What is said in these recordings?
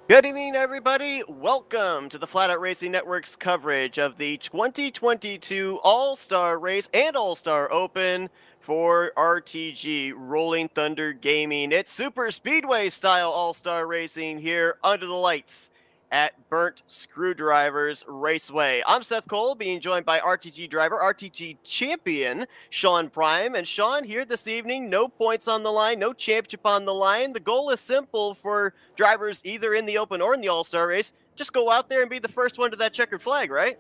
Good evening, everybody. Welcome to the Flatout Racing Network's coverage of the 2022 All-Star Race and All-Star Open for RTG Rolling Thunder Gaming. It's Super Speedway style All-Star Racing here under the lights at Burnt Screwdrivers Raceway. I'm Seth Cole, being joined by RTG driver, RTG champion Sean Prime. And Sean, here this evening, no points on the line, no championship on the line. The goal is simple for drivers either in the Open or in the All-Star race. Just go out there and be the first one to that checkered flag, right?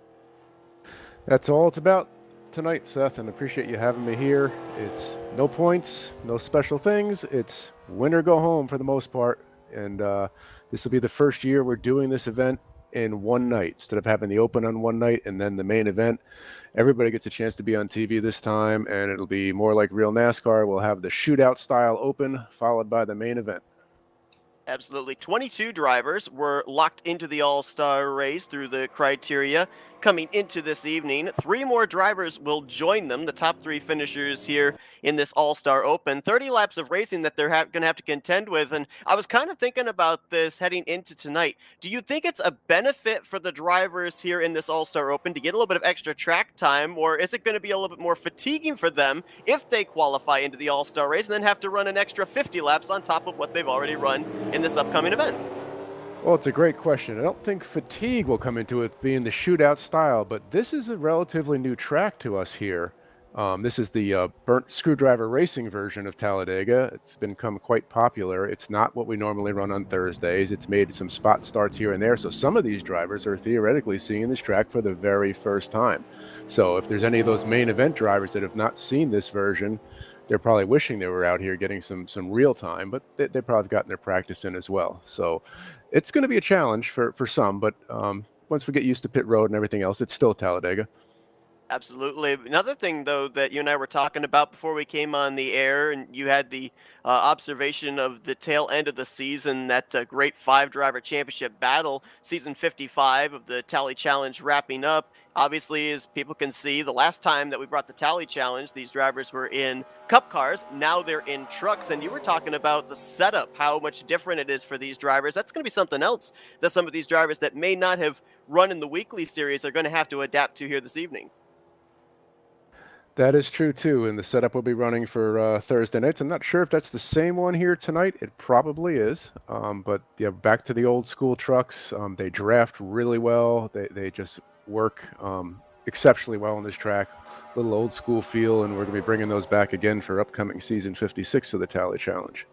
That's all it's about tonight, Seth, and appreciate you having me here. It's no points, no special things. It's win or go home for the most part. And this will be the first year we're doing this event in one night instead of having the Open on one night and then the main event. Everybody gets a chance to be on TV this time, and it'll be more like real NASCAR. We'll have the shootout style Open followed by the main event. Absolutely. 22 drivers were locked into the All-Star race through the criteria coming into this evening. 3 more drivers will join them, the top 3 finishers here in this All-Star Open. 30 laps of racing that they're going to have to contend with. And I was kind of thinking about this heading into tonight. Do you think it's a benefit for the drivers here in this All-Star Open to get a little bit of extra track time, or is it going to be a little bit more fatiguing for them if they qualify into the All-Star race and then have to run an extra 50 laps on top of what they've already run in this upcoming event? Well, it's a great question. I don't think fatigue will come into it being the shootout style, but this is a relatively new track to us here. This is the burnt screwdriver racing version of Talladega. It's become quite popular. It's not what we normally run on Thursdays. It's made some spot starts here and there, so some of these drivers are theoretically seeing this track for the very first time. So if there's any of those main event drivers that have not seen this version, they're probably wishing they were out here getting some real time, but they probably gotten their practice in as well. So it's going to be a challenge for some, but once we get used to pit road and everything else, it's still Talladega. Absolutely. Another thing, though, that you and I were talking about before we came on the air, and you had the observation of the tail end of the season, that great 5-driver championship battle, season 55 of the Tally Challenge wrapping up. Obviously, as people can see, the last time that we brought the Tally Challenge, these drivers were in cup cars. Now they're in trucks, and you were talking about the setup, how much different it is for these drivers. That's going to be something else that some of these drivers that may not have run in the weekly series are going to have to adapt to here this evening. That is true too, and the setup will be running for Thursday nights. I'm not sure if that's the same one here tonight. It probably is, but yeah, back to the old school trucks. They draft really well. They just work exceptionally well on this track. Little old school feel, and we're going to be bringing those back again for upcoming season 56 of the Tally Challenge.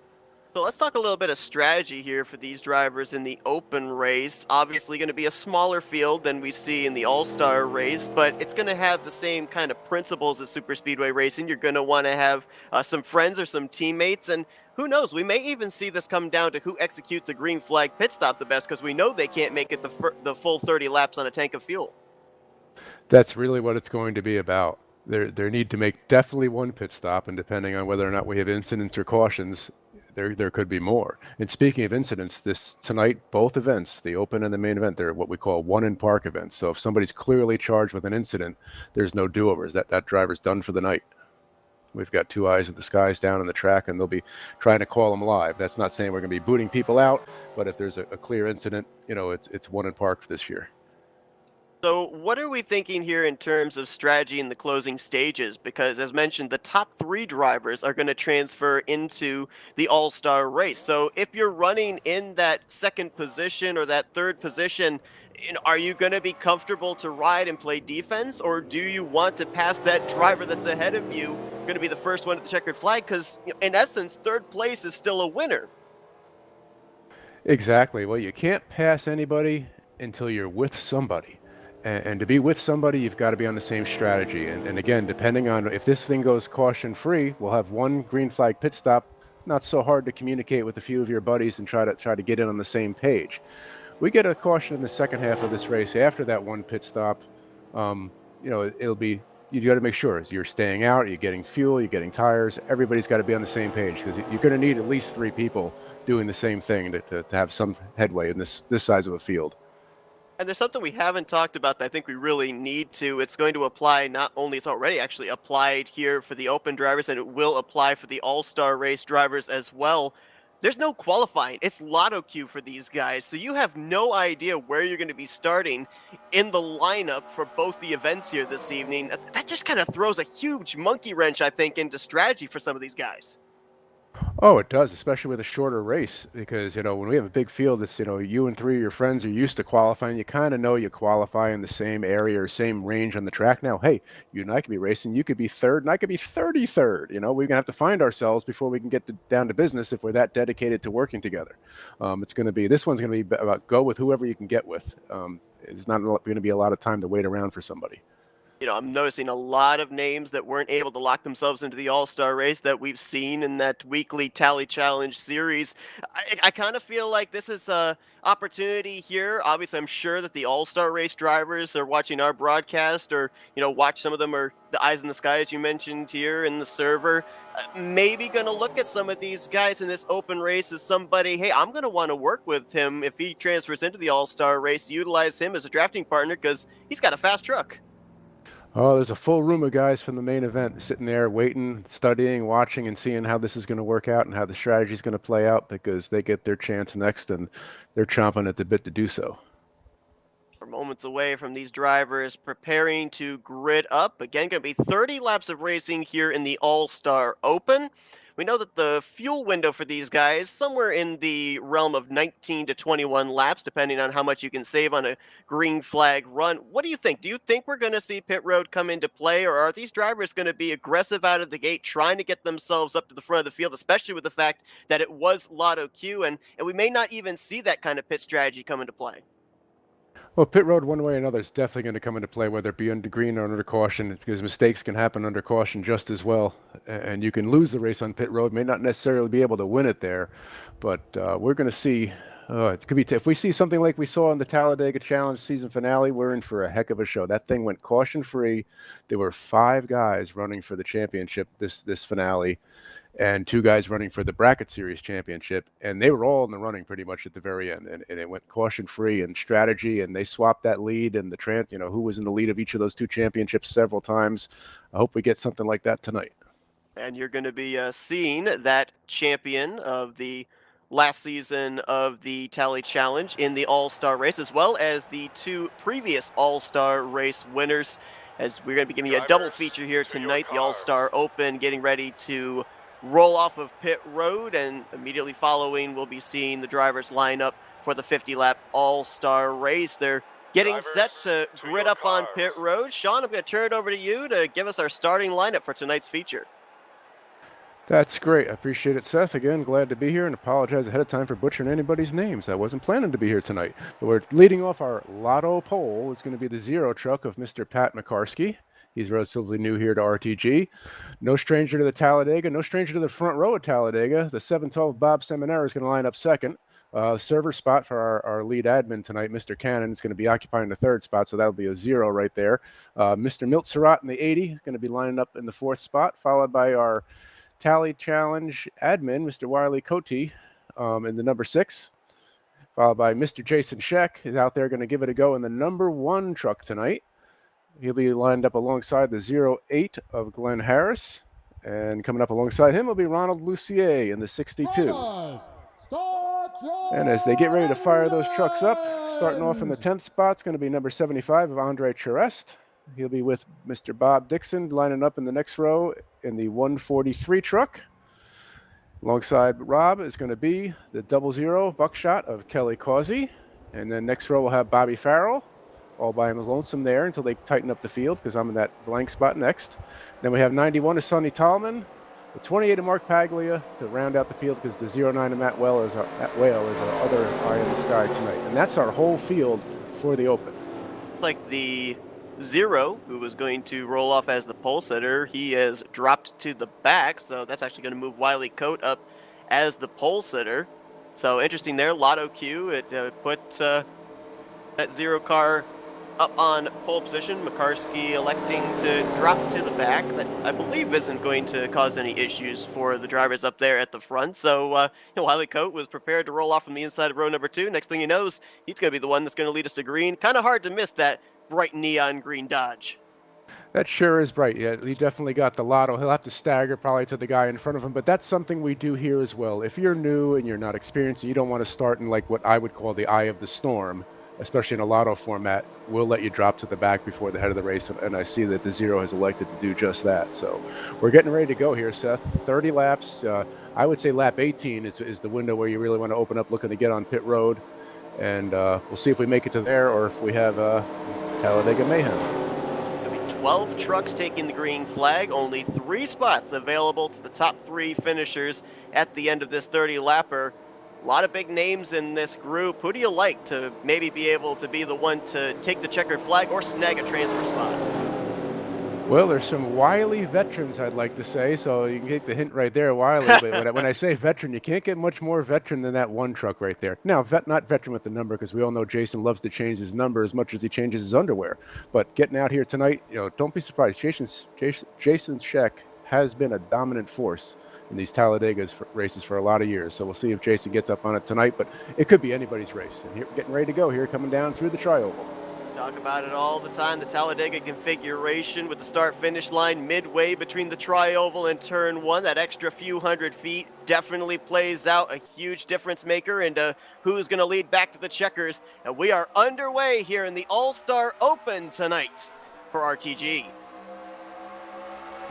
So let's talk a little bit of strategy here for these drivers in the open race. Obviously going to be a smaller field than we see in the All-Star race, but it's going to have the same kind of principles as Superspeedway racing. You're going to want to have some friends or some teammates, and who knows, we may even see this come down to who executes a green flag pit stop the best, because we know they can't make it the full 30 laps on a tank of fuel. That's really what it's going to be about. There need to make definitely one pit stop, and depending on whether or not we have incidents or cautions, there could be more. And speaking of incidents, tonight, both events, the Open and the main event, they're what we call one-in-park events. So if somebody's clearly charged with an incident, there's no do-overs. That driver's done for the night. We've got 2 eyes of the skies down on the track, and they'll be trying to call them live. That's not saying we're going to be booting people out, but if there's a clear incident, it's one-in-park this year. So what are we thinking here in terms of strategy in the closing stages? Because as mentioned, the top 3 drivers are going to transfer into the All-Star race. So if you're running in that second position or that third position, are you going to be comfortable to ride and play defense? Or do you want to pass that driver that's ahead of you, going to be the first one at the checkered flag? Because in essence, third place is still a winner. Exactly. Well, you can't pass anybody until you're with somebody. And to be with somebody, you've got to be on the same strategy. And again, depending on if this thing goes caution-free, we'll have one green flag pit stop. Not so hard to communicate with a few of your buddies and try to get in on the same page. We get a caution in the second half of this race. After that one pit stop, it'll be, you got to make sure you're staying out, you're getting fuel, you're getting tires. Everybody's got to be on the same page, because you're going to need at least 3 people doing the same thing to have some headway in this size of a field. And there's something we haven't talked about that I think we really need to. It's going to apply, not only it's already actually applied here for the Open drivers, and it will apply for the All-Star race drivers as well. There's no qualifying. It's lotto queue for these guys. So you have no idea where you're going to be starting in the lineup for both the events here this evening. That just kind of throws a huge monkey wrench, I think, into strategy for some of these guys. Oh, it does, especially with a shorter race, because when we have a big field, it's you and three of your friends are used to qualifying. You kind of know you qualify in the same area or same range on the track. Now, hey, you and I could be racing. You could be third, and I could be 33rd. We're gonna have to find ourselves before we can get down to business if we're that dedicated to working together. This one's gonna be about go with whoever you can get with. It's not going to be a lot of time to wait around for somebody. I'm noticing a lot of names that weren't able to lock themselves into the All-Star race that we've seen in that weekly Tally Challenge series. I kind of feel like this is a opportunity here. Obviously, I'm sure that the All-Star race drivers are watching our broadcast or, watch some of them are the eyes in the sky, as you mentioned here in the server. Maybe going to look at some of these guys in this open race as somebody, hey, I'm going to want to work with him if he transfers into the All-Star race, utilize him as a drafting partner because he's got a fast truck. Oh, there's a full room of guys from the main event sitting there waiting, studying, watching, and seeing how this is going to work out and how the strategy is going to play out because they get their chance next and they're chomping at the bit to do so. We're moments away from these drivers preparing to grid up. Again, going to be 30 laps of racing here in the All-Star Open. We know that the fuel window for these guys somewhere in the realm of 19 to 21 laps, depending on how much you can save on a green flag run. What do you think? Do you think we're going to see pit road come into play, or are these drivers going to be aggressive out of the gate, trying to get themselves up to the front of the field, especially with the fact that it was Lotto Q, and we may not even see that kind of pit strategy come into play? Well, pit road one way or another is definitely going to come into play, whether it be under green or under caution, because mistakes can happen under caution just as well. And you can lose the race on pit road, may not necessarily be able to win it there, but we're going to see. It could be if we see something like we saw in the Talladega Challenge season finale, we're in for a heck of a show. That thing went caution free. There were 5 guys running for the championship this finale, and 2 guys running for the bracket series championship, and they were all in the running pretty much at the very end, and it went caution free and strategy, and they swapped that lead and who was in the lead of each of those 2 championships several times. I hope we get something like that tonight. And you're going to be seeing that champion of the last season of the Tally Challenge in the All-Star race, as well as the 2 previous All-Star race winners, as we're going to be giving you a double feature here tonight, the All-Star Open, getting ready to roll off of pit road, and immediately following, we'll be seeing the drivers line up for the 50-lap All-Star race. They're getting set to grid up on pit road. Sean, I'm going to turn it over to you to give us our starting lineup for tonight's feature. That's great. I appreciate it, Seth. Again, glad to be here and apologize ahead of time for butchering anybody's names. I wasn't planning to be here tonight. But we're leading off our lotto pole. It's going to be the 0 truck of Mr. Pat McCarsky. He's relatively new here to RTG. No stranger to the Talladega, no stranger to the front row at Talladega. The 712 Bob Seminara is going to line up second. Server spot for our lead admin tonight, Mr. Cannon, is going to be occupying the 3rd spot, so that'll be a 0 right there. Mr. Milt Surratt in the 80 is going to be lining up in the 4th spot, followed by our Tally Challenge admin, Mr. Wiley Cote, in the number 6, followed by Mr. Jason Scheck, is out there going to give it a go in the number 1 truck tonight. He'll be lined up alongside the 08 of Glenn Harris, and coming up alongside him will be Ronald Lucier in the 62. And as they get ready to fire those trucks up, starting off in the 10th spot, it's going to be number 75 of Andre Charest. He'll be with Mr. Bob Dixon lining up in the next row in the 143 truck. Alongside Rob is going to be the 00 Buckshot of Kelly Causey. And then next row we'll have Bobby Farrell, all by him lonesome there until they tighten up the field because I'm in that blank spot next. Then we have 91 of Sonny Tallman, the 28 of Mark Paglia to round out the field because the 09 of Matt Whale is our other eye in the sky tonight. And that's our whole field for the Open. Like the 0, who was going to roll off as the pole sitter, he has dropped to the back, so that's actually going to move Wiley Cote up as the pole sitter. So interesting there, Lotto Q, it put that 0 car up on pole position. McCarsky electing to drop to the back. That I believe isn't going to cause any issues for the drivers up there at the front. So Wiley Cote was prepared to roll off from the inside of row number 2. Next thing he knows, he's going to be the one that's going to lead us to green. Kind of hard to miss that bright neon green Dodge. That sure is bright. Yeah, he definitely got the lotto. He'll have to stagger probably to the guy in front of him, but that's something we do here as well. If you're new and you're not experienced and you don't want to start in like what I would call the eye of the storm, especially in a lotto format, we'll let you drop to the back before the head of the race, and I see that the Zero has elected to do just that. So we're getting ready to go here, Seth. 30 laps. I would say lap 18 is the window where you really want to open up looking to get on pit road, and we'll see if we make it to there or if we have Talladega Mayhem. 12 trucks taking the green flag, only 3 spots available to the top 3 finishers at the end of this 30-lapper. A lot of big names in this group. Who do you like to maybe be able to be the one to take the checkered flag or snag a transfer spot? Well, there's some wily veterans, I'd like to say, so you can get the hint right there, wily. But when I say veteran, you can't get much more veteran than that one truck right there. Now, not veteran with the number, because we all know Jason loves to change his number as much as he changes his underwear. But getting out here tonight, don't be surprised. Jason Scheck has been a dominant force in these Talladega races for a lot of years. So we'll see if Jason gets up on it tonight, but it could be anybody's race. And here, getting ready to go here, coming down through the tri-oval. Talk about it all the time, the Talladega configuration with the start-finish line midway between the tri-oval and turn 1. That extra few hundred feet definitely plays out, a huge difference maker into who's going to lead back to the checkers. And we are underway here in the All-Star Open tonight for RTG.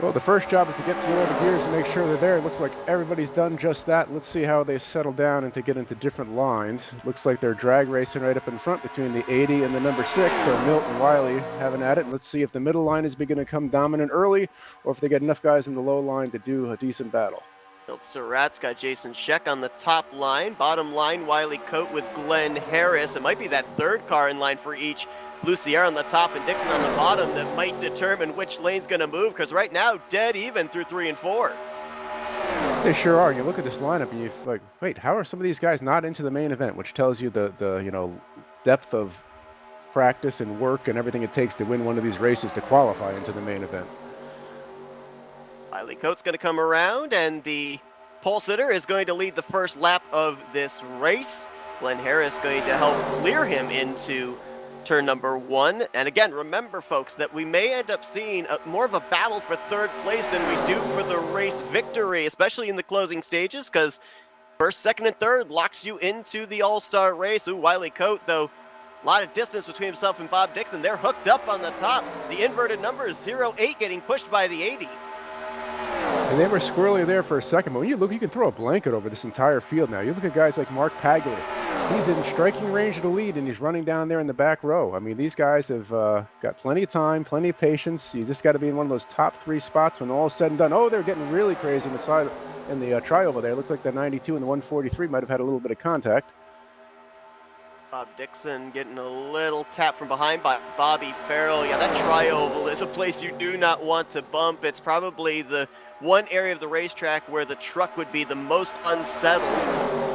Well, the first job is to get through all the gears and make sure they're there. It looks like everybody's done just that. Let's see how they settle down and to get into different lines. Looks like they're drag racing right up in front between the 80 and the number 6. So Milt and Wiley having at it. And let's see if the middle line is beginning to come dominant early or if they get enough guys in the low line to do a decent battle. Milt Surratt's got Jason Scheck on the top line. Bottom line, Wiley Coate with Glenn Harris. It might be that third car in line for each. Lucier on the top and Dixon on the bottom that might determine which lane's going to move, because right now, dead even through 3 and 4. They sure are. You look at this lineup and you're like, wait, how are some of these guys not into the main event? Which tells you the depth of practice and work and everything it takes to win one of these races to qualify into the main event. Wiley Coate's going to come around, and the pole sitter is going to lead the first lap of this race. Glenn Harris going to help clear him into turn number 1. And again, remember, folks, that we may end up seeing more of a battle for third place than we do for the race victory, especially in the closing stages, because first, second, and third locks you into the all-star race. Ooh, Wiley Coate, though, a lot of distance between himself and Bob Dixon. They're hooked up on the top. The inverted number is 08 getting pushed by the 80. And they were squirrely there for a second, but when you look, you can throw a blanket over this entire field now. You look at guys like Mark Paglia. He's in striking range of the lead, and he's running down there in the back row. I mean, these guys have got plenty of time, plenty of patience. You just got to be in one of those top 3 spots when all is said and done. Oh, they're getting really crazy in the side in the tri-oval there. It looks like the 92 and the 143 might have had a little bit of contact. Bob Dixon getting a little tap from behind by Bobby Farrell. Yeah, that tri-oval is a place you do not want to bump. It's probably the one area of the racetrack where the truck would be the most unsettled.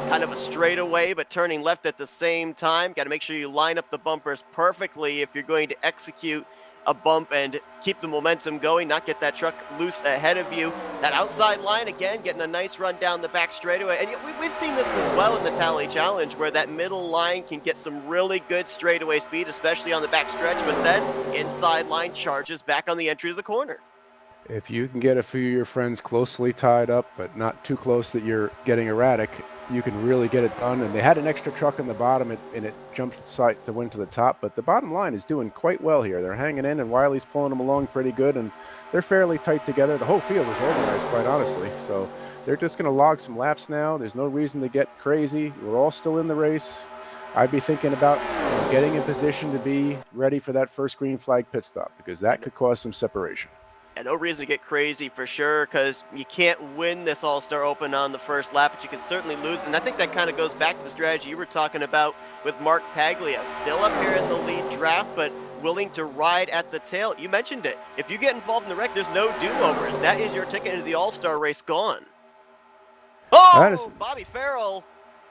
Kind of a straightaway, but turning left at the same time. Got to make sure you line up the bumpers perfectly if you're going to execute a bump and keep the momentum going, not get that truck loose ahead of you. That outside line, again, getting a nice run down the back straightaway. And we've seen this as well in the Tally Challenge, where that middle line can get some really good straightaway speed, especially on the back stretch, but then inside line charges back on the entry to the corner. If you can get a few of your friends closely tied up, but not too close that you're getting erratic, you can really get it done. And they had an extra truck in the bottom, and it jumped side to win to the top. But the bottom line is doing quite well here. They're hanging in, and Wiley's pulling them along pretty good, and they're fairly tight together. The whole field is organized, quite honestly. So they're just going to log some laps now. There's no reason to get crazy. We're all still in the race. I'd be thinking about getting in position to be ready for that first green flag pit stop, because that could cause some separation. And no reason to get crazy for sure, because you can't win this All-Star Open on the first lap, but you can certainly lose. And I think that kind of goes back to the strategy you were talking about with Mark Paglia. Still up here in the lead draft, but willing to ride at the tail. You mentioned it. If you get involved in the wreck, there's no do-overs. That is your ticket into the All-Star race gone. Oh, Bobby Farrell.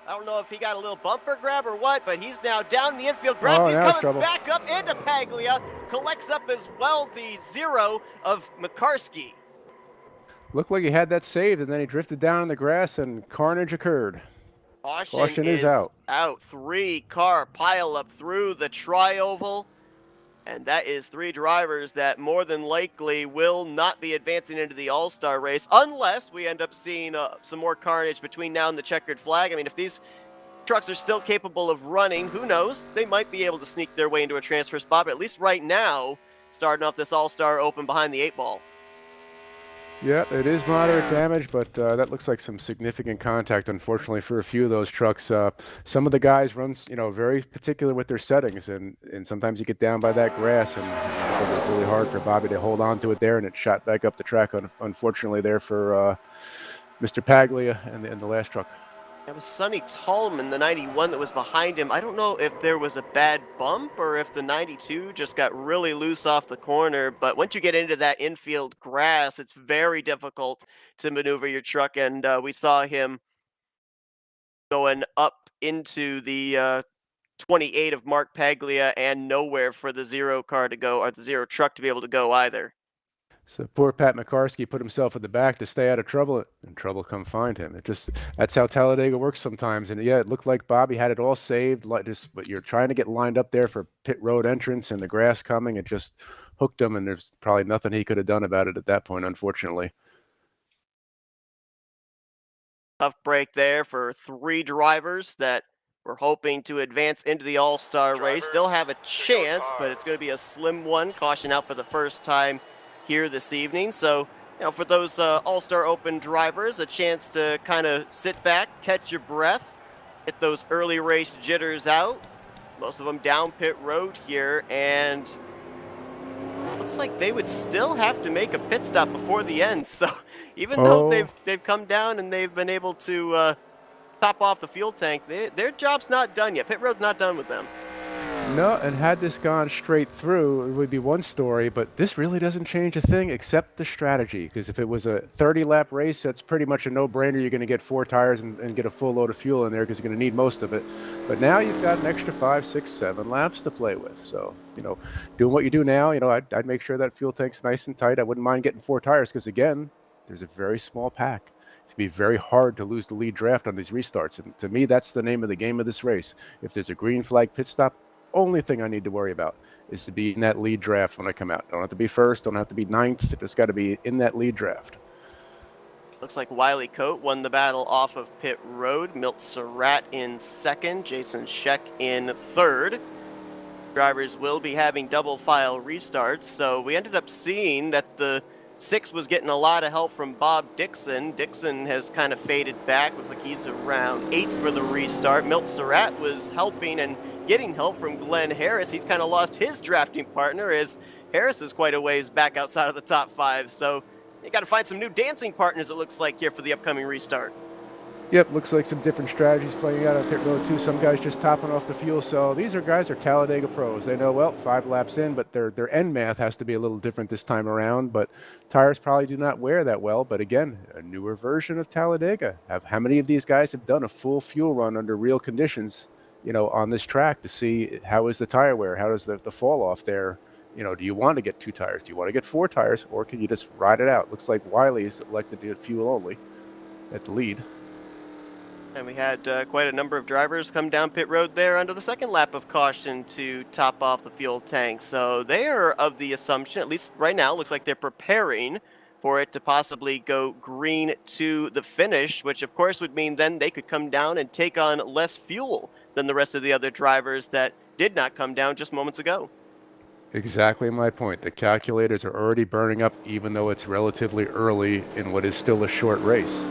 I don't know if he got a little bumper grab or what, but he's now down in the infield. Grasky's coming back up into Paglia. Collects up as well the 0 of McCarskey. Looked like he had that saved, and then he drifted down in the grass, and carnage occurred. Caution is out. 3-car pile up through the tri-oval. And that is three drivers that more than likely will not be advancing into the All-Star race unless we end up seeing some more carnage between now and the checkered flag. I mean, if these trucks are still capable of running, who knows? They might be able to sneak their way into a transfer spot, but at least right now, starting off this All-Star Open behind the 8 ball. Yeah, it is moderate damage, but that looks like some significant contact, unfortunately, for a few of those trucks. Some of the guys run, very particular with their settings, and sometimes you get down by that grass, and it was really hard for Bobby to hold on to it there, and it shot back up the track, unfortunately, there for Mr. Paglia and the last truck. It was Sonny Tallman, the 91 that was behind him. I don't know if there was a bad bump or if the 92 just got really loose off the corner, but once you get into that infield grass, it's very difficult to maneuver your truck, and we saw him going up into the 28 of Mark Paglia and nowhere for the zero car to go, or the zero truck to be able to go either. So poor Pat McCarsky put himself at the back to stay out of trouble, and trouble come find him. That's how Talladega works sometimes. And yeah, it looked like Bobby had it all saved, but you're trying to get lined up there for pit road entrance and the grass coming. It just hooked him, and there's probably nothing he could have done about it at that point, unfortunately. Tough break there for three drivers that were hoping to advance into the All-Star race. Still have a chance, but it's going to be a slim one. Caution out for the first time here this evening. So, for those All-Star Open drivers, a chance to kind of sit back, catch your breath, get those early race jitters out. Most of them down pit road here, and looks like they would still have to make a pit stop before the end. So even though Oh, they've come down and they've been able to top off the fuel tank, their job's not done yet. Pit road's not done with them. no, and had this gone straight through, it would be one story, but this really doesn't change a thing except the strategy. Because if it was a 30-lap race, that's pretty much a no-brainer. You're going to get 4 tires and get a full load of fuel in there because you're going to need most of it. But now you've got an extra 5, 6, 7 laps to play with. So, doing what you do now, I'd make sure that fuel tank's nice and tight. I wouldn't mind getting 4 tires because, again, there's a very small pack. It's going to be very hard to lose the lead draft on these restarts. And to me, that's the name of the game of this race. If there's a green flag pit stop, only thing I need to worry about is to be in that lead draft when I come out. Don't have to be first, don't have to be ninth. Just got to be in that lead draft. Looks like Wiley Coate won the battle off of pit road. Milt Surratt in second. Jason Scheck in third. Drivers will be having double file restarts, so we ended up seeing that the 6 was getting a lot of help from Bob Dixon. Dixon has kind of faded back. Looks like he's around 8 for the restart. Milt Surratt was helping and getting help from Glenn Harris. He's kind of lost his drafting partner as Harris is quite a ways back outside of the top 5. So you got to find some new dancing partners, it looks like, here for the upcoming restart. Yep, looks like some different strategies playing out on pit road too. Some guys just topping off the fuel cell. These guys are Talladega pros. They know, well, 5 laps in, but their end math has to be a little different this time around. But tires probably do not wear that well. But again, a newer version of Talladega. How many of these guys have done a full fuel run under real conditions, on this track to see how is the tire wear? How does the fall off there? Do you want to get 2 tires? Do you want to get 4 tires? Or can you just ride it out? Looks like Wiley's elected to get fuel only at the lead. And we had quite a number of drivers come down pit road there under the second lap of caution to top off the fuel tank. So they are of the assumption, at least right now, looks like they're preparing for it to possibly go green to the finish, which of course would mean then they could come down and take on less fuel than the rest of the other drivers that did not come down just moments ago. Exactly my point. The calculators are already burning up even though it's relatively early in what is still a short race.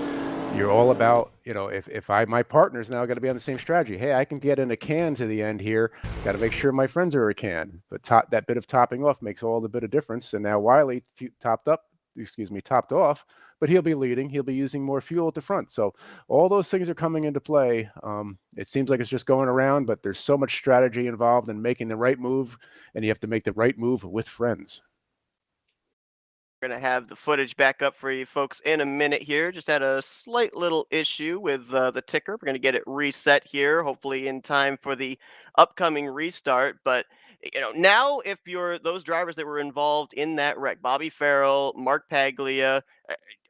You're all about, if my partner's now got to be on the same strategy. Hey, I can get in a can to the end here. Got to make sure my friends are a can. But that bit of topping off makes all the bit of difference. And now Wiley topped off, but he'll be leading. He'll be using more fuel at the front. So all those things are coming into play. It seems like it's just going around, but there's so much strategy involved in making the right move, and you have to make the right move with friends. We're going to have the footage back up for you folks in a minute here. Just had a slight little issue with the ticker. We're going to get it reset here, hopefully in time for the upcoming restart. But, now if you're those drivers that were involved in that wreck, Bobby Farrell, Mark Paglia,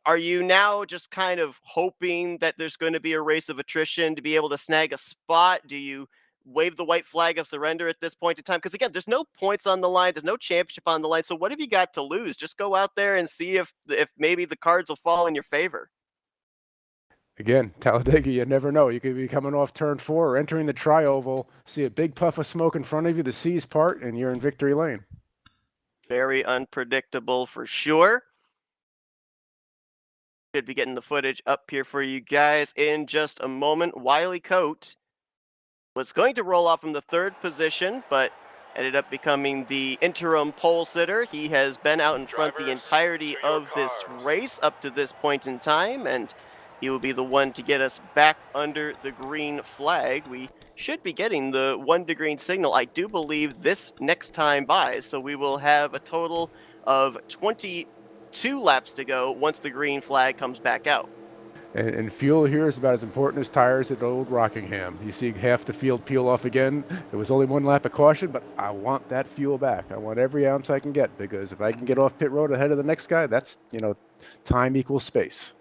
are you now just kind of hoping that there's going to be a race of attrition to be able to snag a spot? Do you wave the white flag of surrender at this point in time? Because again, there's no points on the line, there's no championship on the line. So what have you got to lose? Just go out there and see if maybe the cards will fall in your favor. Again, Talladega, you never know. You could be coming off turn 4 or entering the tri-oval, see a big puff of smoke in front of you, the seas part, and you're in victory lane. Very unpredictable for sure. Should be getting the footage up here for you guys in just a moment. Wiley Coat was going to roll off from the 3rd position, but ended up becoming the interim pole sitter. He has been out in front the entirety of this race up to this point in time, and he will be the one to get us back under the green flag. We should be getting the 1 to green signal, I do believe, this next time by, so we will have a total of 22 laps to go once the green flag comes back out. And fuel here is about as important as tires at Old Rockingham. You see half the field peel off again. It was only 1 lap of caution, but I want that fuel back. I want every ounce I can get, because if I can get off pit road ahead of the next guy, that's, time equals space.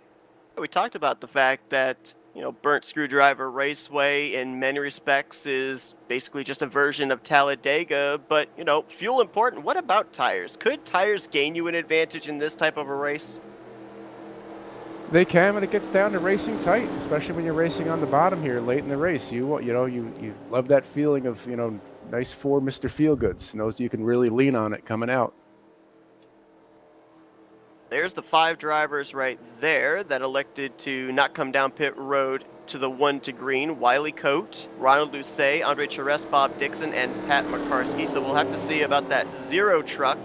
We talked about the fact that, Burnt Screwdriver Raceway in many respects is basically just a version of Talladega, but, fuel important. What about tires? Could tires gain you an advantage in this type of a race? They can, when it gets down to racing tight, especially when you're racing on the bottom here late in the race. You love that feeling of, nice 4 Mr. Feelgoods, knows you can really lean on it coming out. There's the 5 drivers right there that elected to not come down pit road to the 1 to green. Wiley Coat, Ronald Lucet, Andre Charest, Bob Dixon, and Pat McCarskey. So we'll have to see about that 0 truck,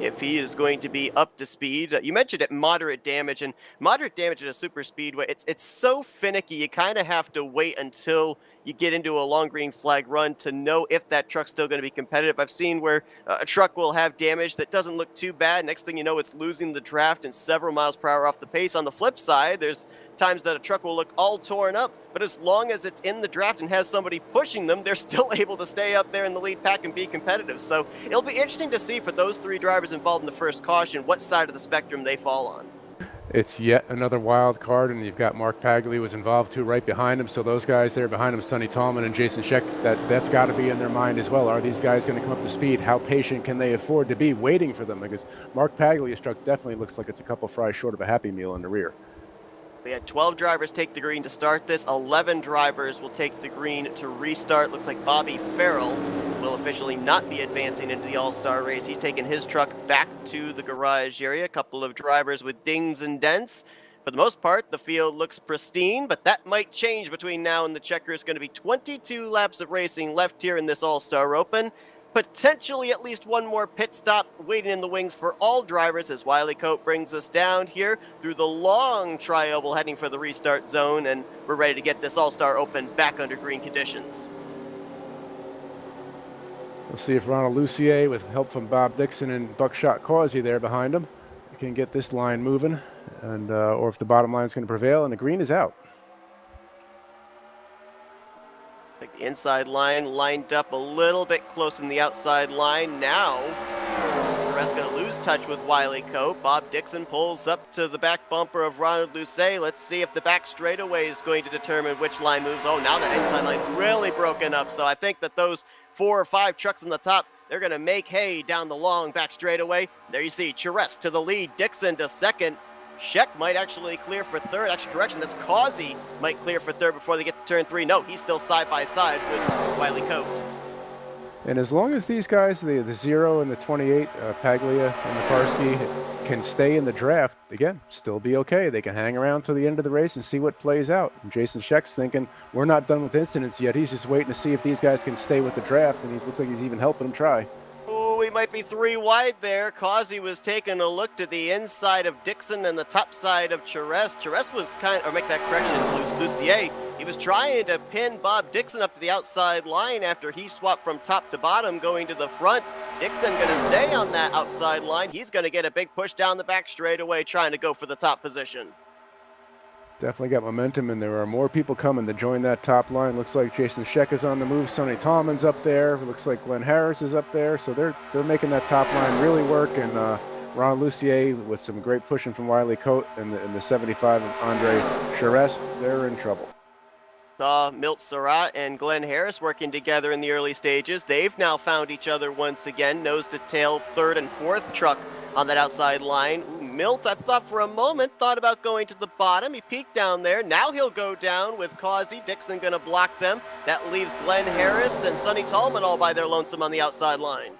if he is going to be up to speed. You mentioned it, moderate damage, and moderate damage at a super speedway, it's so finicky. You kind of have to wait until you get into a long green flag run to know if that truck's still going to be competitive. I've seen where a truck will have damage that doesn't look too bad. Next thing you know, it's losing the draft and several miles per hour off the pace. On the flip side, there's times that a truck will look all torn up, but as long as it's in the draft and has somebody pushing them, they're still able to stay up there in the lead pack and be competitive. So it'll be interesting to see for those 3 drivers involved in the first caution what side of the spectrum they fall on. It's yet another wild card, and you've got Mark Paglia was involved too right behind him, so those guys there behind him, Sonny Tallman and Jason Scheck, that's got to be in their mind as well. Are these guys going to come up to speed? How patient can they afford to be waiting for them? Because Mark Paglia's truck definitely looks like it's a couple fries short of a Happy Meal in the rear. We had 12 drivers take the green to start this. 11 drivers will take the green to restart. Looks like Bobby Farrell will officially not be advancing into the All-Star race. He's taken his truck back to the garage area. A couple of drivers with dings and dents. For the most part, the field looks pristine, but that might change between now and the checker. It's going to be 22 laps of racing left here in this All-Star Open. Potentially at least 1 more pit stop waiting in the wings for all drivers as Wiley Coat brings us down here through the long tri-oval heading for the restart zone, and we're ready to get this All-Star Open back under green conditions. We'll see if Ronald Lucier, with help from Bob Dixon and Buckshot Causey there behind him, can get this line moving, and or if the bottom line is going to prevail and the green is out. Like the inside line lined up a little bit close in the outside line. Now, the rest going to lose touch with Wiley Coat. Bob Dixon pulls up to the back bumper of Ronald Lucet. Let's see if the back straightaway is going to determine which line moves. Oh, now that inside line really broken up. So I think that those 4 or 5 trucks on the top, they're going to make hay down the long back straightaway. There you see Charest to the lead, Dixon to second. Scheck might actually clear for third. Actually, correction, that's Causey might clear for third before they get to turn 3. No, he's still side by side with Wiley Coat. And as long as these guys, the 0 and the 28, Paglia and McCarskey, can stay in the draft, again, still be okay. They can hang around to the end of the race and see what plays out. And Jason Scheck's thinking, we're not done with incidents yet. He's just waiting to see if these guys can stay with the draft, and he looks like he's even helping them try. Oh, we might be 3 wide there. Causey was taking a look to the inside of Dixon and the top side of Charest. Charest was make that correction, Lucier. He was trying to pin Bob Dixon up to the outside line after he swapped from top to bottom going to the front. Dixon going to stay on that outside line. He's going to get a big push down the back straightaway trying to go for the top position. Definitely got momentum, and there are more people coming to join that top line. Looks like Jason Scheck is on the move. Sonny Tallman's up there. Looks like Glenn Harris is up there. So they're making that top line really work. And Ron Lucier with some great pushing from Wiley Coat and the 75 of Andre Charest, they're in trouble. Saw Milt Surratt and Glenn Harris working together in the early stages. They've now found each other once again, nose to tail, third and fourth truck on that outside line. Ooh, Milt, I thought for a moment, thought about going to the bottom. He peeked down there. Now he'll go down with Causey. Dixon going to block them. That leaves Glenn Harris and Sonny Tallman all by their lonesome on the outside line.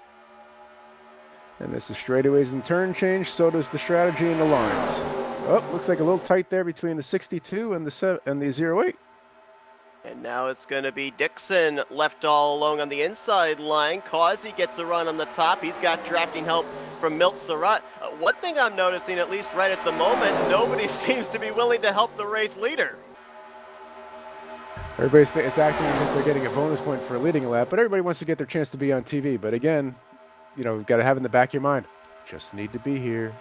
And as the straightaways and turn change, so does the strategy and the lines. Oh, looks like a little tight there between the 62 and the 08. And now it's going to be Dixon left all alone on the inside line. Causey gets a run on the top. He's got drafting help from Milt Surratt. One thing I'm noticing, at least right at the moment, nobody seems to be willing to help the race leader. Everybody's acting as if they're getting a bonus point for leading a lap, but everybody wants to get their chance to be on TV. But again, you know, you've got to have in the back of your mind, just need to be here.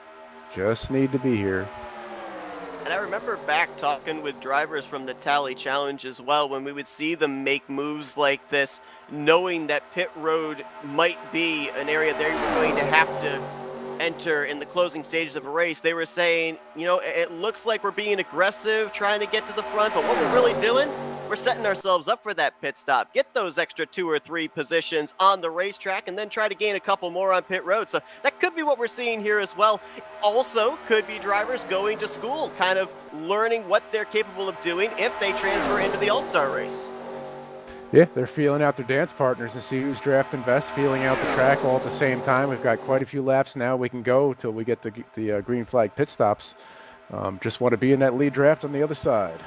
Just need to be here. And I remember back talking with drivers from the Tally Challenge as well, when we would see them make moves like this, knowing that pit road might be an area they were going to have to enter in the closing stages of a race. They were saying, you know, it looks like we're being aggressive, trying to get to the front, but what we're really doing, we're setting ourselves up for that pit stop. Get those extra 2 or 3 positions on the racetrack and then try to gain a couple more on pit road. So that could be what we're seeing here as well. Also, could be drivers going to school, kind of learning what they're capable of doing if they transfer into the All-Star race. Yeah, they're feeling out their dance partners to see who's drafting best, feeling out the track all at the same time. We've got quite a few laps now. We can go till we get the green flag pit stops. Just want to be in that lead draft on the other side.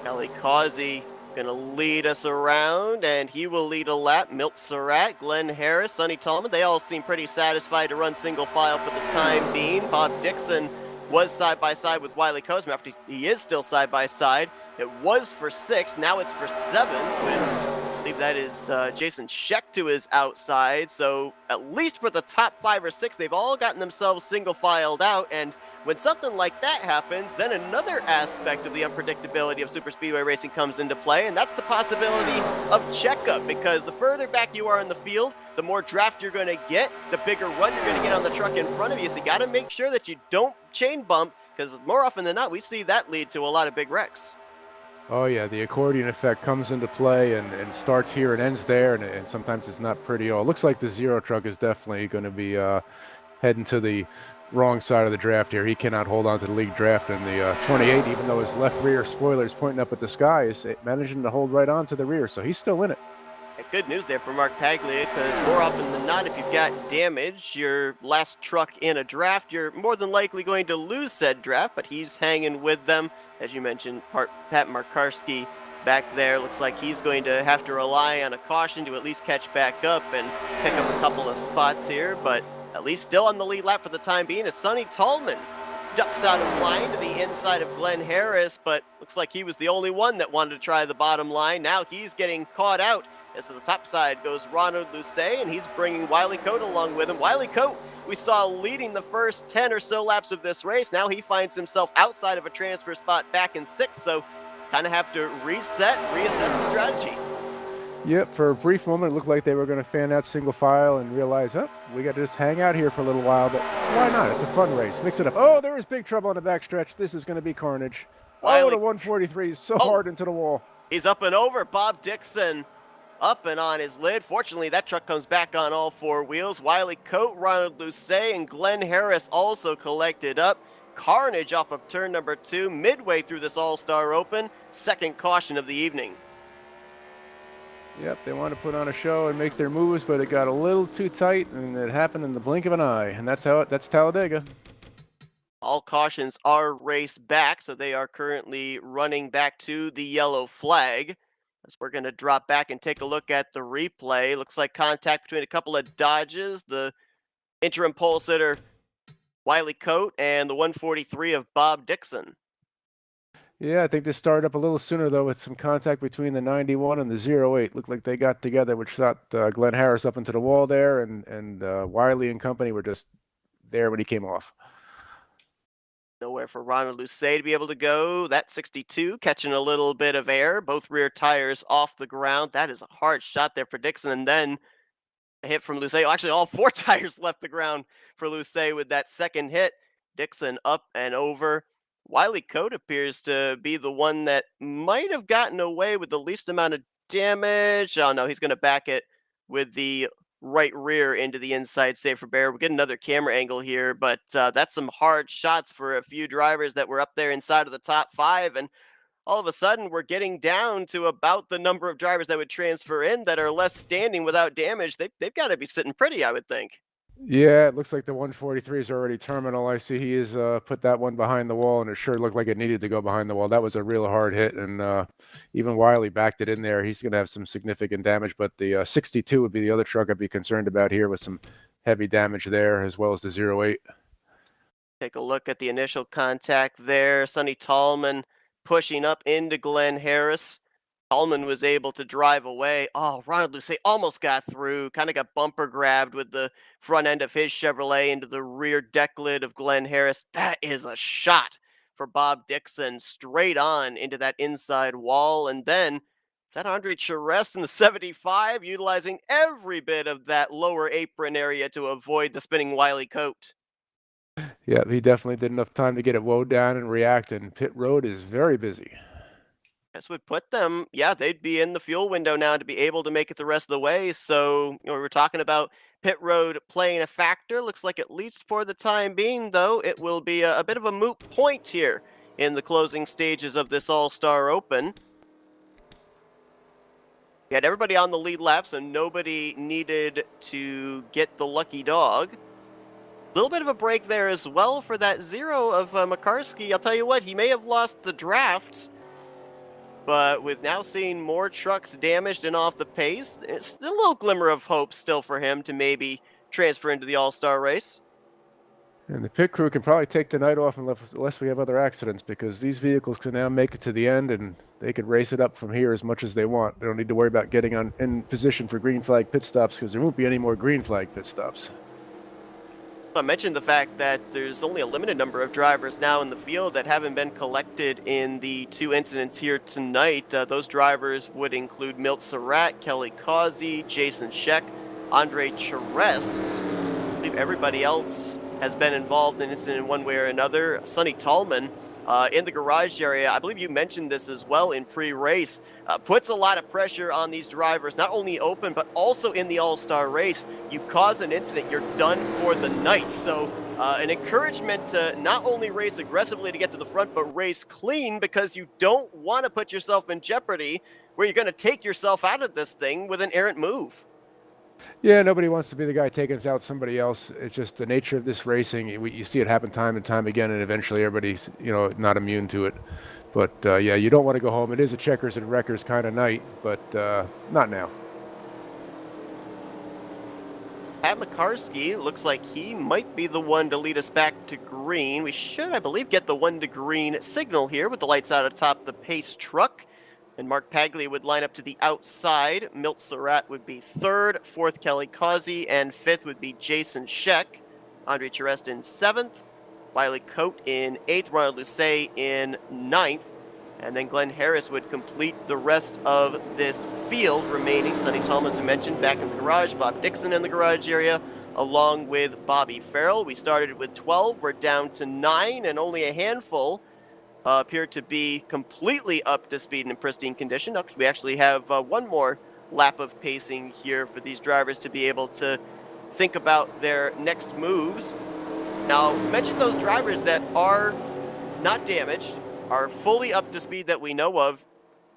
Kelly Causey going to lead us around, and he will lead a lap. Milt Surratt, Glenn Harris, Sonny Tallman, they all seem pretty satisfied to run single file for the time being. Bob Dixon was side by side with Wiley Kozma. After he is still side by side. It was for 6th, now it's for 7th with, I believe that is Jason Scheck to his outside. So at least for the top 5 or 6, they've all gotten themselves single filed out. And when something like that happens, then another aspect of the unpredictability of Superspeedway racing comes into play, and that's the possibility of checkup, because the further back you are in the field, the more draft you're going to get, the bigger run you're going to get on the truck in front of you. So you got to make sure that you don't chain bump, because more often than not, we see that lead to a lot of big wrecks. Oh yeah, the accordion effect comes into play and starts here and ends there, and sometimes it's not pretty at all. It looks like the 0 truck is definitely going to be heading to the wrong side of the draft here. He cannot hold on to the league draft, and the 28, even though his left rear spoiler is pointing up at the sky, is managing to hold right on to the rear, so he's still in it. Good news there for Mark Paglia, because more often than not, if you've got damage, your last truck in a draft, you're more than likely going to lose said draft, but he's hanging with them. As you mentioned, Pat Markarski back there looks like he's going to have to rely on a caution to at least catch back up and pick up a couple of spots here, but at least still on the lead lap for the time being is Sonny Tallman. Ducks out of line to the inside of Glenn Harris, but looks like he was the only one that wanted to try the bottom line. Now he's getting caught out. As to the top side goes Ronald Lucet, and he's bringing Wiley Coate along with him. Wiley Coate, we saw leading the first 10 or so laps of this race. Now he finds himself outside of a transfer spot back in 6th, so kind of have to reassess the strategy. Yep, for a brief moment, it looked like they were going to fan out single file and realize, oh, we got to just hang out here for a little while, but why not? It's a fun race. Mix it up. Oh, there is big trouble on the backstretch. This is going to be carnage. Wiley, the 143 is so hard into the wall. He's up and over. Bob Dixon up and on his lid. Fortunately, that truck comes back on all 4 wheels. Wiley Coate, Ronald Lucet, and Glenn Harris also collected up. Carnage off of turn number 2, midway through this All-Star Open. Second caution of the evening. Yep, they want to put on a show and make their moves, but it got a little too tight, and it happened in the blink of an eye, and that's Talladega. All cautions are raced back, so they are currently running back to the yellow flag. As we're going to drop back and take a look at the replay. Looks like contact between a couple of Dodges, the interim pole sitter Wiley Coate and the 143 of Bob Dixon. Yeah, I think this started up a little sooner, though, with some contact between the 91 and the 08. Looked like they got together, which shot Glenn Harris up into the wall there, and Wiley and company were just there when he came off. Nowhere for Ronald Lucet to be able to go. That 62 catching a little bit of air. Both rear tires off the ground. That is a hard shot there for Dixon. And then a hit from Lucet. Actually, all 4 tires left the ground for Lucet with that second hit. Dixon up and over. Wiley Coat appears to be the one that might have gotten away with the least amount of damage. Oh no, he's going to back it with the right rear into the inside safer barrier. We'll get another camera angle here, but that's some hard shots for a few drivers that were up there inside of the top five. And all of a sudden, we're getting down to about the number of drivers that would transfer in that are left standing without damage. They've got to be sitting pretty, I would think. Yeah, it looks like the 143 is already terminal. I see he has put that one behind the wall, and it sure looked like it needed to go behind the wall. That was a real hard hit, and even Wiley backed it in there. He's going to have some significant damage, but the 62 would be the other truck I'd be concerned about here with some heavy damage there, as well as the 08. Take a look at the initial contact there. Sonny Tallman pushing up into Glenn Harris. Tallman was able to drive away. Oh, Ronald Lucey almost got through, kind of got bumper grabbed with the front end of his Chevrolet into the rear deck lid of Glenn Harris. That is a shot for Bob Dixon straight on into that inside wall. And then is that Andre Charest in the 75, utilizing every bit of that lower apron area to avoid the spinning Wiley Coat. Yeah, he definitely did enough time to get it woe down and react, and pit road is very busy. This would put them, yeah, they'd be in the fuel window now to be able to make it the rest of the way. So, we were talking about pit road playing a factor. Looks like, at least for the time being, though, it will be a bit of a moot point here in the closing stages of this All-Star Open. You had everybody on the lead lap, so nobody needed to get the lucky dog. A little bit of a break there as well for that zero of Makarski. I'll tell you what, he may have lost the draft, but with now seeing more trucks damaged and off the pace, it's still a little glimmer of hope still for him to maybe transfer into the All-Star race. And the pit crew can probably take the night off unless we have other accidents, because these vehicles can now make it to the end and they could race it up from here as much as they want. They don't need to worry about getting in position for green flag pit stops, because there won't be any more green flag pit stops. I mentioned the fact that there's only a limited number of drivers now in the field that haven't been collected in the two incidents here tonight. Those drivers would include Milt Surratt, Kelly Causey, Jason Scheck, Andre Charest. I believe everybody else has been involved in an incident in one way or another. Sonny Tallman in the garage area, I believe you mentioned this as well in pre-race, puts a lot of pressure on these drivers, not only open, but also in the All-Star race. You cause an incident, you're done for the night. So an encouragement to not only race aggressively to get to the front, but race clean, because you don't want to put yourself in jeopardy where you're going to take yourself out of this thing with an errant move. Yeah, nobody wants to be the guy taking out somebody else. It's just the nature of this racing. You see it happen time and time again, and eventually everybody's, not immune to it. But yeah, you don't want to go home. It is a checkers and wreckers kind of night, but not now. Pat Makarski looks like he might be the one to lead us back to green. We should, I believe, get the 1 to green signal here with the lights out atop the pace truck. And Mark Paglia would line up to the outside. Milt Surratt would be third, fourth Kelly Causey, and fifth would be Jason Scheck. Andre Charest in seventh, Wiley Coat in eighth, Ronald Lucey in ninth, and then Glenn Harris would complete the rest of this field remaining. Sonny Tallman, as we mentioned, back in the garage, Bob Dixon in the garage area, along with Bobby Farrell. We started with 12, we're down to 9, and only a handful appear to be completely up to speed and in pristine condition. We actually have one more lap of pacing here for these drivers to be able to think about their next moves. Now, mention those drivers that are not damaged, are fully up to speed that we know of.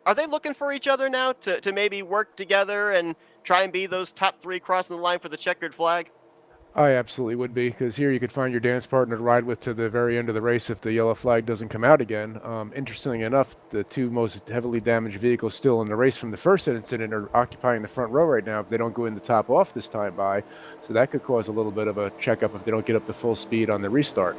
Are they looking for each other now to maybe work together and try and be those top 3 crossing the line for the checkered flag? I absolutely would be, because here you could find your dance partner to ride with to the very end of the race if the yellow flag doesn't come out again. Interestingly enough, the 2 most heavily damaged vehicles still in the race from the first incident are occupying the front row right now if they don't go in the top off this time by. So that could cause a little bit of a checkup if they don't get up to full speed on the restart.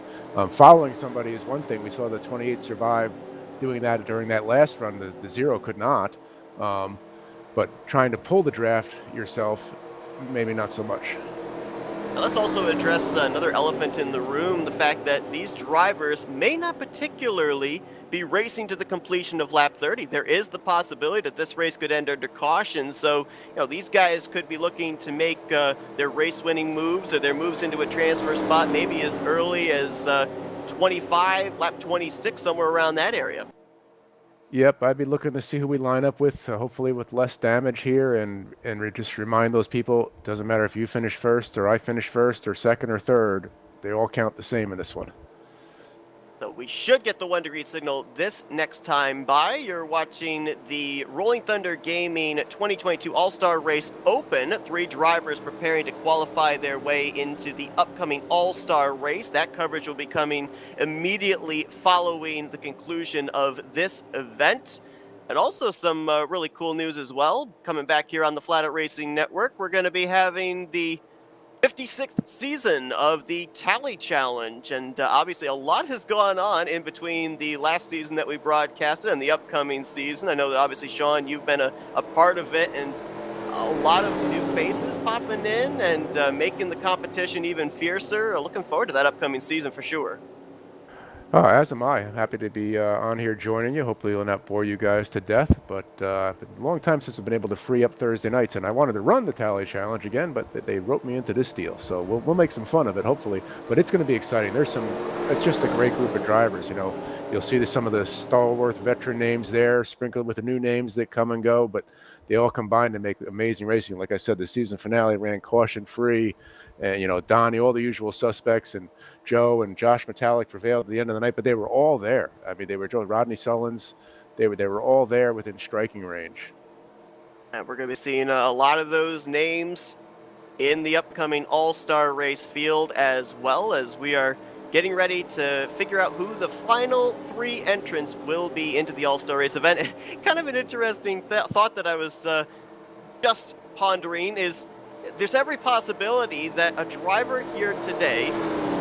Following somebody is one thing. We saw the 28 survive doing that during that last run. The 0 could not. But trying to pull the draft yourself, maybe not so much. Now let's also address another elephant in the room, the fact that these drivers may not particularly be racing to the completion of lap 30. There is the possibility that this race could end under caution, so these guys could be looking to make their race-winning moves or their moves into a transfer spot maybe as early as 25, lap 26, somewhere around that area. Yep, I'd be looking to see who we line up with, hopefully with less damage here, and just remind those people, doesn't matter if you finish first or I finish first or second or third, they all count the same in this one. So we should get the 1 degree signal this next time by. You're watching the Rolling Thunder Gaming 2022 All-Star Race Open. 3 drivers preparing to qualify their way into the upcoming All-Star Race. That coverage will be coming immediately following the conclusion of this event. And also some really cool news as well. Coming back here on the Flatout Racing Network, we're going to be having the 56th season of the Tally Challenge, and obviously a lot has gone on in between the last season that we broadcasted and the upcoming season. I know that obviously, Sean, you've been a part of it, and a lot of new faces popping in and making the competition even fiercer. Looking forward to that upcoming season for sure. As am I. I'm happy to be on here joining you. Hopefully it'll not bore you guys to death, but it's been a long time since I've been able to free up Thursday nights, and I wanted to run the Tally Challenge again, but they wrote me into this deal, so we'll make some fun of it, hopefully. But it's going to be exciting. It's just a great group of drivers, you know. You'll see some of the stalwart veteran names there, sprinkled with the new names that come and go, but they all combine to make amazing racing. Like I said, the season finale ran caution-free, and, you know, Donnie, all the usual suspects, and Joe and Josh Metallic prevailed at the end of the night, but they were all there. I mean, they were Rodney Sullins. They were all there within striking range. And we're going to be seeing a lot of those names in the upcoming All-Star Race field, as well as we are getting ready to figure out who the final 3 entrants will be into the All-Star Race event. Kind of an interesting thought that I was just pondering is there's every possibility that a driver here today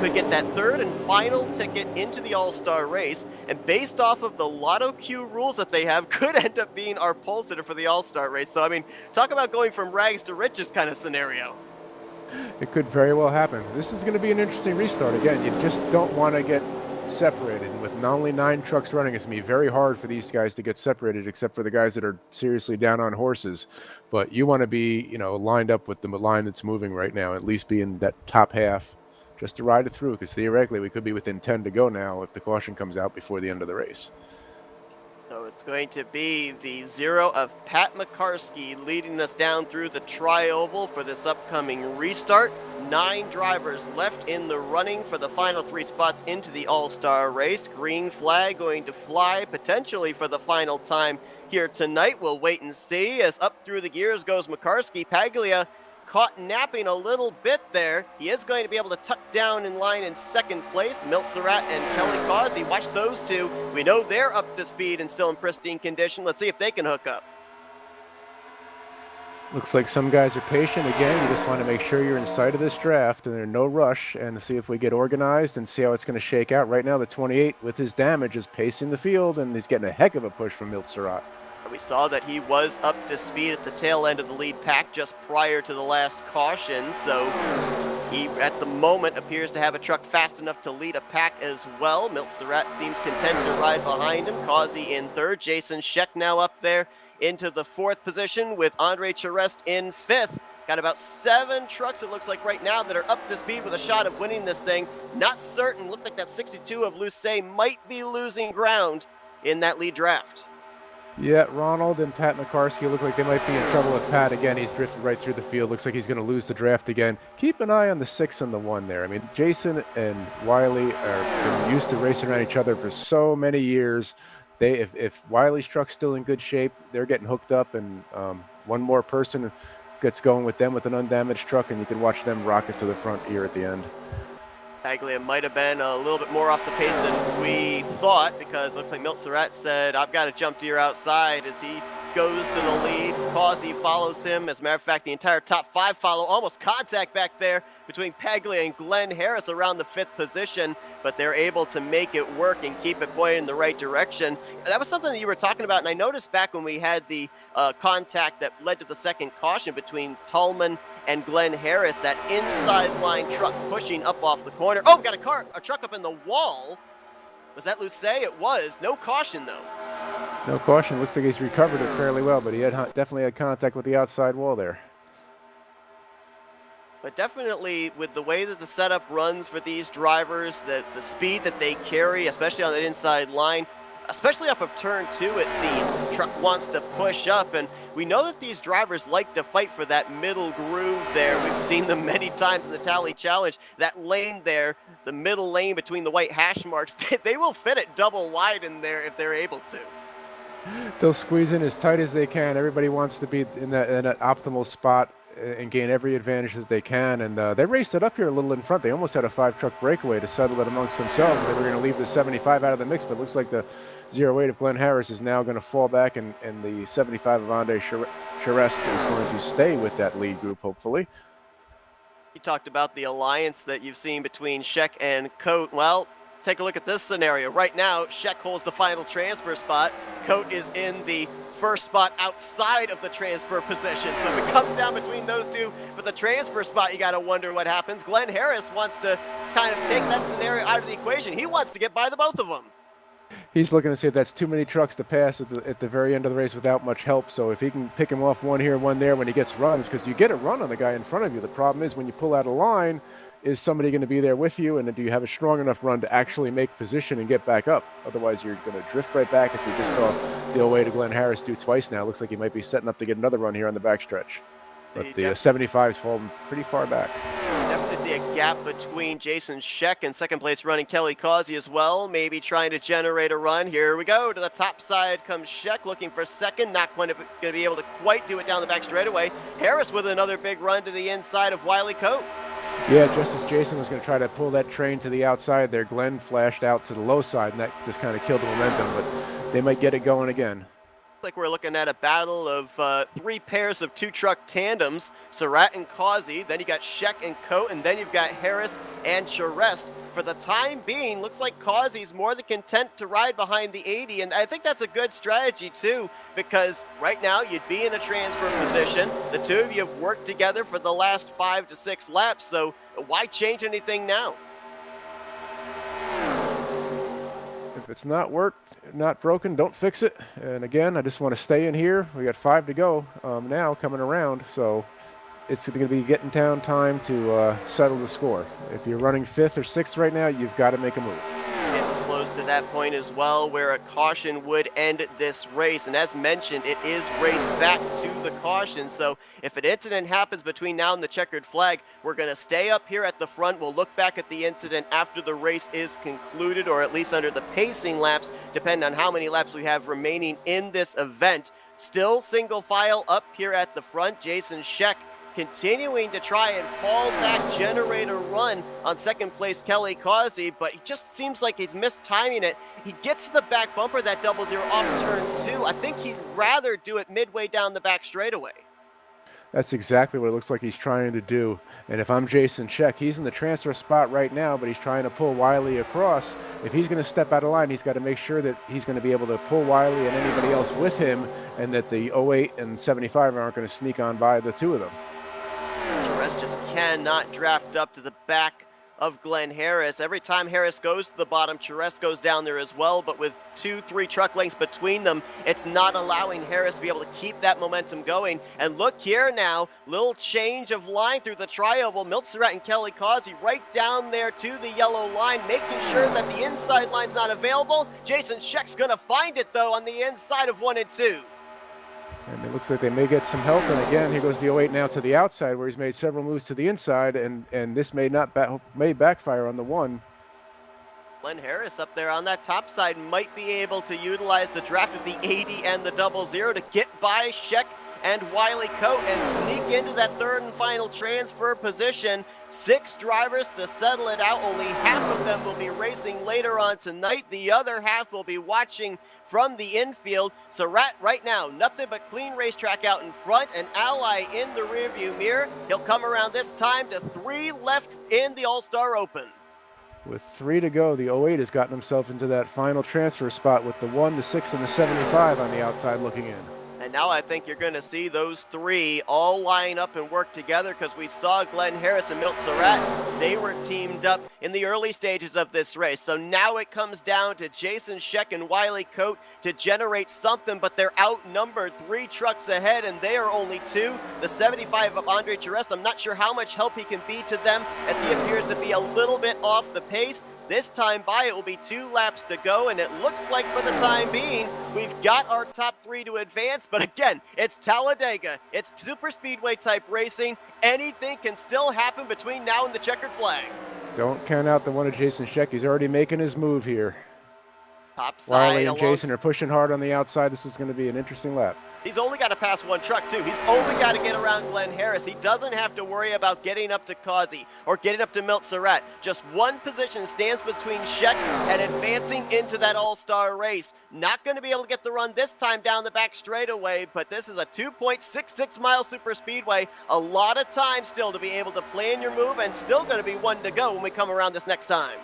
could get that 3rd and final ticket into the All-Star Race, and based off of the Lotto Q rules that they have, could end up being our pole sitter for the All-Star Race. So, I mean, talk about going from rags to riches kind of scenario. It could very well happen. This is going to be an interesting restart. Again, you just don't want to get separated. And with only 9 trucks running, it's going to be very hard for these guys to get separated, except for the guys that are seriously down on horses. But you want to be, you know, lined up with the line that's moving right now, at least be in that top half, just to ride it through, because theoretically we could be within 10 to go now if the caution comes out before the end of the race. So it's going to be the 0 of Pat McCarskey leading us down through the tri-oval for this upcoming restart. 9 drivers left in the running for the final 3 spots into the All-Star Race. Green flag going to fly potentially for the final time here tonight. We'll wait and see as up through the gears goes McCarskey. Paglia caught napping a little bit there. He is going to be able to tuck down in line in 2nd place. Milt Surratt and Kelly Causey, watch those 2. We know they're up to speed and still in pristine condition. Let's see if they can hook up. Looks like some guys are patient. Again, you just want to make sure you're in sight of this draft and there's no rush, and see if we get organized and see how it's going to shake out. Right now, the 28 with his damage is pacing the field, and he's getting a heck of a push from Milt Surratt. We saw that he was up to speed at the tail end of the lead pack just prior to the last caution, so he, at the moment, appears to have a truck fast enough to lead a pack as well. Milt Surratt seems content to ride behind him. Causey in 3rd. Jason Scheck now up there into the 4th position with Andre Charest in 5th. Got about 7 trucks, it looks like right now, that are up to speed with a shot of winning this thing. Not certain. Looked like that 62 of Lucet might be losing ground in that lead draft. Yeah, Ronald and Pat McCarskey look like they might be in trouble with Pat again. He's drifted right through the field. Looks like he's going to lose the draft again. Keep an eye on the 6 and the 1 there. I mean, Jason and Wiley are been used to racing around each other for so many years. If Wiley's truck's still in good shape, they're getting hooked up, and one more person gets going with them with an undamaged truck, and you can watch them rocket to the front here at the end. Paglia might have been a little bit more off the pace than we thought, because it looks like Milt Surratt said, I've got to jump to your outside, as he goes to the lead. Causey follows him. As a matter of fact, the entire top 5 follow. Almost contact back there between Paglia and Glenn Harris around the 5th position, but they're able to make it work and keep it pointed in the right direction. That was something that you were talking about, and I noticed back when we had the contact that led to the 2nd caution between Tallman and Glenn Harris, that inside line truck pushing up off the corner. Oh, we got a truck up in the wall. Was that Lucet? It was. No caution, though. No caution. Looks like he's recovered it fairly well, but he had definitely had contact with the outside wall there. But definitely with the way that the setup runs for these drivers, the speed that they carry, especially on that inside line, especially off of turn two, it seems, Truck wants to push up, and we know that these drivers like to fight for that middle groove there. We've seen them many times in the Tally Challenge. That lane there, the middle lane between the white hash marks, they will fit it double wide in there if they're able to. They'll squeeze in as tight as they can. Everybody wants to be in that optimal spot and gain every advantage that they can. And they raced it up here a little in front. They almost had a 5-truck breakaway to settle it amongst themselves. They were going to leave the 75 out of the mix, but it looks like the 08 of Glenn Harris is now going to fall back, and the 75 of Andre Charest is going to stay with that lead group, hopefully. You talked about the alliance that you've seen between Sheck and Coat. Well, take a look at this scenario. Right now, Sheck holds the final transfer spot. Coat is in the first spot outside of the transfer position. So if it comes down between those two for the transfer spot, you got to wonder what happens. Glenn Harris wants to kind of take that scenario out of the equation. He wants to get by the both of them. He's looking to see if that's too many trucks to pass at the very end of the race without much help. So if he can pick him off one here, one there when he gets runs, because you get a run on the guy in front of you. The problem is when you pull out a line, is somebody going to be there with you, and do you have a strong enough run to actually make position and get back up? Otherwise, you're going to drift right back, as we just saw the old way to Glenn Harris do twice now. Looks like he might be setting up to get another run here on the backstretch. But the 75's falling pretty far back. Definitely see a gap between Jason Sheck and second place running Kelly Causey as well. Maybe trying to generate a run. Here we go. To the top side comes Sheck looking for second. Not going to be able to quite do it down the back straightaway. Harris with another big run to the inside of Wiley Coat. Yeah, just as Jason was going to try to pull that train to the outside there, Glenn flashed out to the low side, and that just kind of killed the momentum, but they might get it going again. Like we're looking at a battle of three pairs of two-truck tandems, Surratt and Causey, then you got Sheck and Coat, and then you've got Harris and Charest. For the time being, looks like Causey's more than content to ride behind the 80, and I think that's a good strategy too, because right now you'd be in a transfer position. The two of you have worked together for the last 5 to 6 laps, so why change anything now? If it's not broken, don't fix it. And again, I just want to stay in here. We got 5 to go now coming around, so it's going to be getting down time to settle the score. If you're running 5th or 6th right now, you've got to make a move. Getting close to that point as well, where a caution would end this race. And as mentioned, it is raced back to the caution. So if an incident happens between now and the checkered flag, we're going to stay up here at the front. We'll look back at the incident after the race is concluded, or at least under the pacing laps, depending on how many laps we have remaining in this event. Still single file up here at the front. Jason Sheck continuing to try and fall back, generate a run on second place Kelly Causey, but it just seems like he's mistiming it. He gets the back bumper, that 00 off turn 2. I think he'd rather do it midway down the back straightaway. That's exactly what it looks like he's trying to do. And if I'm Jason Sheck, he's in the transfer spot right now, but he's trying to pull Wiley across. If he's going to step out of line, he's got to make sure that he's going to be able to pull Wiley and anybody else with him, and that the 08 and 75 aren't going to sneak on by the two of them. Charest just cannot draft up to the back of Glenn Harris. Every time Harris goes to the bottom, Charest goes down there as well, but with 2-3 truck lengths between them, it's not allowing Harris to be able to keep that momentum going. And look here now, little change of line through the tri-oval. Milt Surratt and Kelly Causey right down there to the yellow line, making sure that the inside line's not available. Jason Sheck's gonna find it though on the inside of 1 and 2. And it looks like they may get some help. And again, here goes the 08 now to the outside, where he's made several moves to the inside, and this may backfire on the 1. Glenn Harris up there on that top side might be able to utilize the draft of the 80 and the 00 to get by Sheck and Wiley Coat and sneak into that third and final transfer position. 6 drivers to settle it out. Only half of them will be racing later on tonight. The other half will be watching from the infield. Surratt right now, nothing but clean racetrack out in front, and Ally in the rearview mirror. He'll come around this time to 3 left in the All-Star Open. With 3 to go, the 08 has gotten himself into that final transfer spot with the 1, the 6, and the 75 on the outside looking in. And now I think you're going to see those three all line up and work together, because we saw Glenn Harris and Milt Surratt. They were teamed up in the early stages of this race. So now it comes down to Jason Scheck and Wiley Coate to generate something, but they're outnumbered 3 trucks ahead, and they are only 2. The 75 of Andre Charest, I'm not sure how much help he can be to them, as he appears to be a little bit off the pace. This time by, it will be 2 laps to go, and it looks like for the time being, we've got our top 3 to advance. But again, it's Talladega. It's Superspeedway type racing. Anything can still happen between now and the checkered flag. Don't count out the one of Jason Scheck. He's already making his move here. Top side. Wiley and Jason are pushing hard on the outside. This is going to be an interesting lap. He's only got to pass 1 truck, too. He's only got to get around Glenn Harris. He doesn't have to worry about getting up to Causey or getting up to Milt Surratt. Just 1 position stands between Scheck and advancing into that all-star race. Not going to be able to get the run this time down the back straightaway, but this is a 2.66-mile superspeedway. A lot of time still to be able to plan your move, and still going to be 1 to go when we come around this next time.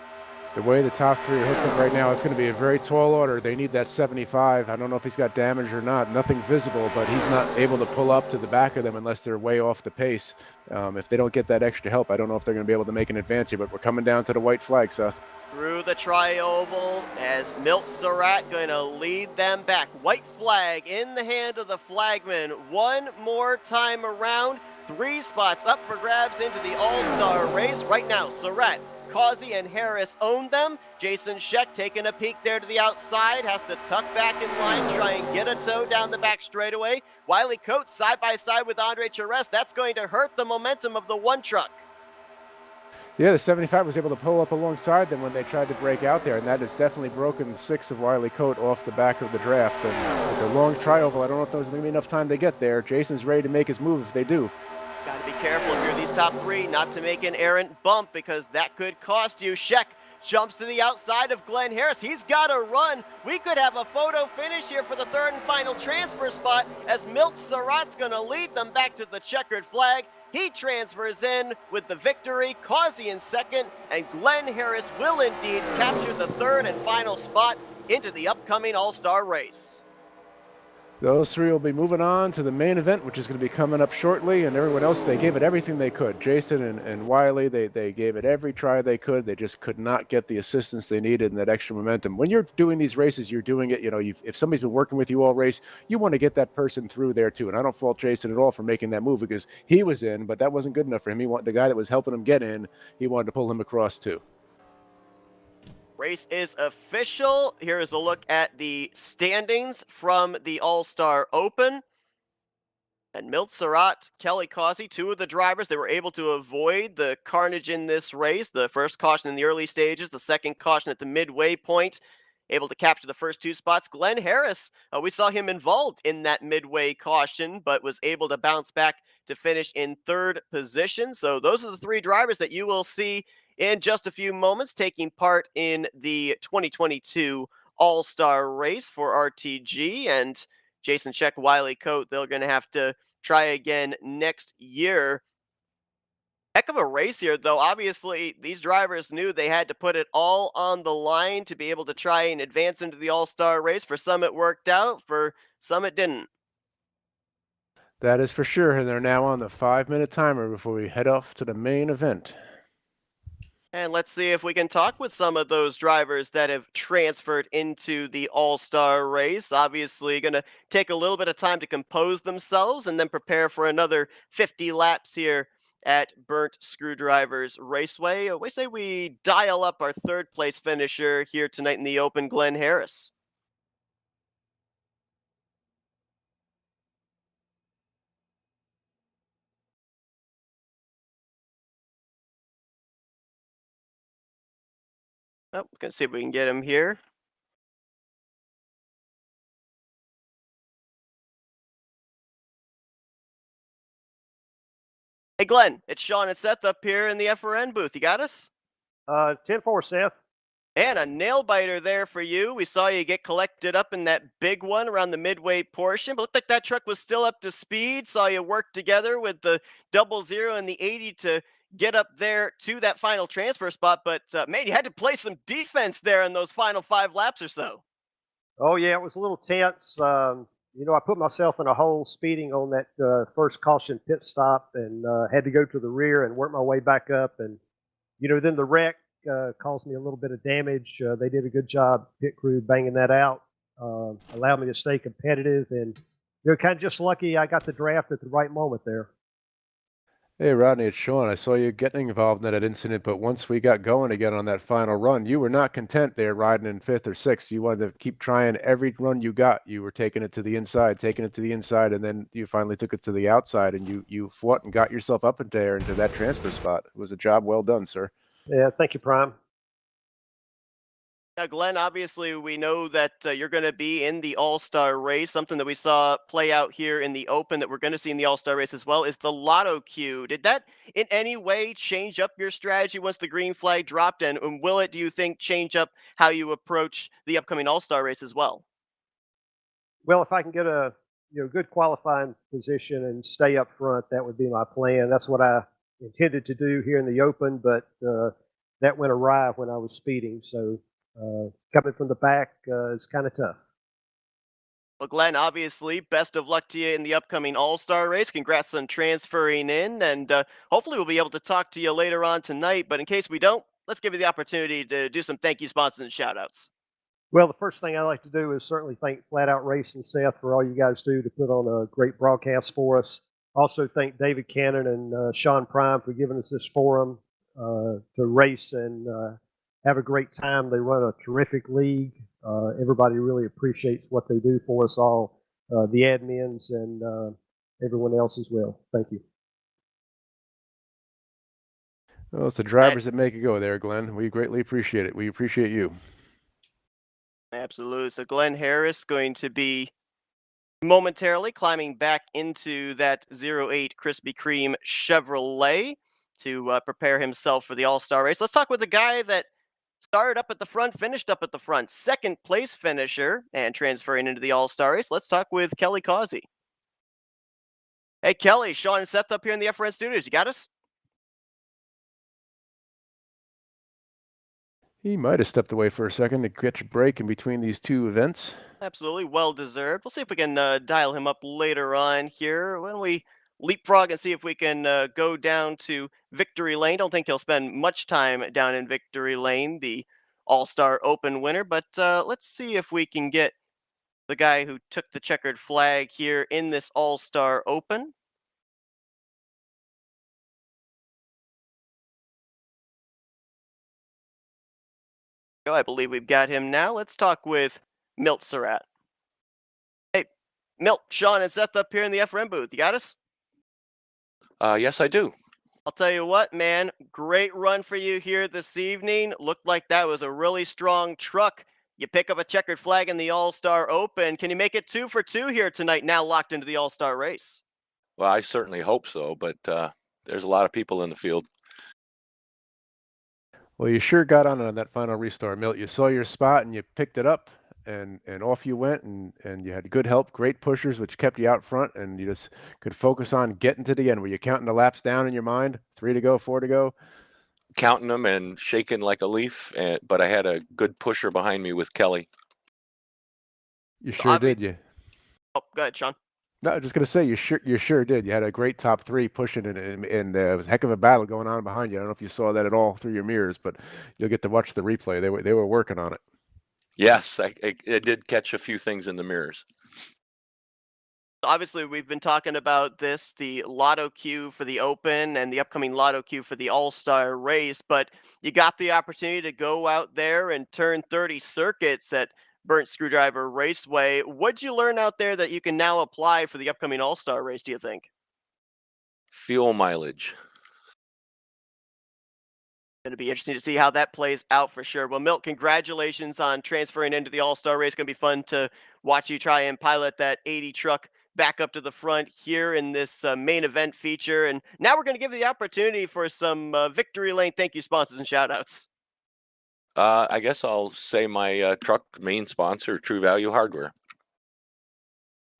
The way the top 3 are hooked up right now, it's going to be a very tall order. They need that 75. I don't know if he's got damage or not. Nothing visible, but he's not able to pull up to the back of them unless they're way off the pace. If they don't get that extra help, I don't know if they're going to be able to make an advance here, but we're coming down to the white flag, Seth. Through the tri-oval, as Milt Surratt going to lead them back. White flag in the hand of the flagman. 1 more time around. 3 spots up for grabs into the all-star race. Right now, Surratt, Causey, and Harris own them. Jason Scheck taking a peek there to the outside, has to tuck back in line, try and get a toe down the back straightaway. Wiley Coate side by side with Andre Charest. That's going to hurt the momentum of the 1 truck. Yeah, the 75 was able to pull up alongside them when they tried to break out there, and that has definitely broken 6 of Wiley Coate off the back of the draft. And with the long tri-oval, I don't know if there's going to be enough time to get there. Jason's ready to make his move if they do. Got to be careful if you're these top 3 not to make an errant bump, because that could cost you. Scheck jumps to the outside of Glenn Harris. He's got to run. We could have a photo finish here for the 3rd and final transfer spot, as Milt Surratt's going to lead them back to the checkered flag. He transfers in with the victory. Causey in 2nd, and Glenn Harris will indeed capture the 3rd and final spot into the upcoming All-Star race. Those 3 will be moving on to the main event, which is going to be coming up shortly, and everyone else, they gave it everything they could. Jason and Wiley, they gave it every try they could. They just could not get the assistance they needed and that extra momentum. When you're doing these races, you're doing it, if somebody's been working with you all race, you want to get that person through there too. And I don't fault Jason at all for making that move, because he was in, but that wasn't good enough for him. The guy that was helping him get in, he wanted to pull him across too. Race is official. Here is a look at the standings from the All-Star Open. And Milt Surratt, Kelly Causey, 2 of the drivers, they were able to avoid the carnage in this race. The first caution in the early stages, the second caution at the midway point, able to capture the first 2 spots. Glenn Harris, we saw him involved in that midway caution, but was able to bounce back to finish in 3rd position. So those are the 3 drivers that you will see in just a few moments taking part in the 2022 All-Star race for RTG. And Jason Scheck, Wiley Coate, they're going to have to try again next year. Heck of a race here, though. Obviously, these drivers knew they had to put it all on the line to be able to try and advance into the All-Star race. For some, it worked out. For some, it didn't. That is for sure, and they're now on the 5-minute timer before we head off to the main event. And let's see if we can talk with some of those drivers that have transferred into the All-Star race. Obviously, going to take a little bit of time to compose themselves and then prepare for another 50 laps here at Burnt Screwdrivers Raceway. We say we dial up our 3rd place finisher here tonight in the Open, Glenn Harris. Oh, we're going to see if we can get him here. Hey, Glenn, it's Sean and Seth up here in the FRN booth. You got us? 10-4, Seth. And a nail biter there for you. We saw you get collected up in that big one around the midway portion, but looked like that truck was still up to speed. Saw you work together with the 00 and the 80 to get up there to that final transfer spot. But, man, you had to play some defense there in those final 5 laps or so. Oh, yeah, it was a little tense. I put myself in a hole speeding on that first caution pit stop and had to go to the rear and work my way back up. And, then the wreck caused me a little bit of damage. They did a good job, pit crew, banging that out, allowed me to stay competitive. And, kind of just lucky I got the draft at the right moment there. Hey Rodney, it's Sean. I saw you getting involved in that incident, but once we got going again on that final run, you were not content there riding in fifth or sixth. You wanted to keep trying every run you got. You were taking it to the inside, and then you finally took it to the outside, and you fought and got yourself up into there into that transfer spot. It was a job well done, sir. Yeah, thank you, Prime. Now, Glenn, obviously, we know that you're going to be in the All-Star race. Something that we saw play out here in the Open that we're going to see in the All-Star race as well is the Lotto Queue. Did that in any way change up your strategy once the green flag dropped? And will it, do you think, change up how you approach the upcoming All-Star race as well? Well, if I can get a good qualifying position and stay up front, that would be my plan. That's what I intended to do here in the Open, but that went awry when I was speeding. So coming from the back is kind of tough. Well, Glenn, obviously, best of luck to you in the upcoming All-Star race. Congrats on transferring in, and hopefully we'll be able to talk to you later on tonight. But in case we don't, let's give you the opportunity to do some thank you sponsors and shout-outs. Well, the first thing I like to do is certainly thank Flatout Racing, Seth, for all you guys do to put on a great broadcast for us. Also, thank David Cannon and Sean Prime for giving us this forum to race and have a great time. They run a terrific league. Everybody really appreciates what they do for us all, the admins and everyone else as well. Thank you. Well, it's the drivers that make it go there, Glenn. We greatly appreciate it. We appreciate you. Absolutely. So Glenn Harris going to be momentarily climbing back into that 08 Krispy Kreme Chevrolet to prepare himself for the All-Star race. Let's talk with the guy that started up at the front, finished up at the front, second place finisher, and transferring into the All-Star race. Let's talk with Kelly Causey. Hey, Kelly, Sean and Seth up here in the FRN studios. You got us? He might have stepped away for a second to catch a break in between these two events. Absolutely, well deserved. We'll see if we can dial him up later on here. When we leapfrog and see if we can go down to Victory Lane. Don't think he'll spend much time down in Victory Lane, the All-Star Open winner, but let's see if we can get the guy who took the checkered flag here in this All-Star Open. I believe we've got him now. Let's talk with Milt Surratt. Hey, Milt, Sean, and Seth up here in the FRN booth. You got us? Yes, I do. I'll tell you what, man, great run for you here this evening. Looked like that was a really strong truck. You pick up a checkered flag in the All-Star Open. Can you make it 2 for 2 here tonight, now locked into the All-Star race? Well, I certainly hope so, but there's a lot of people in the field. Well, you sure got on that final restart, Milt. You saw your spot and you picked it up, and off you went, and you had good help, great pushers, which kept you out front, and you just could focus on getting to the end. Were you counting the laps down in your mind? 3 to go, 4 to go? Counting them and shaking like a leaf, but I had a good pusher behind me with Kelly. You sure did, you. Oh, go ahead, Sean. No, I was just gonna say you sure did. You had a great top 3 pushing, and it was a heck of a battle going on behind you. I don't know if you saw that at all through your mirrors, but you'll get to watch the replay. They were working on it. Yes, I did catch a few things in the mirrors. Obviously, we've been talking about this, the Lotto Queue for the Open and the upcoming Lotto Queue for the All-Star race, but you got the opportunity to go out there and turn 30 circuits at Burnt Screwdriver Raceway. What'd you learn out there that you can now apply for the upcoming All-Star race, do you think? Fuel mileage. Going to be interesting to see how that plays out for sure. Well, Milt, congratulations on transferring into the All-Star race. Going to be fun to watch you try and pilot that 80 truck back up to the front here in this main event feature. And now we're going to give you the opportunity for some Victory Lane thank you sponsors and shout-outs. I guess I'll say my truck main sponsor, True Value Hardware.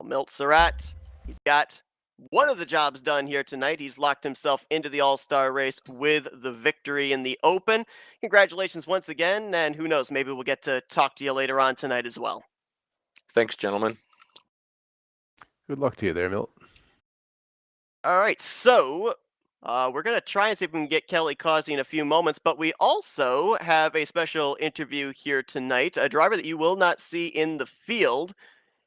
Milt Surratt, he's got one of the jobs done here tonight. He's locked himself into the All-Star race with the victory in the Open. Congratulations once again, and who knows, maybe we'll get to talk to you later on tonight as well. Thanks, gentlemen. Good luck to you there, Milt. All right, so we're going to try and see if we can get Kelly Causey in a few moments, but we also have a special interview here tonight. A driver that you will not see in the field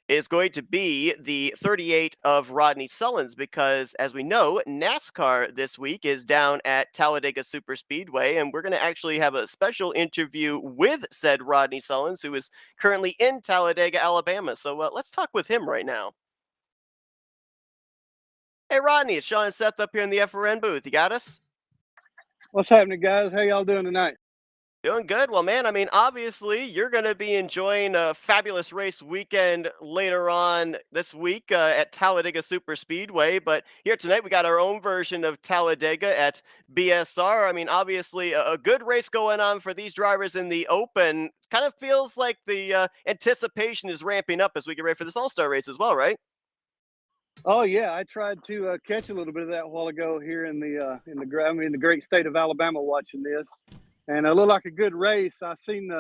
is going to be the 38 of Rodney Sullins because, as we know, NASCAR this week is down at Talladega Superspeedway, and we're going to actually have a special interview with said Rodney Sullins, who is currently in Talladega, Alabama. So let's talk with him right now. Hey, Rodney, it's Sean and Seth up here in the FRN booth. You got us? What's happening, guys? How y'all doing tonight? Doing good. Well, man, I mean, obviously, you're going to be enjoying a fabulous race weekend later on this week at Talladega Superspeedway. But here tonight, we got our own version of Talladega at BSR. I mean, obviously, a good race going on for these drivers in the open. Kind of feels like the anticipation is ramping up as we get ready for this All-Star race as well, right? Oh yeah, I tried to catch a little bit of that a while ago here in the great state of Alabama watching this, and it looked like a good race. I seen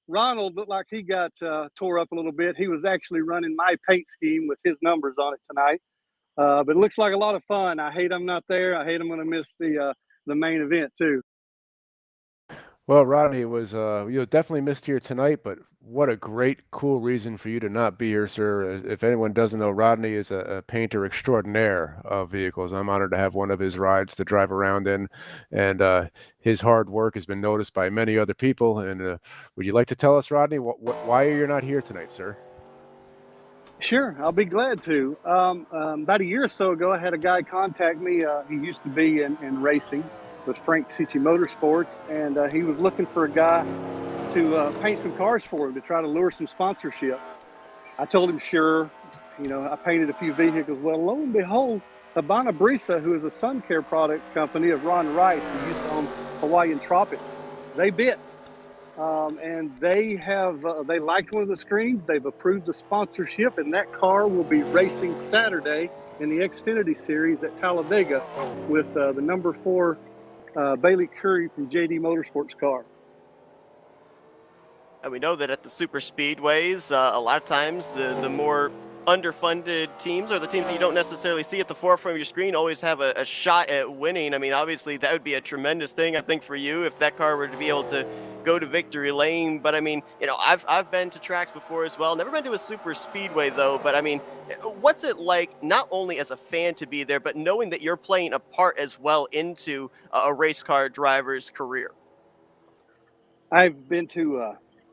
Ronald looked like he got tore up a little bit. He was actually running my paint scheme with his numbers on it tonight, but it looks like a lot of fun. I hate I'm not there. I hate I'm going to miss the main event too. Well, Rodney, it was definitely missed here tonight, but what a great, cool reason for you to not be here, sir. If anyone doesn't know, Rodney is a painter extraordinaire of vehicles. I'm honored to have one of his rides to drive around in, and his hard work has been noticed by many other people. And would you like to tell us, Rodney, why you're not here tonight, sir? Sure, I'll be glad to. About a year or so ago, I had a guy contact me. He used to be in racing with Frank Cicci Motorsports, and he was looking for a guy to paint some cars for him to try to lure some sponsorship. I told him, sure. I painted a few vehicles. Well, lo and behold, Habana Brisa, who is a sun care product company of Ron Rice, who used to own Hawaiian Tropic, they bit. And they liked one of the screens. They've approved the sponsorship, and that car will be racing Saturday in the Xfinity Series at Talladega with the number 4 Bailey Curry from JD Motorsports car. And we know that at the super speedways, a lot of times the more underfunded teams or the teams that you don't necessarily see at the forefront of your screen always have a shot at winning. I mean, obviously that would be a tremendous thing, I think, for you if that car were to be able to go to victory lane. But I mean, I've been to tracks before as well. Never been to a super speedway though. But I mean, what's it like not only as a fan to be there, but knowing that you're playing a part as well into a race car driver's career? I've been to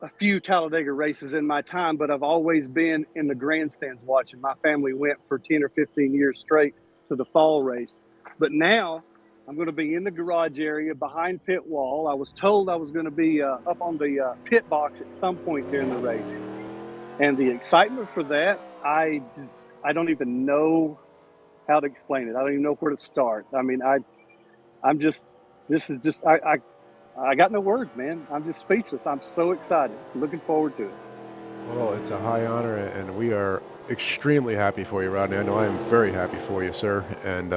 a few Talladega races in my time, but I've always been in the grandstands watching. My family went for 10 or 15 years straight to the fall race. But now I'm going to be in the garage area behind pit wall. I was told I was going to be up on the pit box at some point during the race. And the excitement for that, I don't even know how to explain it. I don't even know where to start. I mean, I got no words, man. I'm just speechless. I'm so excited. Looking forward to it. Well, it's a high honor, and we are extremely happy for you, Rodney. I know I am very happy for you, sir. And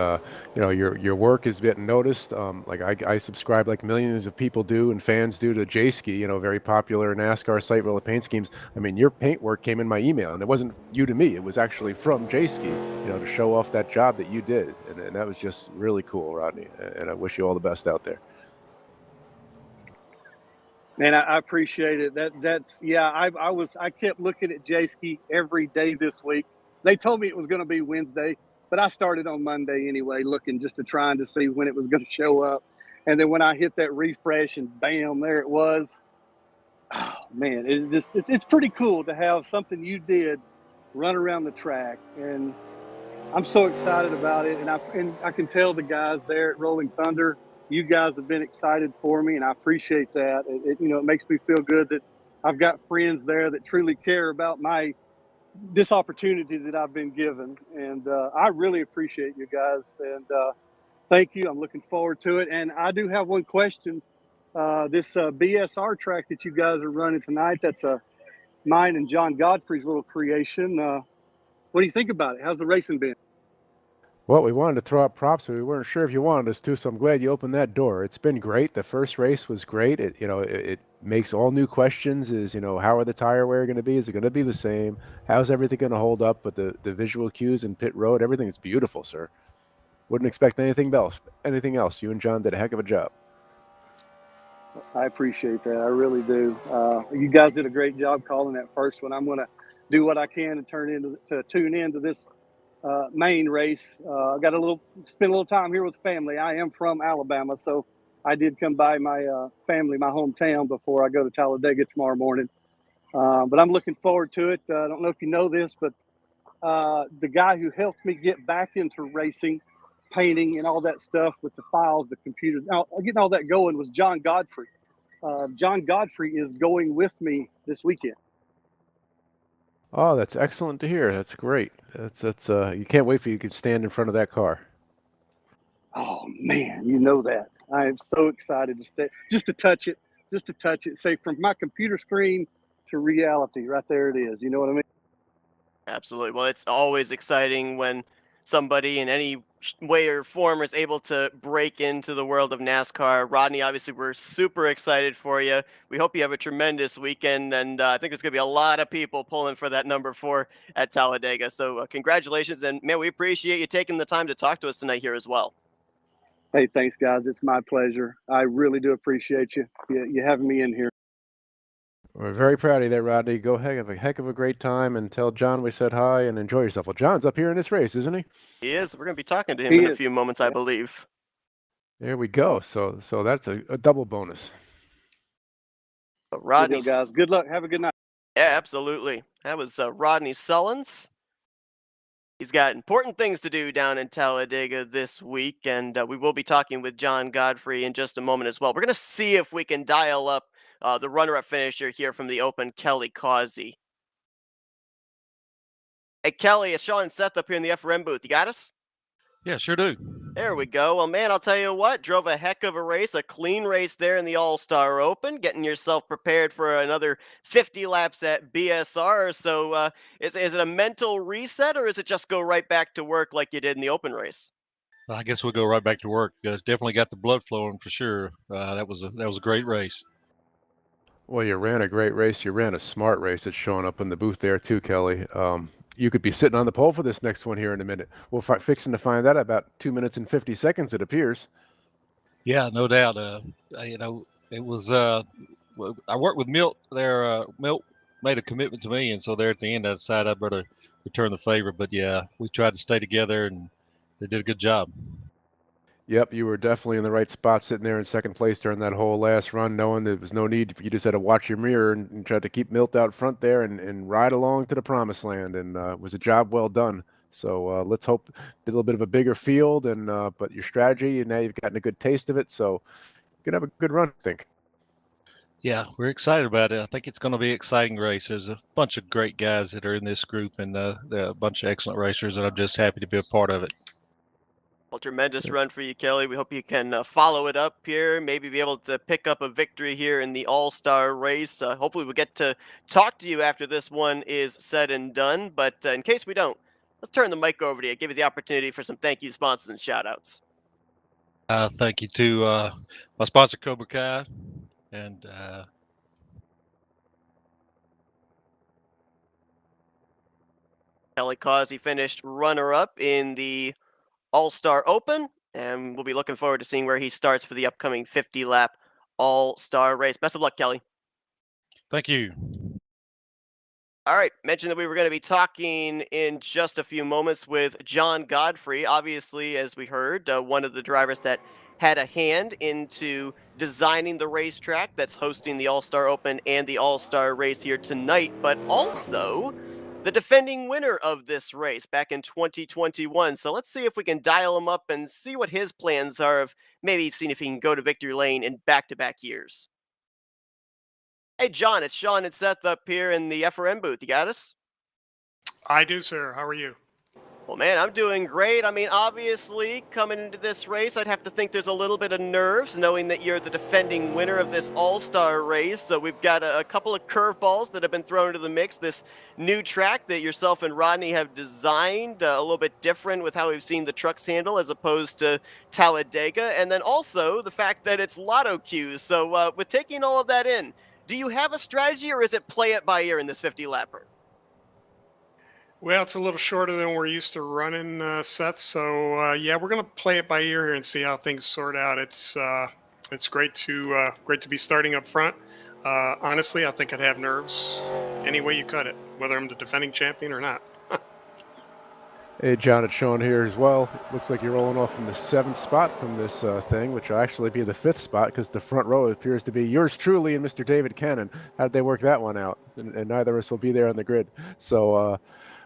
your work is getting noticed. Like I subscribe, like millions of people do and fans do, to J-Ski, very popular NASCAR site with all the paint schemes. I mean, your paint work came in my email, and it wasn't you to me. It was actually from J-Ski, to show off that job that you did, and that was just really cool, Rodney. And I wish you all the best out there. Man, I appreciate it. I kept looking at J-Ski every day this week. They told me it was going to be Wednesday, but I started on Monday anyway, looking just trying to see when it was going to show up. And then when I hit that refresh and bam, there it was. Oh man, it's pretty cool to have something you did run around the track, and I'm so excited about it. And I can tell the guys there at Rolling Thunder, you guys have been excited for me, and I appreciate that. It makes me feel good that I've got friends there that truly care about this opportunity that I've been given. And I really appreciate you guys. And thank you. I'm looking forward to it. And I do have one question. This BSR track that you guys are running tonight, that's mine and John Godfrey's little creation. What do you think about it? How's the racing been? Well, we wanted to throw out props, but we weren't sure if you wanted us to, so I'm glad you opened that door. It's been great. The first race was great. It makes all new questions is, how are the tire wear going to be? Is it going to be the same? How's everything going to hold up? But the visual cues in pit road, everything is beautiful, sir. Wouldn't expect anything else. Anything else. You and John did a heck of a job. I appreciate that. I really do. You guys did a great job calling that first one. I'm going to do what I can to tune into this main race. I got spend a little time here with the family. I am from Alabama, so I did come by my family, my hometown, before I go to Talladega tomorrow morning. But I'm looking forward to it. I don't know if you know this, but the guy who helped me get back into racing, painting, and all that stuff with the files, the computer, getting all that going was John Godfrey. John Godfrey is going with me this weekend. Oh, that's excellent to hear. That's great. That's you can't wait for you to stand in front of that car. Oh man, you know that. I am so excited just to touch it, say from my computer screen to reality. Right there it is. You know what I mean? Absolutely. Well, it's always exciting when somebody in any way or form is able to break into the world of NASCAR. Rodney, obviously, we're super excited for you. We hope you have a tremendous weekend, and I think there's going to be a lot of people pulling for that number 4 at Talladega. So congratulations, and man, we appreciate you taking the time to talk to us tonight here as well. Hey, thanks, guys. It's my pleasure. I really do appreciate you having me in here. We're very proud of you there, Rodney. Go have a heck of a great time, and tell John we said hi and enjoy yourself. Well, John's up here in this race, isn't he? He is. We're going to be talking to him He in a is. few moments, I believe. There we go. So that's a double bonus. But Good Rodney, deal, guys. Good luck. Have a good night. yeah, absolutely. That was Rodney Sullins. He's got important things to do down in Talladega this week, and we will be talking with John Godfrey in just a moment as well. We're going to see if we can dial up the runner-up finisher here from the Open, Kelly Causey. Hey, Kelly, it's Sean and Seth up here in the FRM booth. You got us? Yeah, sure do. There we go. Well, man, I'll tell you what, drove a heck of a race, a clean race there in the All-Star Open, getting yourself prepared for another 50 laps at BSR. So is it a mental reset, or is it just go right back to work like you did in the Open race? I guess we'll go right back to work. Definitely got the blood flowing for sure. That was a great race. Well, you ran a great race. You ran a smart race. It's showing up in the booth there too, Kelly. You could be sitting on the pole for this next one here in a minute. We're fixing to find that about 2 minutes and 50 seconds, it appears. Yeah, no doubt. It was. I worked with Milt there. Milt made a commitment to me, and so there at the end, I decided I better return the favor. But yeah, we tried to stay together, and they did a good job. Yep, you were definitely in the right spot sitting there in second place during that whole last run, knowing there was no need. You just had to watch your mirror and try to keep Milt out front there and ride along to the promised land. And it was a job well done. So let's hope a little bit of a bigger field. And but your strategy, and now you've gotten a good taste of it. So you're going to have a good run, I think. Yeah, we're excited about it. I think it's going to be an exciting race. There's a bunch of great guys that are in this group, and they're a bunch of excellent racers, and I'm just happy to be a part of it. Well, tremendous run for you, Kelly. We hope you can follow it up here, maybe be able to pick up a victory here in the All-Star race. Hopefully we'll get to talk to you after this one is said and done. But in case we don't, let's turn the mic over to you, give you the opportunity for some thank you sponsors and shout-outs. Thank you to my sponsor, Cobra Kai, and Kelly Causey finished runner-up in the All-Star Open, and we'll be looking forward to seeing where he starts for the upcoming 50-lap All-Star race. Best of luck, Kelly. thank you. All right, mentioned that we were going to be talking in just a few moments with John Godfrey. Obviously, as we heard, one of the drivers that had a hand into designing the racetrack that's hosting the All-Star Open and the All-Star race here tonight, but also the defending winner of this race back in 2021. So let's see if we can dial him up and see what his plans are of maybe seeing if he can go to victory lane in back-to-back years. Hey, John, it's Sean and Seth up here in the FRM booth. You got us? I do, sir. How are you? Well, man, I'm doing great. I mean, obviously, coming into this race, I'd have to think there's a little bit of nerves knowing that you're the defending winner of this All-Star race. So we've got a couple of curveballs that have been thrown into the mix. This new track that yourself and Rodney have designed, a little bit different with how we've seen the trucks handle as opposed to Talladega. And then also the fact that it's lotto cues. So with taking all of that in, Do you have a strategy, or is it play it by ear in this 50 lapper? Well, it's a little shorter than we're used to running, Seth. So yeah, we're gonna play it by ear here and see how things sort out. It's great to be starting up front. Honestly, I think I'd have nerves any way you cut it, whether I'm the defending champion or not. Hey, John, it's Sean here as well. Looks like you're rolling off from the 7th spot from this thing, which will actually be the 5th spot because the front row appears to be yours truly and Mr. David Cannon. How did they work that one out? And neither of us will be there on the grid. So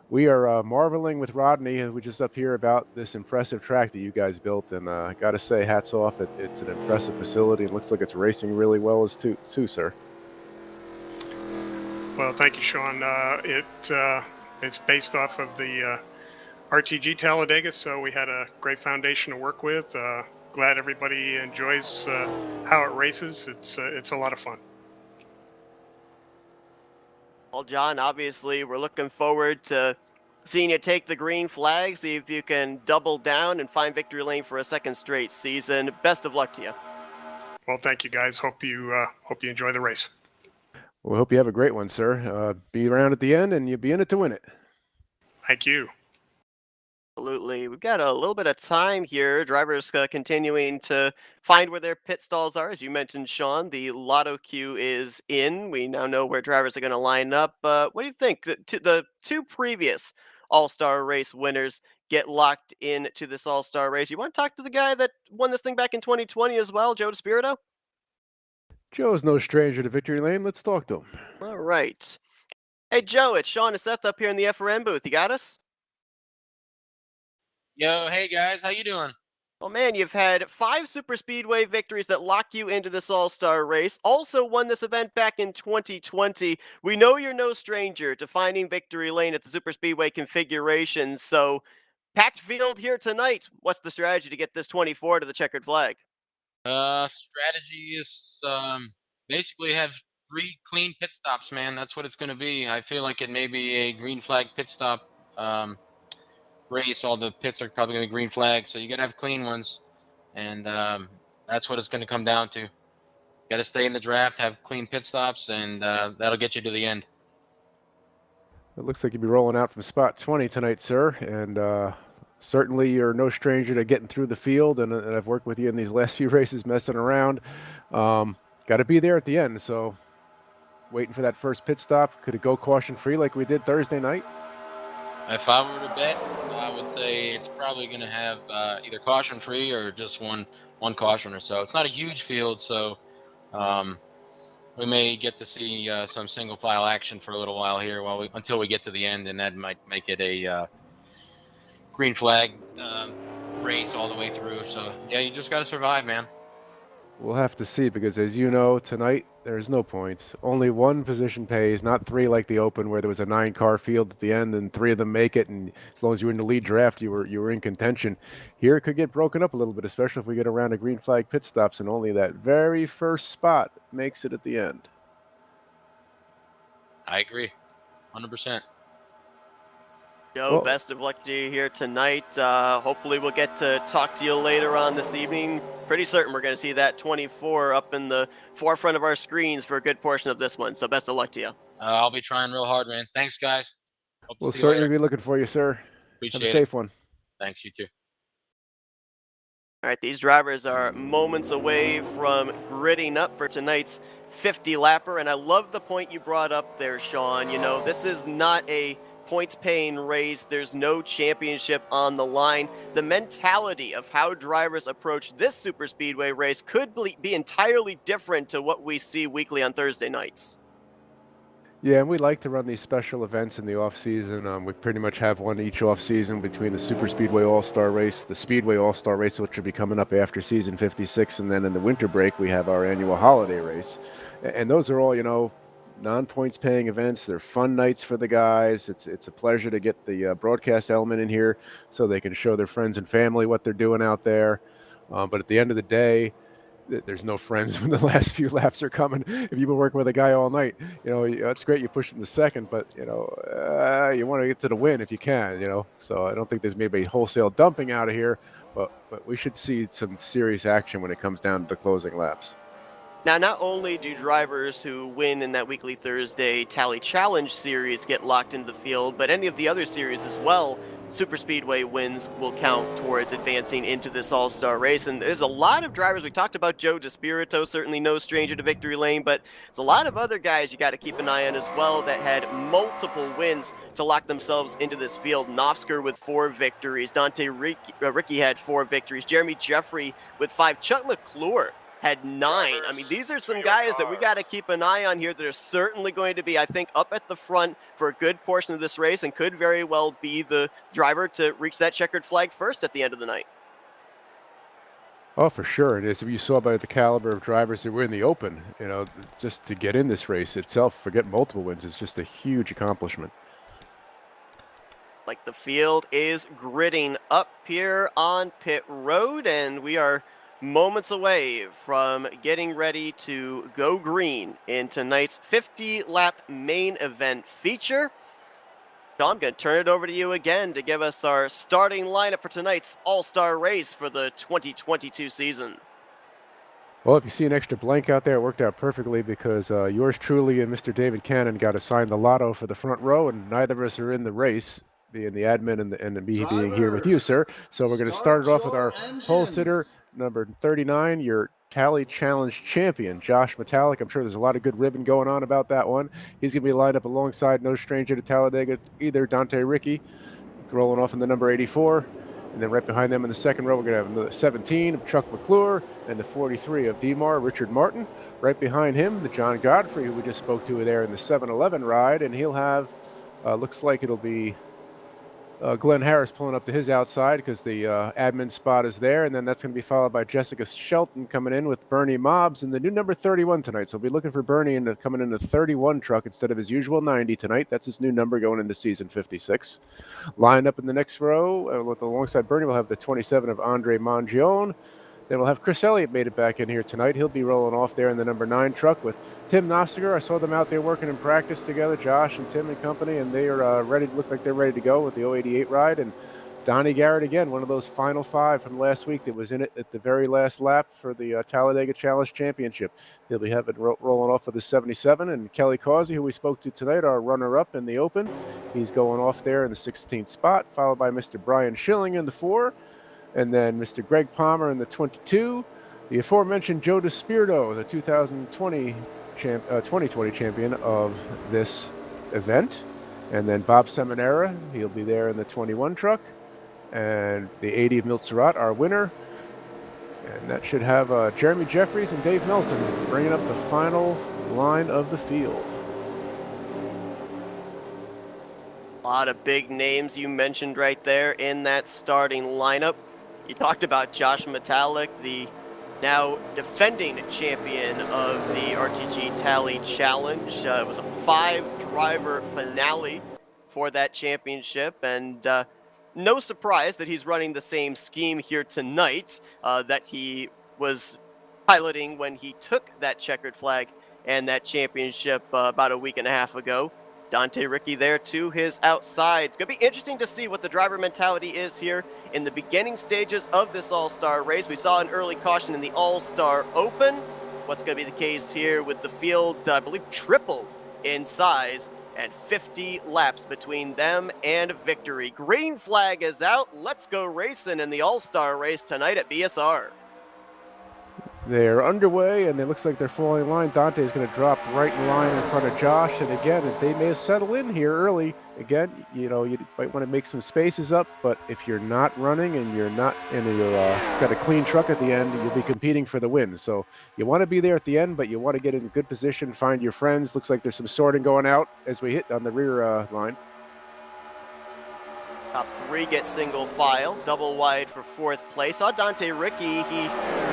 we are marveling with Rodney, who was just up here, about this impressive track that you guys built. And I got to say, hats off. It's an impressive facility. It looks like it's racing really well as too, sir. Well, thank you, Sean. It's based off of the RTG Talladega, so we had a great foundation to work with. Glad everybody enjoys how it races. It's a lot of fun. Well, John, obviously we're looking forward to seeing you take the green flag, see if you can double down and find victory lane for a second straight season. Best of luck to you. Well, thank you, guys. Hope you enjoy the race. We hope you have a great one, sir. Be around at the end, and you'll be in it to win it. Thank you. Absolutely. We've got a little bit of time here. Drivers continuing to find where their pit stalls are. As you mentioned, Sean, the lotto queue is in. We now know where drivers are going to line up. What do you think? The two previous All-Star race winners get locked into this All-Star race. You want to talk to the guy that won this thing back in 2020 as well, Joe DeSpirito? Joe's no stranger to victory lane. Let's talk to him. All right. Hey, Joe, it's Sean and Seth up here in the FRN booth. You got us? Yo, hey guys, how you doing? Well, man, you've had 5 Superspeedway victories that lock you into this All-Star race. Also won this event back in 2020. We know you're no stranger to finding victory lane at the Superspeedway configuration, so packed field here tonight. What's the strategy to get this 24 to the checkered flag? Strategy is basically have 3 clean pit stops, man. That's what it's going to be. I feel like it may be a green flag pit stop race. All the pits are probably going to be green flag, so you got to have clean ones, and that's what it's going to come down to. Got to stay in the draft, have clean pit stops, and that'll get you to the end. It looks like you'll be rolling out from spot 20 tonight, sir, and certainly you're no stranger to getting through the field, and I've worked with you in these last few races messing around. Got to be there at the end, so waiting for that first pit stop. Could it go caution-free like we did Thursday night? If I were to bet, I would say it's probably going to have either caution-free or just one caution or so. It's not a huge field, so we may get to see some single file action for a little while here until we get to the end, and that might make it a green flag race all the way through. So yeah, you just got to survive, man. We'll have to see, because as you know, tonight there's no points. Only one position pays, not 3 like the Open, where there was a 9-car field at the end and 3 of them make it, and as long as you were in the lead draft, you were in contention. Here it could get broken up a little bit, especially if we get around to green flag pit stops and only that very first spot makes it at the end. I agree, 100%. Joe, best of luck to you here tonight. Hopefully we'll get to talk to you later on this evening. Pretty certain we're going to see that 24 up in the forefront of our screens for a good portion of this one. So best of luck to you. I'll be trying real hard, man. Thanks, guys. Hope to We'll see you certainly later. be looking for you, sir. Appreciate Have a safe one. Thanks, you too. All right, these drivers are moments away from gridding up for tonight's 50 lapper. And I love the point you brought up there, Sean. You know, this is not a points paying race. There's no championship on the line. The mentality of how drivers approach this super speedway race could be entirely different to what we see weekly on Thursday nights. Yeah, and we like to run these special events in the off season. We pretty much have one each off season between the Superspeedway All-Star Race, the Speedway All-Star Race, which will be coming up after season 56, and then in the winter break we have our annual holiday race. And those are all, you know, non-points paying events. They're fun nights for the guys. It's a pleasure to get the broadcast element in here so they can show their friends and family what they're doing out there. But at the end of the day, there's no friends when the last few laps are coming. If you've been working with a guy all night, you know, it's great you push him to second, but, you know, you want to get to the win if you can, you know. So I don't think there's maybe wholesale dumping out of here, but we should see some serious action when it comes down to the closing laps. Now, not only do drivers who win in that weekly Thursday Tally Challenge series get locked into the field, but any of the other series as well, Superspeedway wins will count towards advancing into this all-star race. And there's a lot of drivers. We talked about Joe DeSpirito, certainly no stranger to victory lane, but there's a lot of other guys you got to keep an eye on as well that had multiple wins to lock themselves into this field. Nofsker with 4 victories. Dante Ricky had 4 victories. Jeremy Jeffrey with 5. Chuck McClure had 9. I mean, these are some guys that we got to keep an eye on here that are certainly going to be, I think, up at the front for a good portion of this race and could very well be the driver to reach that checkered flag first at the end of the night. Oh, for sure. It is. If you saw by the caliber of drivers that were in the open, just to get in this race itself, forget multiple wins, it's just a huge accomplishment. Like the field is gridding up here on pit road, and we are moments away from getting ready to go green in tonight's 50-lap main event feature. Sean, I'm going to turn it over to you again to give us our starting lineup for tonight's all-star race for the 2022 season. Well, if you see an extra blank out there, it worked out perfectly because yours truly and Mr. David Cannon got assigned the lotto for the front row, and neither of us are in the race, being the admin and me being here with you, sir. So we're going to start it off with our pole sitter, number 39, your Tally Challenge champion, Josh Metallic. I'm sure there's a lot of good ribbon going on about that one. He's going to be lined up alongside no stranger to Talladega either, Dante Ricky, rolling off in the number 84. And then right behind them in the second row, we're going to have another 17 of Chuck McClure and the 43 of DMAR, Richard Martin. Right behind him, the John Godfrey, who we just spoke to there in the 7-Eleven ride. And he'll have, looks like it'll be Glenn Harris pulling up to his outside because the admin spot is there. And then that's going to be followed by Jessica Shelton coming in with Bernie Mobbs and the new number 31 tonight. So we'll be looking for Bernie coming in the 31 truck instead of his usual 90 tonight. That's his new number going into season 56. Lined up in the next row alongside Bernie, we'll have the 27 of Andre Mangione. Then we'll have Chris Elliott made it back in here tonight. He'll be rolling off there in the number 9 truck with Tim Nostiger. I saw them out there working in practice together, Josh and Tim and company, and they are ready. Looks like they're ready to go with the 088 ride. And Donnie Garrett again, one of those final 5 from last week that was in it at the very last lap for the Talladega Challenge Championship. He'll be having rolling off with the 77. And Kelly Causey, who we spoke to tonight, our runner-up in the Open, he's going off there in the 16th spot, followed by Mr. Brian Schilling in the 4. And then Mr. Greg Palmer in the 22. The aforementioned Joe DeSpirito, the 2020 champion of this event. And then Bob Seminara, he'll be there in the 21 truck. And the 80 of Milt Surratt, our winner. And that should have Jeremy Jeffries and Dave Nelson bringing up the final line of the field. A lot of big names you mentioned right there in that starting lineup. You talked about Josh Metallic, the now defending champion of the RTG Tally Challenge. It was a 5-driver finale for that championship, and no surprise that he's running the same scheme here tonight that he was piloting when he took that checkered flag and that championship about a week and a half ago. Dante Ricky there to his outside. It's going to be interesting to see what the driver mentality is here in the beginning stages of this All-Star race. We saw an early caution in the All-Star Open. What's going to be the case here with the field, I believe, tripled in size and 50 laps between them and victory. Green flag is out. Let's go racing in the All-Star race tonight at BSR. They're underway, and it looks like they're falling in line. Dante's going to drop right in line in front of Josh, and again, they may settle in here early. Again, you might want to make some spaces up, but if you're not running and you're not got a clean truck at the end, you'll be competing for the win. So you want to be there at the end, but you want to get in good position, find your friends. Looks like there's some sorting going out as we hit on the rear line. Top 3 get single file, double wide for 4th place. Saw Dante Ricky, he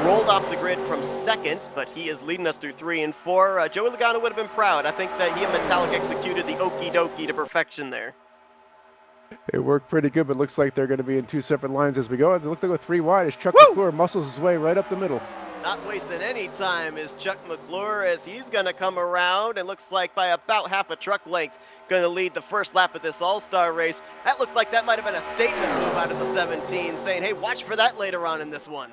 rolled off the grid from 2nd, but he is leading us through 3 and 4. Joey Logano would have been proud. I think that he and Metallic executed the okie dokie to perfection there. It worked pretty good, but looks like they're going to be in 2 separate lines as we go. It looks like with 3 wide as Chuck McClure muscles his way right up the middle. Not wasting any time is Chuck McClure as he's going to come around and looks like by about half a truck length going to lead the first lap of this All-Star race. That looked like that might have been a statement move out of the 17 saying, hey, watch for that later on in this one.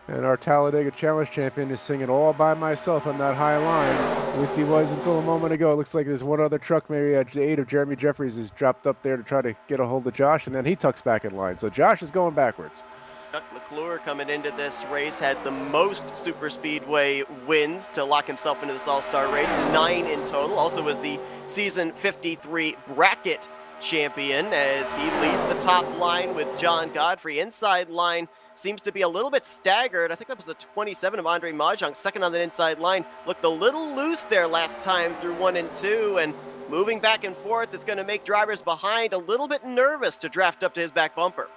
And our Talladega Challenge champion is singing all by myself on that high line. At least he was until a moment ago. It looks like there's one other truck, maybe at 8 of Jeremy Jeffries, is dropped up there to try to get a hold of Josh, and then he tucks back in line. So Josh is going backwards. Chuck McClure coming into this race had the most Superspeedway wins to lock himself into this all-star race, 9 in total. Also was the season 53 bracket champion as he leads the top line with John Godfrey. Inside line seems to be a little bit staggered. I think that was the 27 of Andre Mahjong, second on the inside line. Looked a little loose there last time through 1 and 2, and moving back and forth is going to make drivers behind a little bit nervous to draft up to his back bumper.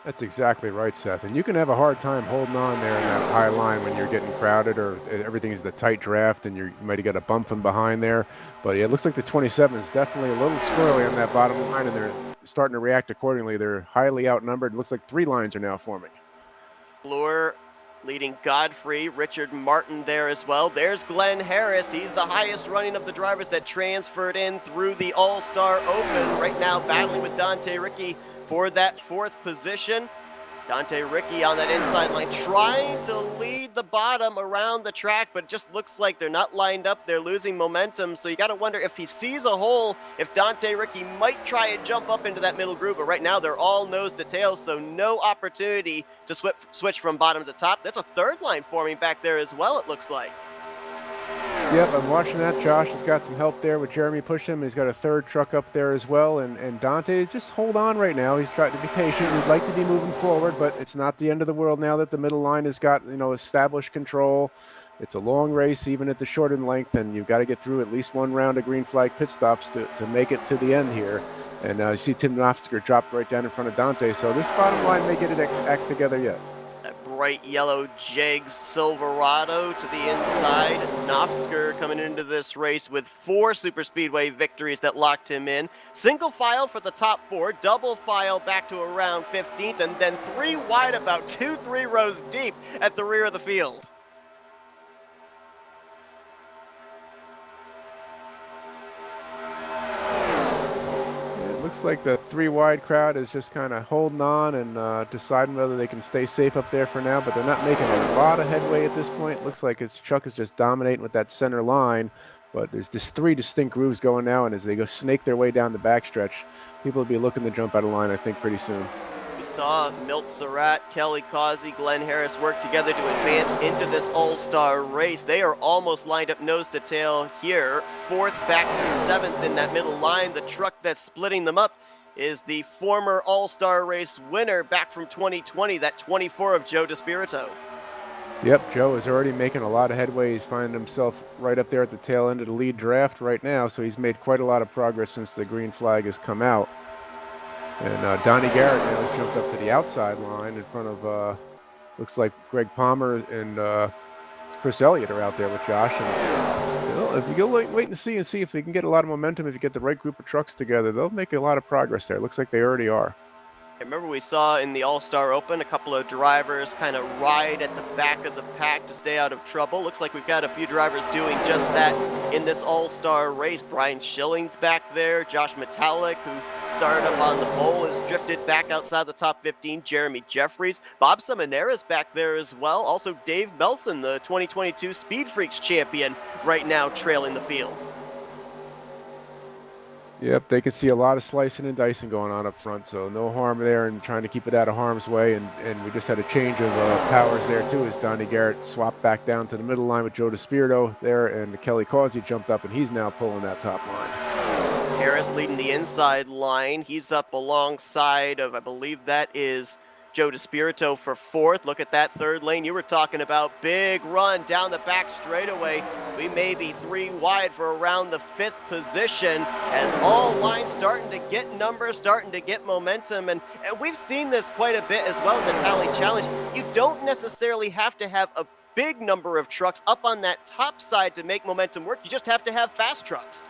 That's exactly right, Seth. And you can have a hard time holding on there in that high line when you're getting crowded or everything is the tight draft and you might have got a bump from behind there. But yeah, it looks like the 27 is definitely a little squirrely on that bottom line, and they're starting to react accordingly. They're highly outnumbered. It looks like 3 lines are now forming. McClure leading Godfrey, Richard Martin there as well. There's Glenn Harris. He's the highest running of the drivers that transferred in through the All-Star Open. Right now battling with Dante Ricky for that 4th position. Dante Ricky on that inside line trying to lead the bottom around the track, but it just looks like they're not lined up. They're losing momentum, so you got to wonder if he sees a hole, if Dante Ricky might try and jump up into that middle group, but right now they're all nose to tail, so no opportunity to switch from bottom to top. There's a 3rd line forming back there as well, it looks like. Yep, I'm watching that. Josh has got some help there with Jeremy pushing him. He's got a 3rd truck up there as well. And Dante is just hold on right now. He's trying to be patient. He'd like to be moving forward, but it's not the end of the world now that the middle line has got, established control. It's a long race, even at the shortened length, and you've got to get through at least 1 round of green flag pit stops to make it to the end here. And you see Tim Nofsker dropped right down in front of Dante. So this bottom line may get it act together yet. That bright yellow Jegs Silverado to the inside. Nofsker coming into this race with 4 Superspeedway victories that locked him in. Single file for the top 4, double file back to around 15th, and then 3 wide about 2-3 rows deep at the rear of the field. Looks like the 3 wide crowd is just kind of holding on and deciding whether they can stay safe up there for now, but they're not making a lot of headway at this point. Looks like Chuck is just dominating with that center line, but there's just 3 distinct grooves going now, and as they go snake their way down the backstretch, people will be looking to jump out of line, I think, pretty soon. We saw Milt Surratt, Kelly Causey, Glenn Harris work together to advance into this all-star race. They are almost lined up nose to tail here. 4th back through 7th in that middle line. The truck that's splitting them up is the former all-star race winner back from 2020, that 24 of Joe DeSpirito. Yep, Joe is already making a lot of headway. He's finding himself right up there at the tail end of the lead draft right now, so he's made quite a lot of progress since the green flag has come out. And Donnie Garrett now has jumped up to the outside line in front of, looks like Greg Palmer and Chris Elliott are out there with Josh. And if you go wait and see if they can get a lot of momentum, if you get the right group of trucks together, they'll make a lot of progress there. It looks like they already are. I remember we saw in the All-Star Open a couple of drivers kind of ride at the back of the pack to stay out of trouble. Looks like we've got a few drivers doing just that in this All-Star race. Brian Schilling's back there. Josh Metallic, who started up on the pole, has drifted back outside the top 15. Jeremy Jeffries. Bob Seminara's back there as well. Also Dave Melson, the 2022 Speed Freaks champion, right now trailing the field. Yep, they can see a lot of slicing and dicing going on up front, so no harm there in trying to keep it out of harm's way. And we just had a change of powers there too, as Donnie Garrett swapped back down to the middle line with Joe DeSpirito there, and Kelly Causey jumped up, and he's now pulling that top line. Harris leading the inside line. He's up alongside of, I believe that is Joe DeSpirito for 4th. Look at that 3rd lane you were talking about. Big run down the back straightaway. We may be 3 wide for around the 5th position as all lines starting to get numbers, starting to get momentum. And we've seen this quite a bit as well in the Tally Challenge. You don't necessarily have to have a big number of trucks up on that top side to make momentum work. You just have to have fast trucks.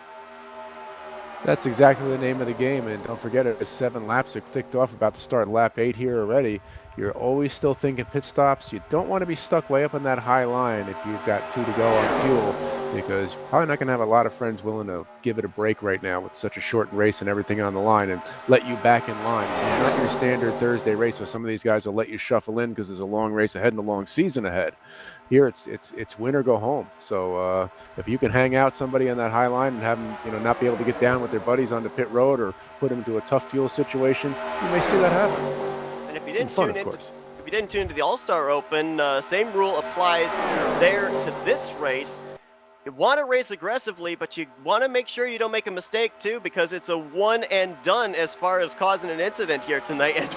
That's exactly the name of the game, and don't forget it, 7 laps are ticked off, about to start lap 8 here already. You're always still thinking pit stops. You don't want to be stuck way up on that high line if you've got 2 to go on fuel. because you're probably not going to have a lot of friends willing to give it a break right now with such a short race and everything on the line and let you back in line. It's not your standard Thursday race where some of these guys will let you shuffle in because there's a long race ahead and a long season ahead. Here it's win or go home. So if you can hang out somebody on that high line and have them not be able to get down with their buddies on the pit road or put them into a tough fuel situation, you may see that happen. And if you In didn't fun, tune of in, course. if you didn't tune into the All-Star Open, same rule applies there to this race. You want to race aggressively, but you want to make sure you don't make a mistake too, because it's a one and done as far as causing an incident here tonight. And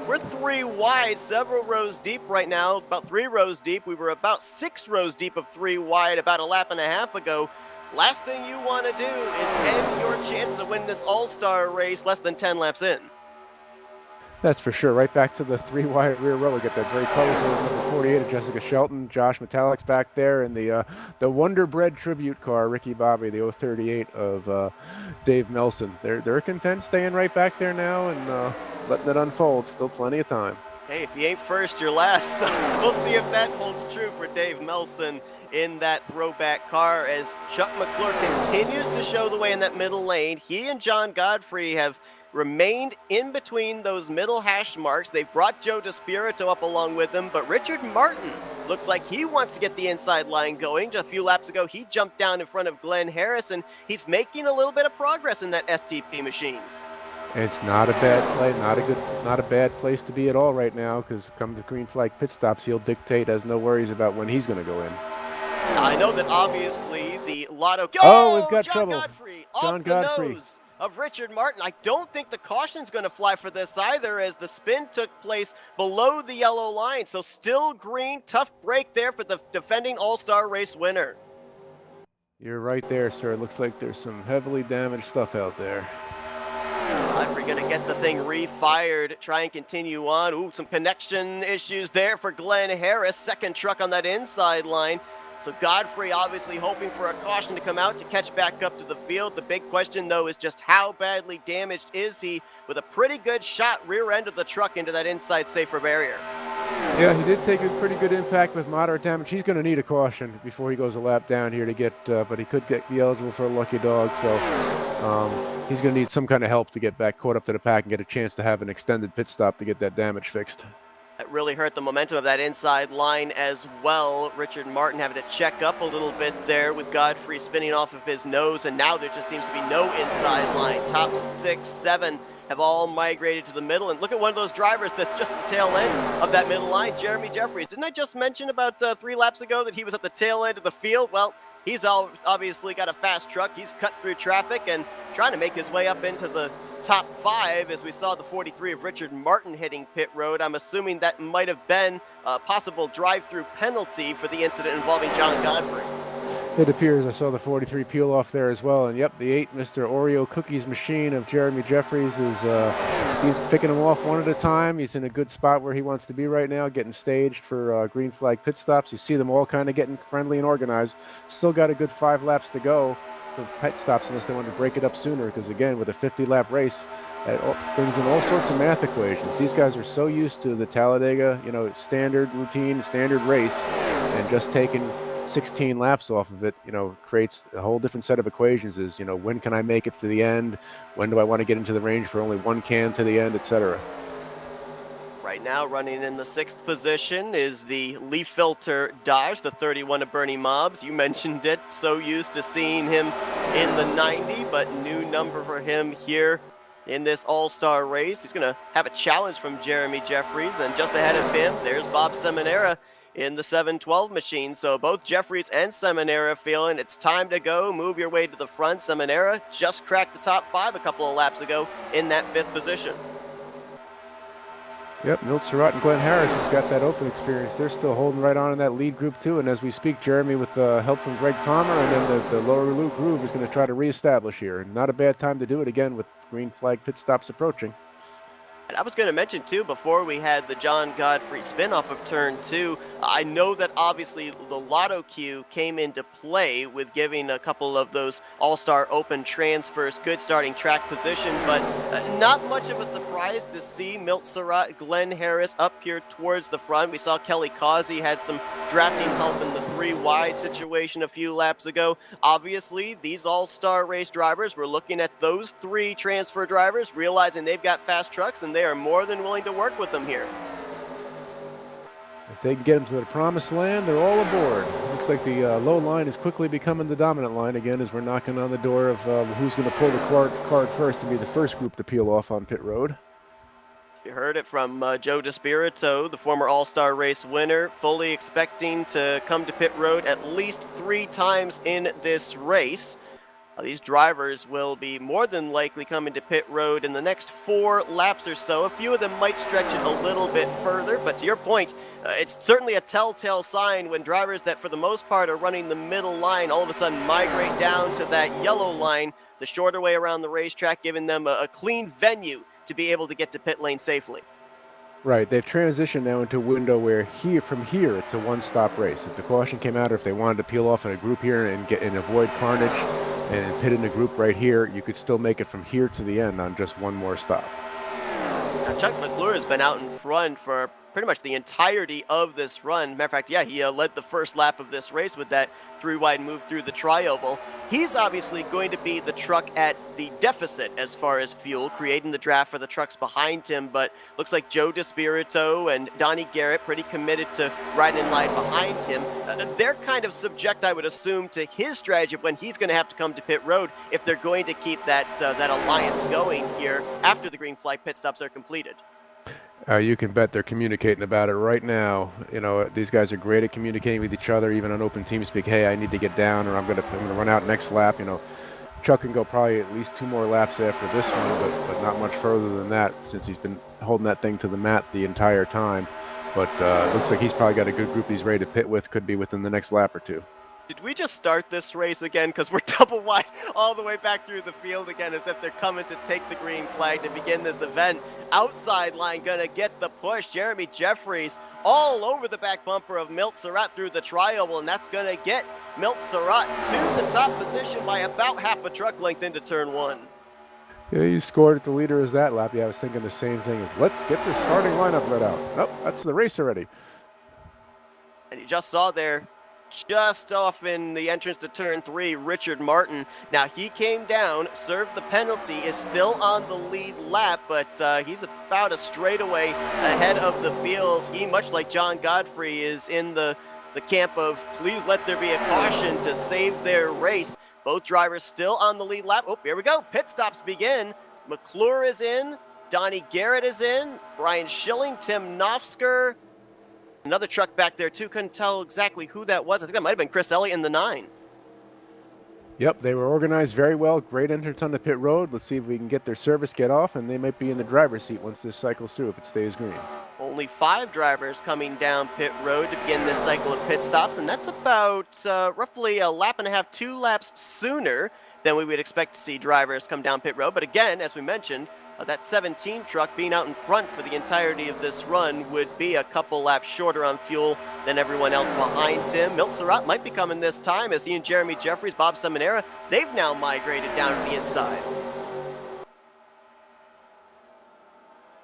we're 3 wide, several rows deep right now, about 3 rows deep. We were about 6 rows deep of 3 wide about a lap and a half ago. Last thing you want to do is end your chances to win this All-Star race less than 10 laps in. That's for sure. Right back to the 3 wide rear row. We got that very colorful number 48 of Jessica Shelton. Josh Metallic's back there, and the Wonder Bread tribute car, Ricky Bobby, the 038 of Dave Nelson. They're content staying right back there now and letting it unfold. Still plenty of time. Hey, if you ain't first, you're last. We'll see if that holds true for Dave Melson in that throwback car as Chuck McClure continues to show the way in that middle lane. He and John Godfrey have remained in between those middle hash marks. They've brought Joe DeSpirito up along with them, but Richard Martin looks like he wants to get the inside line going. Just a few laps ago, he jumped down in front of Glenn Harris, and he's making a little bit of progress in that STP machine. It's not a bad play, not a bad place to be at all right now, because come the green flag pit stops, he'll dictate, has no worries about when he's going to go in. I know that obviously the Lotto... Oh, we've got John trouble. Godfrey John off the Godfrey. nose of Richard Martin. I don't think the caution's going to fly for this either, as the spin took place below the yellow line. So still green, tough break there for the defending All-Star race winner. You're right there, sir. It looks like there's some heavily damaged stuff out there. Godfrey going to get the thing refired, try and continue on. Ooh, some connection issues there for Glenn Harris. Second truck on that inside line. So Godfrey obviously hoping for a caution to come out to catch back up to the field. The big question, though, is just how badly damaged is he with a pretty good shot rear end of the truck into that inside safer barrier. Yeah, he did take a pretty good impact with moderate damage. He's going to need a caution before he goes a lap down here to get, but he could be eligible for a lucky dog. So he's going to need some kind of help to get back caught up to the pack and get a chance to have an extended pit stop to get that damage fixed. That really hurt the momentum of that inside line as well. Richard Martin having to check up a little bit there with Godfrey spinning off of his nose, and now there just seems to be no inside line. Top 6, 7 have all migrated to the middle, and look at one of those drivers that's just the tail end of that middle line, Jeremy Jeffries. Didn't I just mention about 3 laps ago that he was at the tail end of the field? Well, he's obviously got a fast truck. He's cut through traffic and trying to make his way up into the top 5 as we saw the 43 of Richard Martin hitting pit road. I'm assuming that might have been a possible drive-through penalty for the incident involving John Godfrey. It appears I saw the 43 peel off there as well, and yep, the 8 Mr. Oreo Cookies machine of Jeremy Jeffries is he's picking them off one at a time. He's in a good spot where he wants to be right now, getting staged for green flag pit stops. You see them all kind of getting friendly and organized. Still got a good 5 laps to go for pit stops unless they want to break it up sooner, because again, with a 50-lap race, that brings in all sorts of math equations. These guys are so used to the Talladega, standard routine, standard race, and just taking 16 laps off of it, creates a whole different set of equations. Is, when can I make it to the end? When do I want to get into the range for only 1 can to the end, etc. Right now, running in the 6th position is the leaf filter Dodge, the 31 of Bernie Mobbs. You mentioned it, so used to seeing him in the 90, but new number for him here in this All-Star race. He's going to have a challenge from Jeremy Jeffries, and just ahead of him, there's Bob Seminara in the 712 machine. So both Jeffries and Seminara feeling it's time to go. Move your way to the front. Seminara just cracked the top 5 a couple of laps ago in that 5th position. Yep, Milt Surratt and Glenn Harris, who've got that open experience, they're still holding right on in that lead group too. And as we speak, Jeremy, with help from Greg Palmer, and then the lower Luke Groove is going to try to reestablish here. Not a bad time to do it again with green flag pit stops approaching. And I was going to mention too, before we had the John Godfrey spinoff of turn 2, I know that obviously the lotto queue came into play with giving a couple of those All-Star Open transfers good starting track position, but not much of a surprise to see Milt Surratt, Glenn Harris up here towards the front. We saw Kelly Causey had some drafting help in the 3 wide situation a few laps ago. Obviously, these All-Star race drivers were looking at those 3 transfer drivers, realizing they've got fast trucks, and they are more than willing to work with them here. If they can get them to the promised land, they're all aboard. Looks like the low line is quickly becoming the dominant line again as we're knocking on the door of who's going to pull the card first to be the first group to peel off on pit road. You heard it from Joe DeSpirito, the former All-Star race winner, fully expecting to come to pit road at least 3 times in this race. These drivers will be more than likely coming to pit road in the next 4 laps or so. A few of them might stretch it a little bit further, but to your point, it's certainly a telltale sign when drivers that for the most part are running the middle line all of a sudden migrate down to that yellow line, the shorter way around the racetrack, giving them a clean venue to be able to get to pit lane safely. Right, they've transitioned now into a window where from here it's a one-stop race. If the caution came out, or if they wanted to peel off in a group here and avoid carnage and pit in a group right here, you could still make it from here to the end on just one more stop. Now, Chuck McClure has been out in front for pretty much the entirety of this run. Matter of fact, yeah, he led the first lap of this race with that 3-wide move through the tri-oval. He's obviously going to be the truck at the deficit as far as fuel, creating the draft for the trucks behind him, but looks like Joe DeSpirito and Donnie Garrett pretty committed to riding in line behind him. They're kind of subject, I would assume, to his strategy of when he's going to have to come to pit road if they're going to keep that alliance going here after the green flag pit stops are completed. You can bet they're communicating about it right now. You know, these guys are great at communicating with each other, even on open TeamSpeak. Hey, I need to get down, or I'm gonna run out next lap. You know, Chuck can go probably at least 2 more laps after this one, but not much further than that, since he's been holding that thing to the mat the entire time. But looks like he's probably got a good group he's ready to pit with. Could be within the next lap or 2. Did we just start this race again? Because we're double wide all the way back through the field again, as if they're coming to take the green flag to begin this event. Outside line gonna get the push. Jeremy Jeffries all over the back bumper of Milt Surratt through the tri-oval, and that's gonna get Milt Surratt to the top position by about half a truck length into turn 1. Yeah, you scored at the leader as that lap. Yeah, I was thinking the same thing. As let's get the starting lineup let out. Nope, that's the race already. And you just saw there, just off in the entrance to turn 3, Richard Martin. Now he came down, served the penalty, is still on the lead lap, but he's about a straightaway ahead of the field. He, much like John Godfrey, is in the camp of please let there be a caution to save their race. Both drivers still on the lead lap. Oh, here we go. Pit stops begin. McClure is in. Donnie Garrett is in. Brian Schilling, Tim Nofsker. Another truck back there, too. Couldn't tell exactly who that was. I think that might have been Chris Elliott in the 9. Yep, they were organized very well. Great entrance on the pit road. Let's see if we can get their service get off, and they might be in the driver's seat once this cycles through if it stays green. Only 5 drivers coming down pit road to begin this cycle of pit stops, and that's about roughly a lap and a half, 2 laps sooner than we would expect to see drivers come down pit road. But again, as we mentioned, that 17 truck being out in front for the entirety of this run would be a couple laps shorter on fuel than everyone else behind him. Milt Surratt might be coming this time as he and Jeremy Jeffries, Bob Seminara, they've now migrated down to the inside.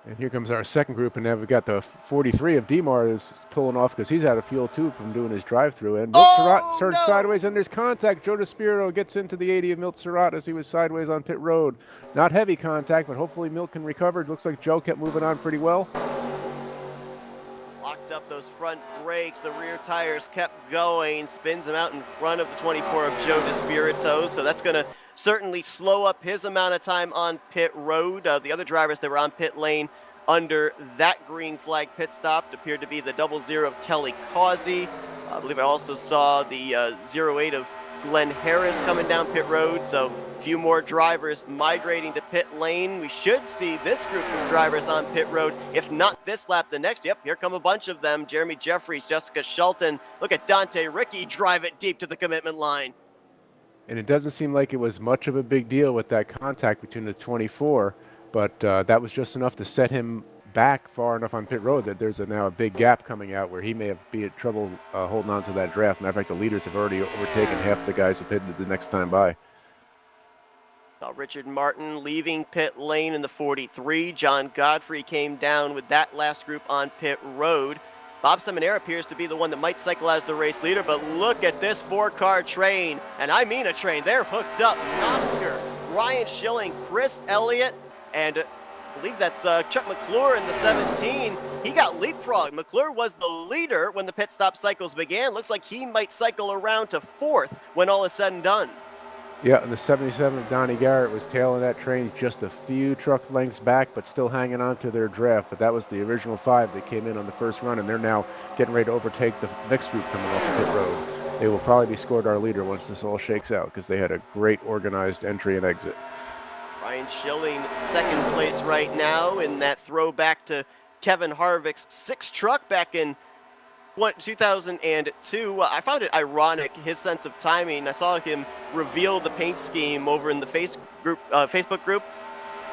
And here comes our second group, and now we've got the 43 of DeMar is pulling off because he's out of fuel too from doing his drive-through. And Milt Surratt surged sideways, and there's contact. Joe DeSpirito gets into the 80 of Milt Surratt as he was sideways on pit road. Not heavy contact, but hopefully Milt can recover. It looks like Joe kept moving on pretty well. Locked up those front brakes, the rear tires kept going, spins him out in front of the 24 of Joe DeSpirito, so that's going to certainly slow up his amount of time on pit road. The other drivers that were on pit lane under that green flag pit stop appeared to be the 00 of Kelly Causey. I believe I also saw the 08 of Glenn Harris coming down pit road, so a few more drivers migrating to pit lane. We should see this group of drivers on pit road, if not this lap, the next. Yep, here come a bunch of them. Jeremy Jeffries, Jessica Shelton. Look at Dante Ricky drive it deep to the commitment line. And it doesn't seem like it was much of a big deal with that contact between the 24, but that was just enough to set him back far enough on pit road that there's now a big gap coming out where he may be in trouble holding on to that draft. Matter of fact, the leaders have already overtaken half the guys who pitted the next time by. Richard Martin leaving pit lane in the 43. John Godfrey came down with that last group on pit road. Bob Seminara appears to be the one that might cycle as the race leader, but look at this 4-car train, and I mean a train. They're hooked up. Knopfsker, Brian Schilling, Chris Elliott, and I believe that's Chuck McClure in the 17. He got leapfrogged. McClure was the leader when the pit stop cycles began. Looks like he might cycle around to 4th when all is said and done. Yeah, and the 77 of Donnie Garrett was tailing that train just a few truck lengths back, but still hanging on to their draft. But that was the original 5 that came in on the first run, and they're now getting ready to overtake the next group coming off the pit road. They will probably be scored our leader once this all shakes out, because they had a great organized entry and exit. Brian Schilling, 2nd place right now in that throwback to Kevin Harvick's 6 truck back in 2002. I found it ironic, his sense of timing. I saw him reveal the paint scheme over in the Facebook group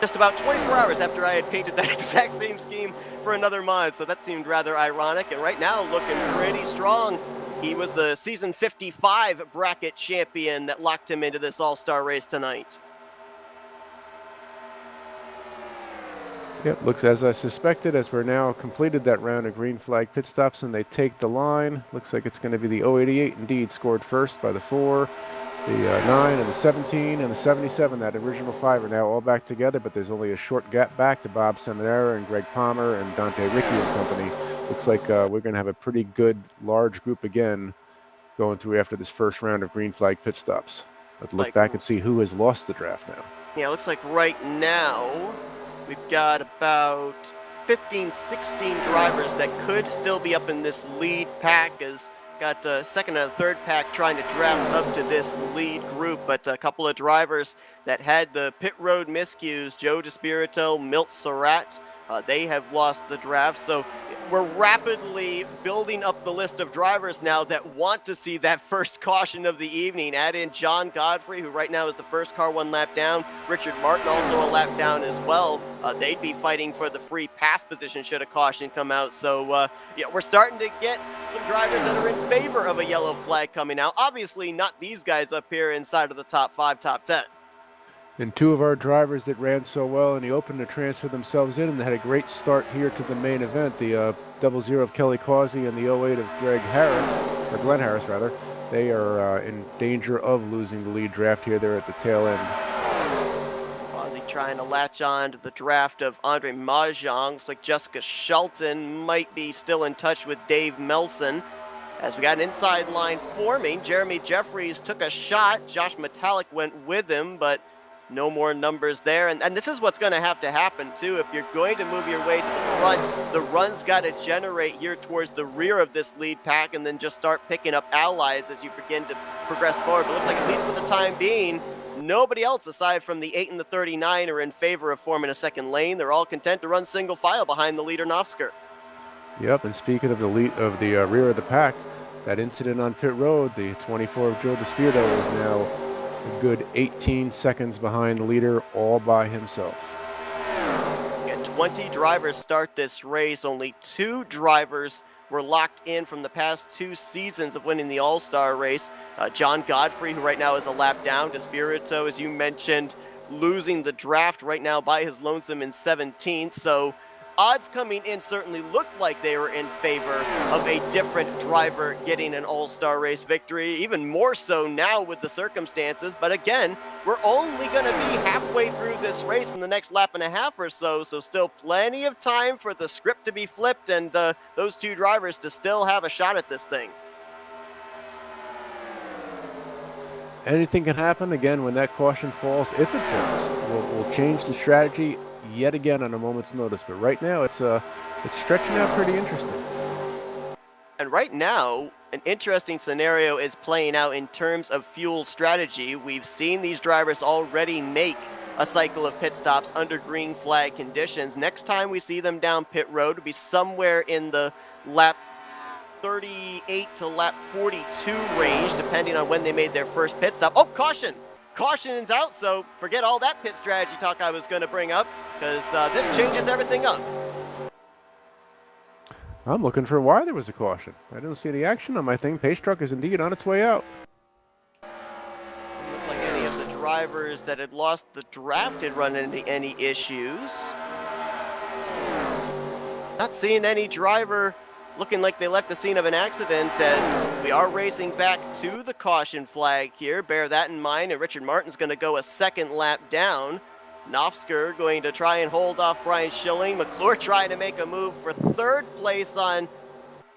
just about 24 hours after I had painted that exact same scheme for another mod, so that seemed rather ironic. And right now, looking pretty strong. He was the season 55 bracket champion that locked him into this all-star race tonight. Yep, looks as I suspected, as we're now completed that round of green flag pit stops and they take the line. Looks like it's going to be the 088 indeed scored first by the 4, the 9 and the 17 and the 77. That original 5 are now all back together, but there's only a short gap back to Bob Seminara and Greg Palmer and Dante Ricci and company. Looks like we're going to have a pretty good large group again going through after this first round of green flag pit stops. Let's look back and see who has lost the draft now. Yeah, it looks like right now we've got about 15, 16 drivers that could still be up in this lead pack, as got a 2nd and a 3rd pack trying to draft up to this lead group, but a couple of drivers that had the pit road miscues, Joe DeSpirito, Milt Surratt, they have lost the draft. So we're rapidly building up the list of drivers now that want to see that first caution of the evening. Add in John Godfrey, who right now is the first car 1 lap down. Richard Martin also a lap down as well. They'd be fighting for the free pass position should a caution come out. So yeah, we're starting to get some drivers that are in favor of a yellow flag coming out. Obviously not these guys up here inside of the top 5, top 10. And 2 of our drivers that ran so well in the open to transfer themselves in and had a great start here to the main event, the 00 of Kelly Causey and the 08 of Greg Harris, or Glenn Harris rather, they are in danger of losing the lead draft here. They're at the tail end. Causey trying to latch on to the draft of Andre Mahjong. Looks like Jessica Shelton might be still in touch with Dave Melson. As we got an inside line forming, Jeremy Jeffries took a shot. Josh Metallic went with him, but no more numbers there. And this is what's going to have to happen, too. If you're going to move your way to the front, the run's got to generate here towards the rear of this lead pack and then just start picking up allies as you begin to progress forward. But it looks like, at least for the time being, nobody else aside from the 8 and the 39 are in favor of forming a second lane. They're all content to run single file behind the leader, Knopfsker. Yep, and speaking of the rear of the pack, that incident on pit road, the 24 of Joe DeSpirito is now a good 18 seconds behind the leader all by himself. And 20 drivers start this race. Only 2 drivers were locked in from the past 2 seasons of winning the All-Star race. John Godfrey, who right now is a lap down. DeSpirito, as you mentioned, losing the draft right now by his lonesome in 17th. So odds coming in certainly looked like they were in favor of a different driver getting an all-star race victory, even more so now with the circumstances. But again, we're only going to be halfway through this race in the next lap and a half or so, so still plenty of time for the script to be flipped and those 2 drivers to still have a shot at this thing. Anything can happen again when that caution falls, if it falls. We'll change the strategy yet again on a moment's notice, but right now it's stretching out pretty interesting. And right now, an interesting scenario is playing out in terms of fuel strategy. We've seen these drivers already make a cycle of pit stops under green flag conditions. Next time we see them down pit road will be somewhere in the lap 38 to lap 42 range, depending on when they made their first pit stop. Oh, caution! caution's out, so forget all that pit strategy talk I was going to bring up, because this changes everything up. I'm looking for why there was a caution. I didn't see the action on my thing. Pace truck is indeed on its way out. Didn't look like any of the drivers that had lost the draft had run into any issues. Not seeing any driver looking like they left the scene of an accident, as we are racing back to the caution flag here. Bear that in mind, and Richard Martin's going to go a second lap down. Nofsker going to try and hold off Brian Schilling. McClure trying to make a move for third place on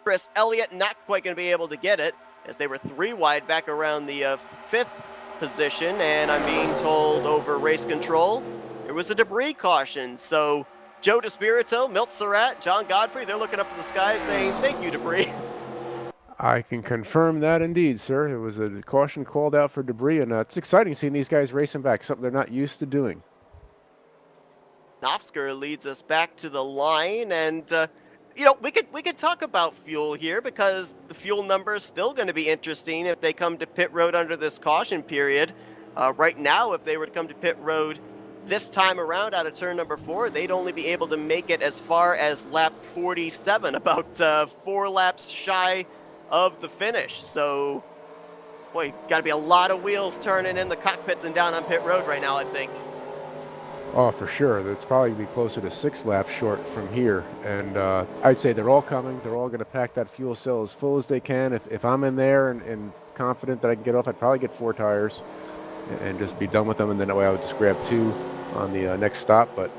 Chris Elliott. Not quite going to be able to get it, as they were 3 wide back around the 5th position. And I'm being told over race control, there was a debris caution. So Joe DeSpirito, Milt Surratt, John Godfrey, they're looking up to the sky saying, thank you, debris. I can confirm that indeed, sir. It was a caution called out for debris, and it's exciting seeing these guys racing back, something they're not used to doing. Nofsker leads us back to the line, and you know, we could talk about fuel here, because the fuel number is still going to be interesting if they come to pit road under this caution period. Right now, if they were to come to pit road this time around out of turn number 4, they'd only be able to make it as far as lap 47, about 4 laps shy of the finish. So, boy, got to be a lot of wheels turning in the cockpits and down on pit road right now, I think. Oh, for sure. That's probably be closer to 6 laps short from here. And I'd say they're all coming. They're all going to pack that fuel cell as full as they can. If I'm in there and confident that I can get off, I'd probably get 4 tires and just be done with them. And then that way I would just grab 2 on the next stop. But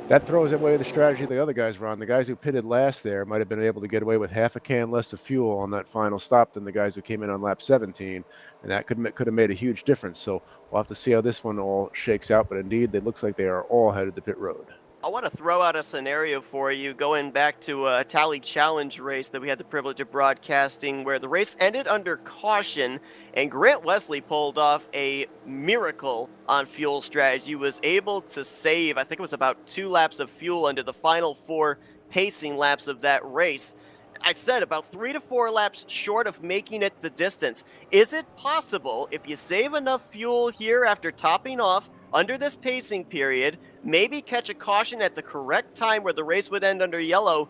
that throws away the strategy the other guys were on. The guys who pitted last there might have been able to get away with half a can less of fuel on that final stop than the guys who came in on lap 17, and that could have made a huge difference. So we'll have to see how this one all shakes out, but indeed, it looks like they are all headed to pit road. I want to throw out a scenario for you, going back to a Tally Challenge race that we had the privilege of broadcasting, where the race ended under caution, and Grant Wesley pulled off a miracle on fuel strategy, was able to save, I think it was about 2 laps of fuel under the final 4 pacing laps of that race. I said about 3 to 4 laps short of making it the distance. Is it possible, if you save enough fuel here after topping off under this pacing period, maybe catch a caution at the correct time where the race would end under yellow,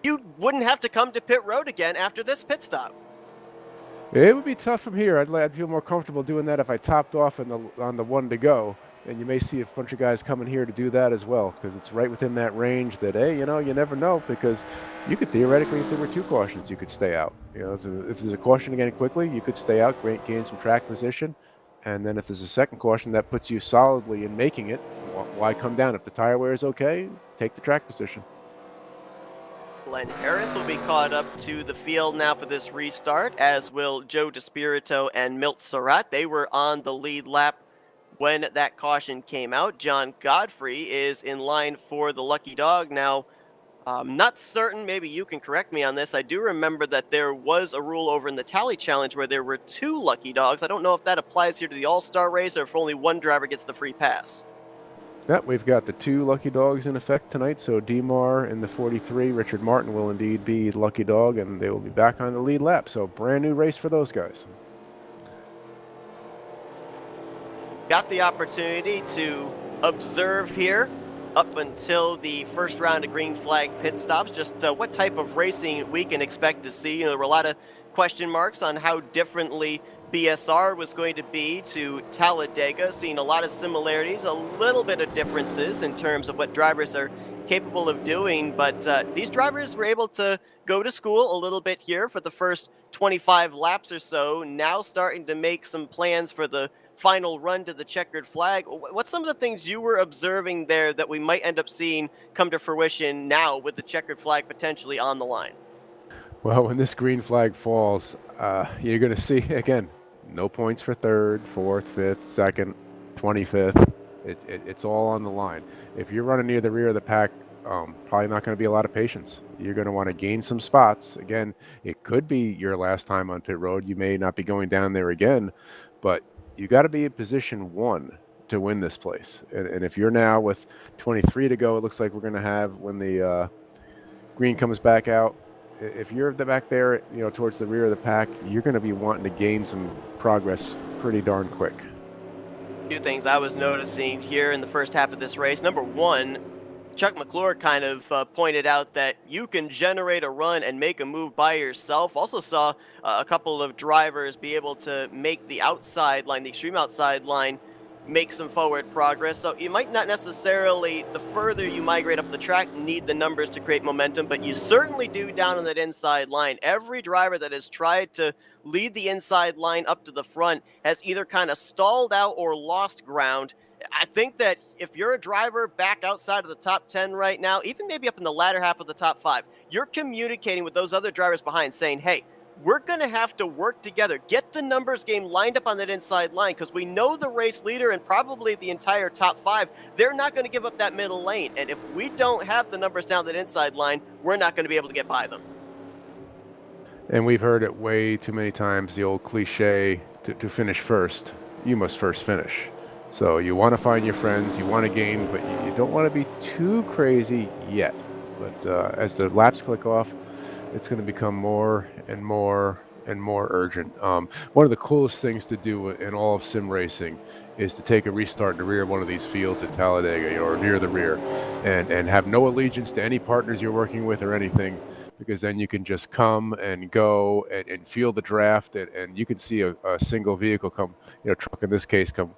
you wouldn't have to come to pit road again after this pit stop? It would be tough from here. I'd feel more comfortable doing that if I topped off on the 1 to go. And you may see a bunch of guys coming here to do that as well, because it's right within that range that, hey, you know, you never know, because you could theoretically, if there were 2 cautions, you could stay out. You know, if there's a caution again quickly, you could stay out, gain some track position. And then if there's a second caution that puts you solidly in making it, why come down? If the tire wear is okay, take the track position. Glenn Harris will be caught up to the field now for this restart, as will Joe DeSpirito and Milt Surratt. They were on the lead lap when that caution came out. John Godfrey is in line for the lucky dog. Now, I'm not certain, maybe you can correct me on this. I do remember that there was a rule over in the Tally Challenge where there were 2 lucky dogs. I don't know if that applies here to the All-Star race, or if only 1 driver gets the free pass. Yeah, we've got the 2 lucky dogs in effect tonight. So Demar in the 43, Richard Martin will indeed be the lucky dog, and they will be back on the lead lap. So brand new race for those guys. Got the opportunity to observe here up until the first round of green flag pit stops, just what type of racing we can expect to see. You know, there were a lot of question marks on how differently BSR was going to be to Talladega, seeing a lot of similarities, a little bit of differences in terms of what drivers are capable of doing, but these drivers were able to go to school a little bit here for the first 25 laps or so, now starting to make some plans for the final run to the checkered flag. What's some of the things you were observing there that we might end up seeing come to fruition now with the checkered flag potentially on the line? Well, when this green flag falls, you're going to see, again, no points for 3rd, 4th, 5th, 2nd, 25th. It's all on the line. If you're running near the rear of the pack, probably not going to be a lot of patience. You're going to want to gain some spots. Again, it could be your last time on pit road. You may not be going down there again, but you got to be in position 1 to win this place. And if you're now with 23 to go, it looks like we're going to have when the green comes back out. If you're back there, you know, towards the rear of the pack, you're going to be wanting to gain some progress pretty darn quick. Two things I was noticing here in the first half of this race. Number one, Chuck McClure kind of pointed out that you can generate a run and make a move by yourself. Also saw a couple of drivers be able to make the outside line, the extreme outside line, make some forward progress. So you might not necessarily, the further you migrate up the track, need the numbers to create momentum, but you certainly do down on that inside line. Every driver that has tried to lead the inside line up to the front has either kind of stalled out or lost ground. I think that if you're a driver back outside of the top 10 right now, even maybe up in the latter half of the top 5, you're communicating with those other drivers behind saying, hey, we're going to have to work together, get the numbers game lined up on that inside line, because we know the race leader and probably the entire top 5, they're not going to give up that middle lane. And if we don't have the numbers down that inside line, we're not going to be able to get by them. And we've heard it way too many times, the old cliche, to finish first, you must first finish. So you want to find your friends, you want to gain, but you don't want to be too crazy yet. But as the laps click off, it's going to become more and more and more urgent. One of the coolest things to do in all of sim racing is to take a restart in the rear of one of these fields at Talladega or near the rear and have no allegiance to any partners you're working with or anything, because then you can just come and go and feel the draft, and you can see a single vehicle come, truck in this case, come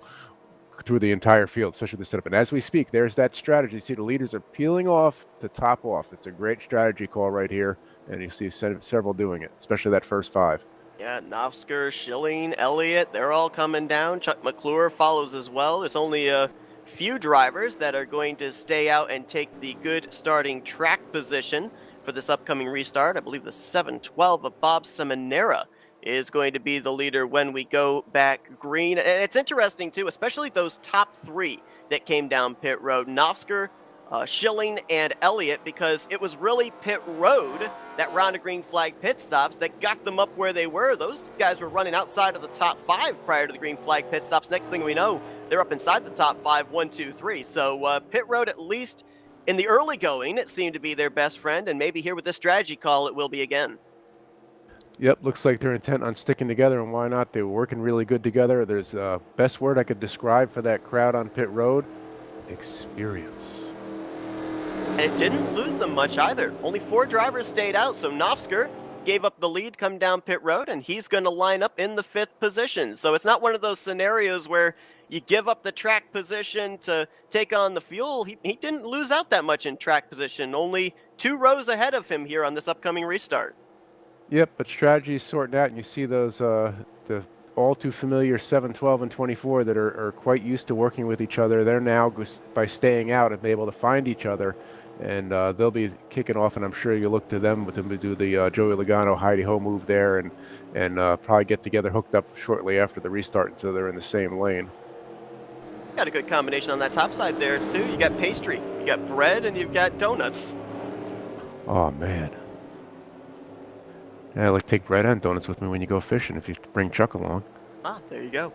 through the entire field, especially the setup. And as we speak, there's that strategy. See, the leaders are peeling off to top off. It's a great strategy call right here, and you see several doing it, especially that first 5. Yeah, Nofsker, Schilling, Elliott, they're all coming down. Chuck McClure follows as well. There's only a few drivers that are going to stay out and take the good starting track position for this upcoming restart. I believe the 712 of Bob Seminara is going to be the leader when we go back green. And it's interesting, too, especially those top 3 that came down pit road, Nofsker, Schilling, and Elliott, because it was really pit road, that round of green flag pit stops, that got them up where they were. Those guys were running outside of the top 5 prior to the green flag pit stops. Next thing we know, they're up inside the top 5, 1, 2, 3. So pit road, at least in the early going, it seemed to be their best friend, and maybe here with this strategy call, it will be again. Yep, looks like they're intent on sticking together, and why not? They were working really good together. There's best word I could describe for that crowd on pit road: experience. And it didn't lose them much either. Only 4 drivers stayed out, so Nofsker gave up the lead, come down pit road, and he's going to line up in the 5th position. So it's not one of those scenarios where you give up the track position to take on the fuel. He didn't lose out that much in track position, only 2 rows ahead of him here on this upcoming restart. Yep, but strategy is sorting out, and you see those the all too familiar 7, 12, and 24 that are quite used to working with each other. They're now, by staying out, have been able to find each other, and they'll be kicking off, and I'm sure you look to them to do the Joey Logano Heidi-ho move there, and probably get together hooked up shortly after the restart until they're in the same lane. Got a good combination on that top side there, too. You got pastry, you got bread, and you've got donuts. Oh, man. Yeah, like take bread and donuts with me when you go fishing if you bring Chuck along. Ah, there you go.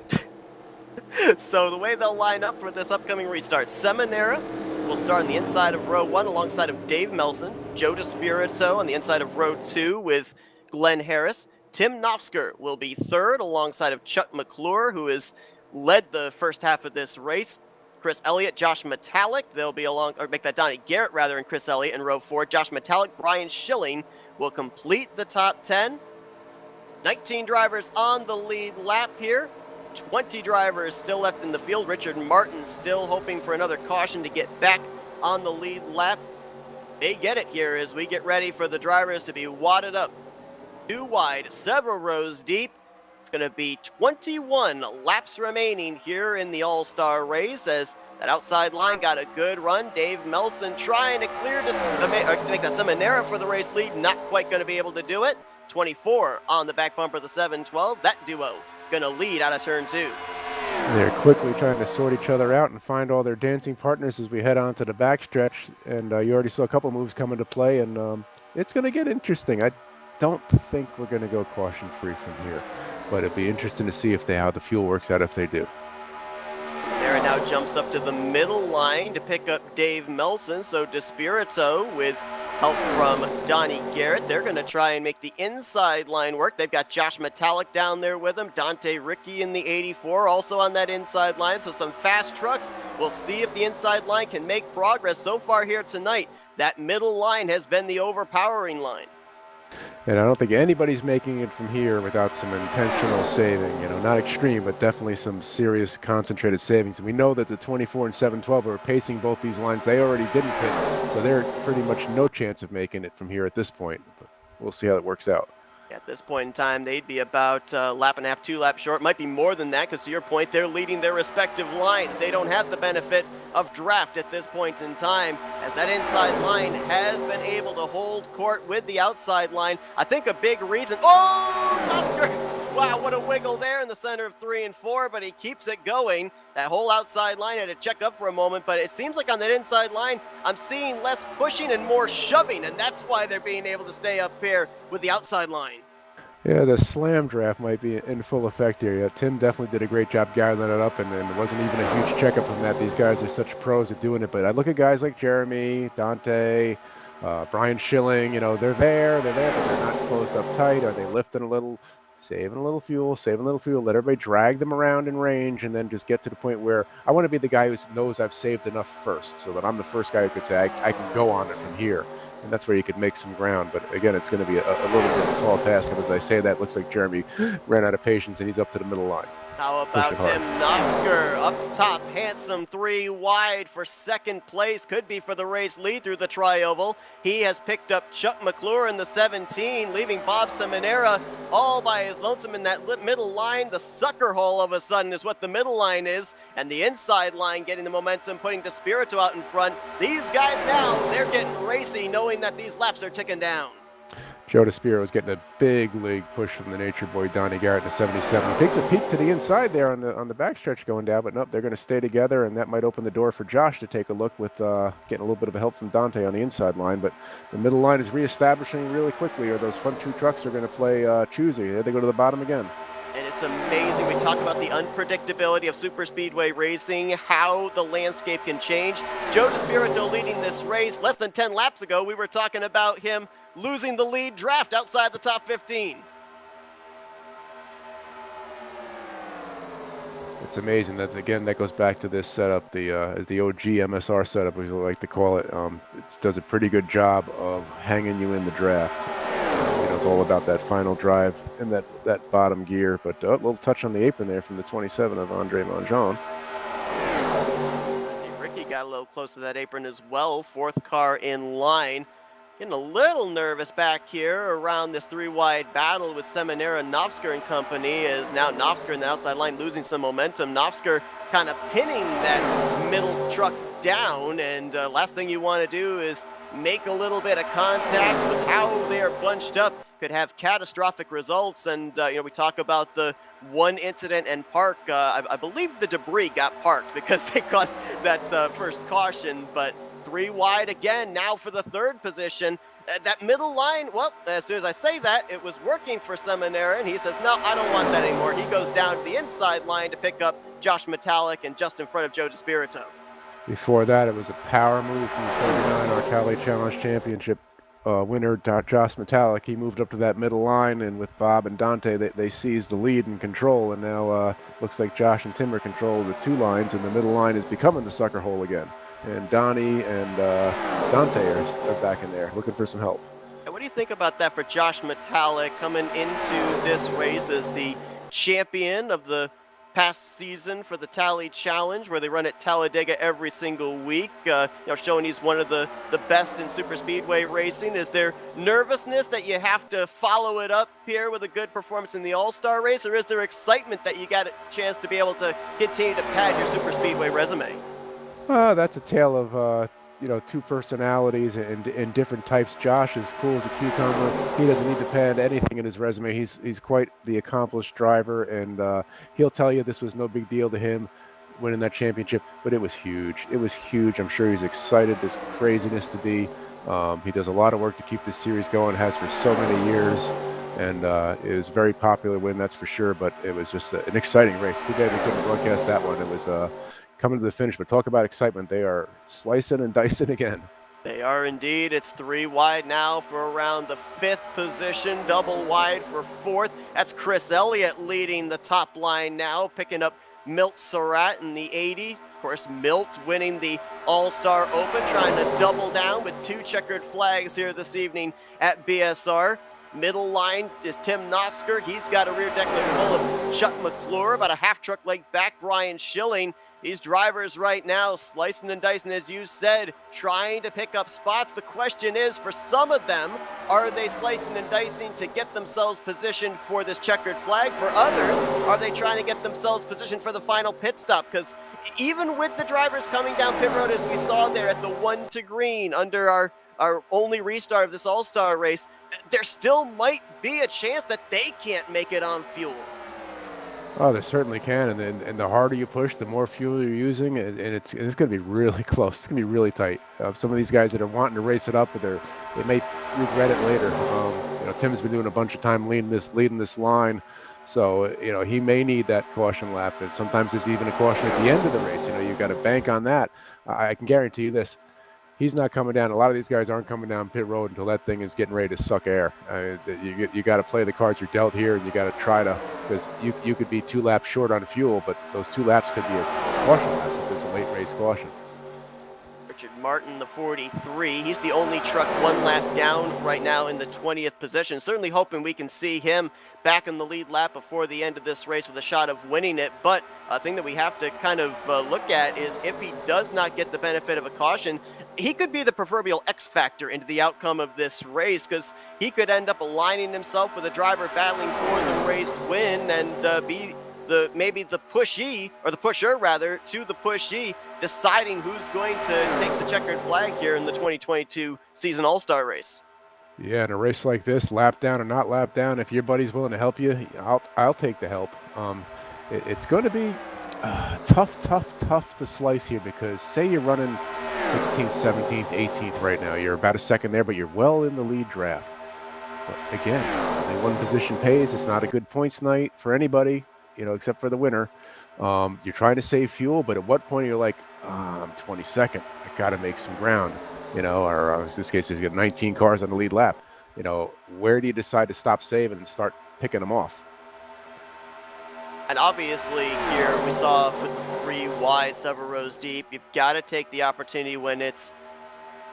So the way they'll line up for this upcoming restart, Seminara will start on the inside of row 1 alongside of Dave Melson, Joe DeSpirito on the inside of row 2 with Glenn Harris. Tim Nofsker will be 3rd alongside of Chuck McClure, who has led the first half of this race. Chris Elliott, Josh Metallic, they'll be along, or make that Donnie Garrett rather, and Chris Elliott in row 4. Josh Metallic, Brian Schilling will complete the top 10. 19 drivers on the lead lap here. 20 drivers still left in the field. Richard Martin still hoping for another caution to get back on the lead lap. They get it here as we get ready for the drivers to be wadded up 2 wide, several rows deep. It's going to be 21 laps remaining here in the All-Star race as that outside line got a good run. Dave Melson trying to clear to make that Seminara for the race lead. Not quite going to be able to do it. 24 on the back bumper of the 712. That duo going to lead out of turn 2. They're quickly trying to sort each other out and find all their dancing partners as we head on to the backstretch. And you already saw a couple moves come into play, and it's going to get interesting. I don't think we're going to go caution-free from here, but it'd be interesting to see how the fuel works out if they do. There now jumps up to the middle line to pick up Dave Melson. So DeSpirito with help from Donnie Garrett. They're going to try and make the inside line work. They've got Josh Metallic down there with them. Dante Ricky in the 84 also on that inside line. So some fast trucks. We'll see if the inside line can make progress. So far here tonight, that middle line has been the overpowering line. And I don't think anybody's making it from here without some intentional saving, not extreme, but definitely some serious concentrated savings. And we know that the 24 and 712 are pacing both these lines. They already didn't pit, so they're pretty much no chance of making it from here at this point. But we'll see how it works out. At this point in time, they'd be about a lap and a half, 2 laps short. Might be more than that because, to your point, they're leading their respective lines. They don't have the benefit of draft at this point in time, as that inside line has been able to hold court with the outside line. I think a big reason. Oh, Oscar! Wow, what a wiggle there in the center of 3 and 4, but he keeps it going. That whole outside line had to check up for a moment, but it seems like on that inside line, I'm seeing less pushing and more shoving, and that's why they're being able to stay up here with the outside line. Yeah, the slam draft might be in full effect here. Yeah, Tim definitely did a great job gathering it up, and it wasn't even a huge checkup from that. These guys are such pros at doing it, but I look at guys like Jeremy, Dante, Brian Schilling, they're there, but they're not closed up tight. Are they lifting a little? Saving a little fuel, let everybody drag them around in range, and then just get to the point where I want to be the guy who knows I've saved enough first, so that I'm the first guy who could say, I can go on it from here. And that's where you could make some ground. But again, it's going to be a little bit of a tall task. And as I say that, it looks like Jeremy ran out of patience, and he's up to the middle line. How about Tim Nosker up top, handsome 3 wide for second place, could be for the race lead through the tri-oval. He has picked up Chuck McClure in the 17, leaving Bob Seminara all by his lonesome in that middle line. The sucker hole of a sudden is what the middle line is, and the inside line getting the momentum, putting Despirito out in front. These guys now, they're getting racy, knowing that these laps are ticking down. Joe Despiro is getting a big league push from the Nature Boy Donnie Garrett in the 77. He takes a peek to the inside there on the backstretch going down, but nope, they're going to stay together, and that might open the door for Josh to take a look with getting a little bit of a help from Dante on the inside line. But the middle line is reestablishing really quickly, or those front 2 trucks are going to play choosy. There they go to the bottom again. And it's amazing. We talk about the unpredictability of superspeedway racing, how the landscape can change. Joe Despirito leading this race. Less than 10 laps ago, we were talking about him losing the lead draft outside the top 15. It's amazing. That goes back to this setup, the OG MSR setup, we like to call it. It does a pretty good job of hanging you in the draft. It's all about that final drive in that bottom gear. But a little touch on the apron there from the 27 of Andre Mongeon. Ricky got a little close to that apron as well. 4th car in line. Getting a little nervous back here around this 3-wide battle with Seminara, Novsker and company, as now Novsker in the outside line losing some momentum. Novsker kind of pinning that middle truck down, and last thing you want to do is make a little bit of contact with how they are bunched up. Could have catastrophic results, and we talk about the one incident and park. I believe the debris got parked because they caused that first caution, but 3 wide again now for the 3rd position. That middle line, well, as soon as I say that, it was working for Seminara, and he says, no, I don't want that anymore. He goes down to the inside line to pick up Josh Metallic and just in front of Joe Despirito. Before that, it was a power move from the 39 Arcali Challenge Championship winner, Josh Metallic. He moved up to that middle line, and with Bob and Dante, they seized the lead and control, and now looks like Josh and Tim are control of the 2 lines, and the middle line is becoming the sucker hole again. And Donnie and Dante are back in there looking for some help. And what do you think about that for Josh Metallic coming into this race as the champion of the past season for the Tally Challenge, where they run at Talladega every single week, showing he's one of the best in superspeedway racing? Is there nervousness that you have to follow it up here with a good performance in the All-Star race, or is there excitement that you got a chance to be able to continue to pad your superspeedway resume? That's a tale of 2 personalities and different types. Josh is cool as a cucumber. He doesn't need to pad anything in his resume. He's quite the accomplished driver, and he'll tell you this was no big deal to him winning that championship, but it was huge. It was huge. I'm sure he's excited. This craziness to be. He does a lot of work to keep this series going, has for so many years, and is a very popular win, that's for sure. But it was just an exciting race. Too bad we couldn't broadcast that one. It was coming to the finish, but talk about excitement. They are slicing and dicing again. They are indeed. It's 3 wide now for around the 5th position, double wide for 4th. That's Chris Elliott leading the top line now, picking up Milt Surratt in the 80. Of course, Milt winning the All-Star Open, trying to double down with 2 checkered flags here this evening at BSR. Middle line is Tim Noxker. He's got a rear deck full of Chuck McClure, about a half truck length back, Brian Schilling. These drivers right now slicing and dicing, as you said, trying to pick up spots. The question is, for some of them, are they slicing and dicing to get themselves positioned for this checkered flag? For others, are they trying to get themselves positioned for the final pit stop? Because even with the drivers coming down pit road, as we saw there at the 1 to green under our only restart of this all-star race, there still might be a chance that they can't make it on fuel. Oh, they certainly can, and the harder you push, the more fuel you're using, and it's going to be really close. It's going to be really tight. Some of these guys that are wanting to race it up, but they may regret it later. Tim's been doing a bunch of time leading this line, so he may need that caution lap. And sometimes there's even a caution at the end of the race. You've got to bank on that. I can guarantee you this. He's not coming down. A lot of these guys aren't coming down pit road until that thing is getting ready to suck air. You got to play the cards you're dealt here, and you got to try to, because you could be 2 laps short on fuel, but those 2 laps could be a caution laps if it's a late race caution. Richard Martin, the 43. He's the only truck 1 lap down right now in the 20th position. Certainly hoping we can see him back in the lead lap before the end of this race with a shot of winning it. But a thing that we have to kind of look at is if he does not get the benefit of a caution, he could be the proverbial X factor into the outcome of this race, because he could end up aligning himself with a driver battling for the race win and be maybe the pushy, or the pusher rather, to the pushy, deciding who's going to take the checkered flag here in the 2022 season all-star race. Yeah, in a race like this, lap down or not lap down, if your buddy's willing to help you, I'll take the help. It's going to be tough to slice here, because say you're running 16th, 17th, 18th right now. You're about a second there, but you're well in the lead draft. But again, only 1 position pays. It's not a good points night for anybody, except for the winner. You're trying to save fuel, but at what point you're like, I'm 22nd. I got to make some ground, or in this case, there's got 19 cars on the lead lap. Where do you decide to stop saving and start picking them off? And obviously here we saw with the 3 wide, several rows deep, you've got to take the opportunity when it's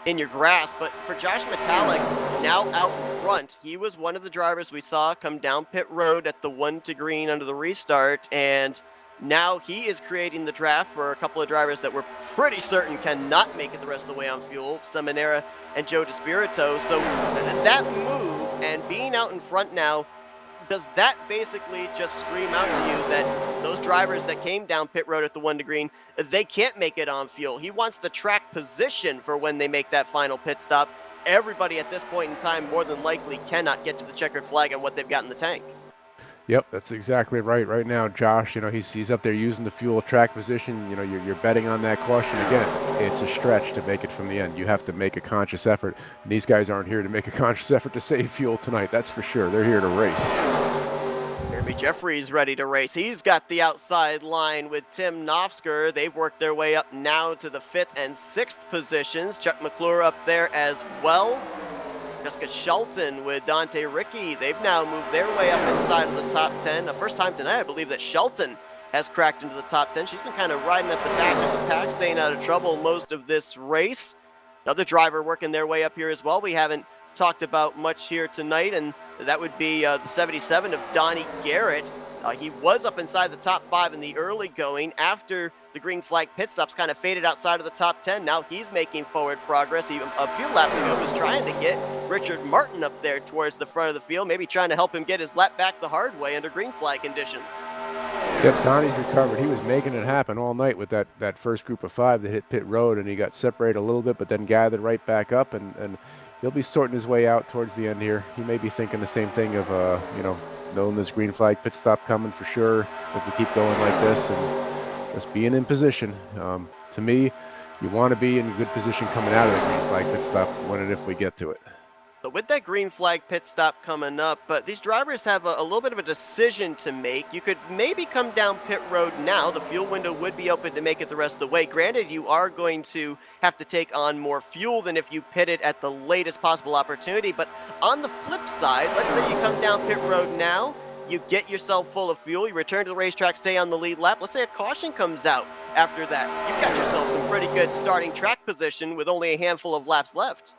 in your grasp. But for Josh Metallic, now out in front, he was one of the drivers we saw come down pit road at the 1 to green under the restart, and now he is creating the draft for a couple of drivers that we're pretty certain cannot make it the rest of the way on fuel, Seminara and Joe DeSpirito. So that move and being out in front now, does that basically just scream out to you that those drivers that came down pit road at the 1 to green, they can't make it on fuel? He wants the track position for when they make that final pit stop. Everybody at this point in time more than likely cannot get to the checkered flag on what they've got in the tank. Yep, that's exactly right. Right now, Josh, he's up there using the fuel track position. You're betting on that caution. Again, it's a stretch to make it from the end. You have to make a conscious effort. And these guys aren't here to make a conscious effort to save fuel tonight. That's for sure. They're here to race. Jeremy Jeffries ready to race. He's got the outside line with Tim Nofsker. They've worked their way up now to the 5th and 6th positions. Chuck McClure up there as well. Jessica Shelton with Dante Ricky. They've now moved their way up inside of the top 10. The first time tonight, I believe that Shelton has cracked into the top 10. She's been kind of riding at the back of the pack, staying out of trouble most of this race. Another driver working their way up here as well. We haven't talked about much here tonight, and that would be the 77 of Donnie Garrett. He was up inside the top 5 in the early going. After the green flag pit stops kind of faded outside of the top 10. Now he's making forward progress. He, a few laps ago, was trying to get Richard Martin up there towards the front of the field, maybe trying to help him get his lap back the hard way under green flag conditions. Yep, Donnie's recovered. He was making it happen all night with that first group of 5 that hit pit road, and he got separated a little bit, but then gathered right back up, and he'll be sorting his way out towards the end here. He may be thinking the same thing of, knowing this green flag pit stop coming for sure, if we keep going like this, and just being in position. To me, you want to be in good position coming out of the green flag pit stop when and if we get to it. But with that green flag pit stop coming up, these drivers have a little bit of a decision to make. You could maybe come down pit road now. The fuel window would be open to make it the rest of the way. Granted, you are going to have to take on more fuel than if you pitted at the latest possible opportunity. But on the flip side, let's say you come down pit road now, you get yourself full of fuel, you return to the racetrack, stay on the lead lap. Let's say a caution comes out after that. You've got yourself some pretty good starting track position with only a handful of laps left.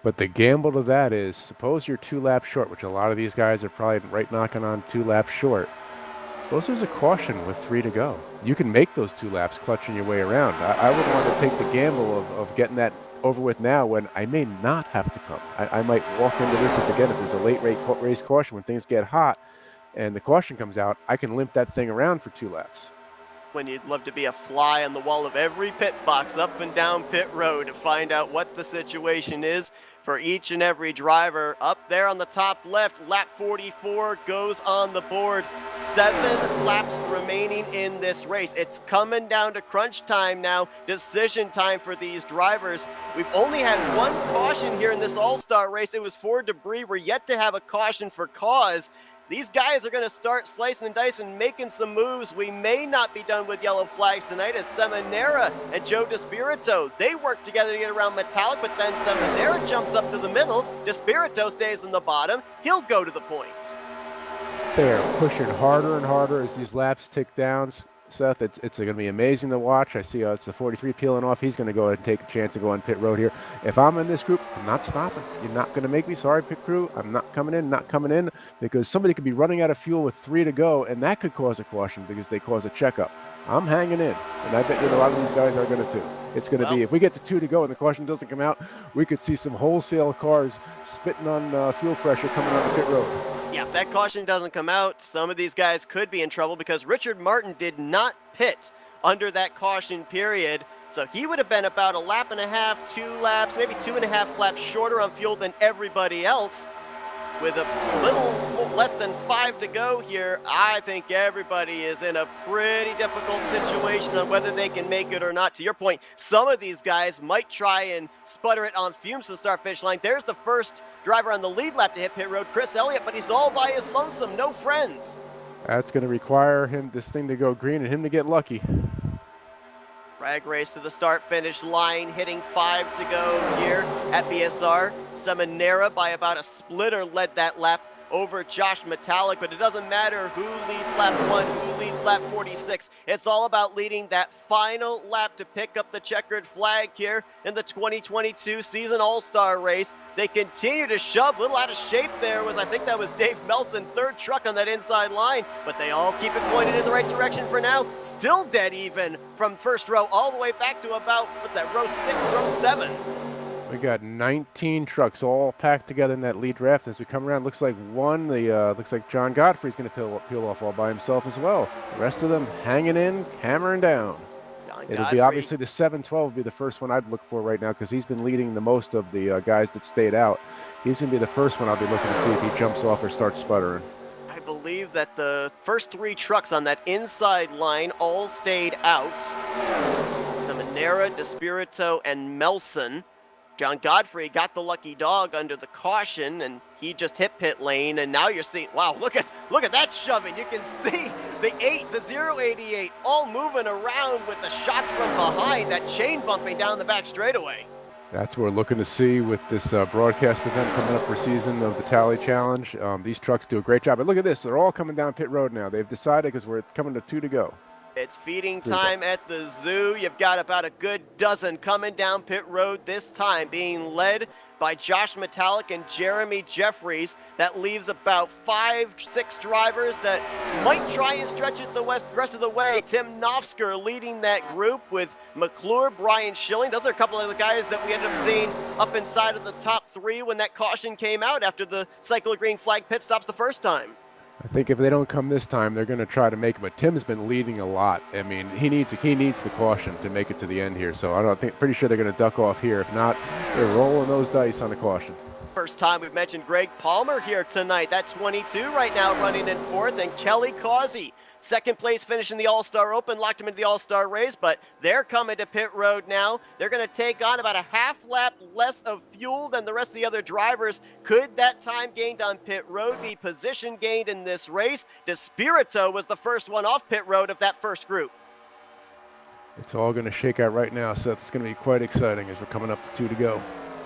But the gamble to that is, suppose you're 2 laps short, which a lot of these guys are probably right knocking on 2 laps short. Suppose there's a caution with 3 to go. You can make those 2 laps clutching your way around. I would want to take the gamble of getting that over with now when I may not have to come. I might walk into this if there's a late race caution when things get hot and the caution comes out, I can limp that thing around for 2 laps. When you'd love to be a fly on the wall of every pit box up and down pit road to find out what the situation is for each and every driver. Up there on the top left, lap 44 goes on the board. 7 laps remaining in this race. It's coming down to crunch time now, decision time for these drivers. We've only had 1 caution here in this all-star race. It was for debris. We're yet to have a caution for cause. These guys are going to start slicing and dicing, making some moves. We may not be done with yellow flags tonight as Seminara and Joe DeSpirito, they work together to get around Metallic, but then Seminara jumps up to the middle. DeSpirito stays in the bottom. He'll go to the point. They're pushing harder and harder as these laps tick down. Seth, it's going to be amazing to watch. I see it's the 43 peeling off. He's going to go ahead and take a chance to go on pit road here. If I'm in this group, I'm not stopping. You're not going to make me. Sorry, pit crew. I'm not coming in, because somebody could be running out of fuel with 3 to go, and that could cause a caution because they cause a checkup. I'm hanging in, and I bet you a lot of these guys are going to too. It's going to be, if we get to 2 to go and the caution doesn't come out, we could see some wholesale cars spitting on fuel pressure coming on the pit road. Yeah, if that caution doesn't come out, some of these guys could be in trouble because Richard Martin did not pit under that caution period. So he would have been about a lap and a half, 2 laps, maybe 2.5 laps shorter on fuel than everybody else. With a little less than 5 to go here, I think everybody is in a pretty difficult situation on whether they can make it or not. To your point, some of these guys might try and sputter it on fumes to the start-finish line. There's the first driver on the lead lap to hit pit road, Chris Elliott, but he's all by his lonesome, no friends. That's going to require this thing to go green and him to get lucky. Drag race to the start-finish line, hitting 5 to go here at BSR. Seminara by about a splitter led that lap over Josh Metallic, but it doesn't matter who leads lap 1, who leads lap 46. It's all about leading that final lap to pick up the checkered flag here in the 2022 season all-star race. They continue to shove. A little out of shape there I think that was Dave Melson, 3rd truck on that inside line, but they all keep it pointed in the right direction for now. Still dead even from first row all the way back to about, row 6, row 7. We got 19 trucks all packed together in that lead draft. As we come around, looks like looks like John Godfrey's going to peel off all by himself as well. The rest of them hanging in, hammering down. It'll be obviously the 712 will be the first one I'd look for right now because he's been leading the most of the guys that stayed out. He's going to be the first one I'll be looking to see if he jumps off or starts sputtering. I believe that the first 3 trucks on that inside line all stayed out. The Manera, DeSpirito, and Melson. John Godfrey got the lucky dog under the caution, and he just hit pit lane, and now you're seeing, wow, look at that shoving. You can see the 088 all moving around with the shots from behind, that chain bumping down the back straightaway. That's what we're looking to see with this broadcast event coming up for season of the Tally Challenge. These trucks do a great job. But look at this. They're all coming down pit road now. They've decided because we're coming to 2 to go. It's feeding time at the zoo. You've got about a good dozen coming down pit road this time, being led by Josh Metallic and Jeremy Jeffries. That leaves about 5-6 drivers that might try and stretch it the rest of the way. Tim Nofsker leading that group with McClure, Brian Schilling. Those are a couple of the guys that we ended up seeing up inside of the top 3 when that caution came out after the cycle of green flag pit stops the first time. I think if they don't come this time, they're going to try to make it. But Tim's been leading a lot. I mean, he needs the caution to make it to the end here. So pretty sure they're going to duck off here. If not, they're rolling those dice on the caution. First time we've mentioned Greg Palmer here tonight. That 22 right now running in fourth, and Kelly Causey, second place finish in the All-Star Open, locked him into the All-Star race, but they're coming to pit road now. They're going to take on about a half lap less of fuel than the rest of the other drivers. Could that time gained on pit road be position gained in this race? DeSpirito was the first one off pit road of that first group. It's all going to shake out right now, Seth. It's going to be quite exciting as we're coming up to 2 to go.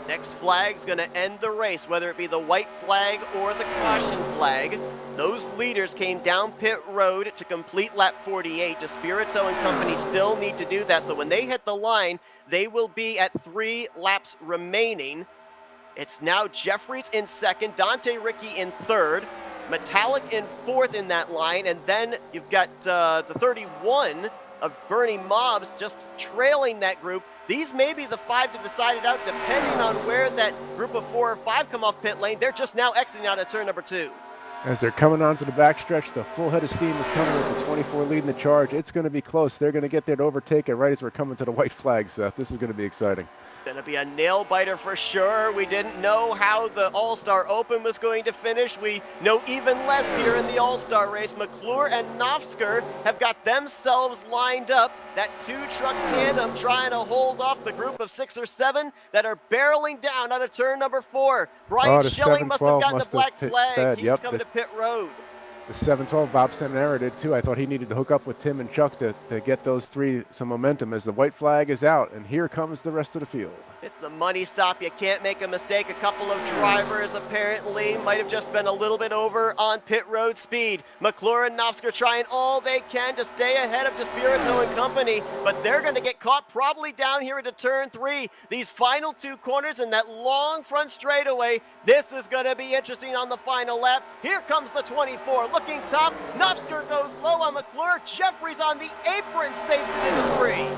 Next flag's going to end the race, whether it be the white flag or the caution flag. Those leaders came down pit road to complete lap 48. DeSpirito and company still need to do that, so when they hit the line, they will be at 3 laps remaining. It's now Jeffries in second, Dante Ricky in third, Metallic in fourth in that line, and then you've got the 31 of Bernie Mobbs just trailing that group. These may be the 5 to decide it out, depending on where that group of 4 or 5 come off pit lane. They're just now exiting out of turn number 2. As they're coming onto the backstretch, the full head of steam is coming with the 24 leading the charge. It's going to be close. They're going to get there to overtake it right as we're coming to the white flag, Seth. This is going to be exciting. Going to be a nail-biter for sure. We didn't know how the All-Star Open was going to finish. We know even less here in the All-Star race. McClure and Nofsker have got themselves lined up. That 2-truck tandem trying to hold off the group of 6 or 7 that are barreling down out of turn number 4. Brian Schilling must have gotten the black flag. He's coming to pit road. The 712, Bob Seminara did too. I thought he needed to hook up with Tim and Chuck to get those 3 some momentum as the white flag is out, and here comes the rest of the field. It's the money stop. You can't make a mistake. A couple of drivers apparently might have just been a little bit over on pit road speed. McClure and Nofsker trying all they can to stay ahead of DeSpirito and company, but they're going to get caught probably down here into turn 3. These final 2 corners and that long front straightaway. This is going to be interesting on the final lap. Here comes the 24. Looking top. Nofsker goes low on McClure. Jeffries on the apron saves it into 3.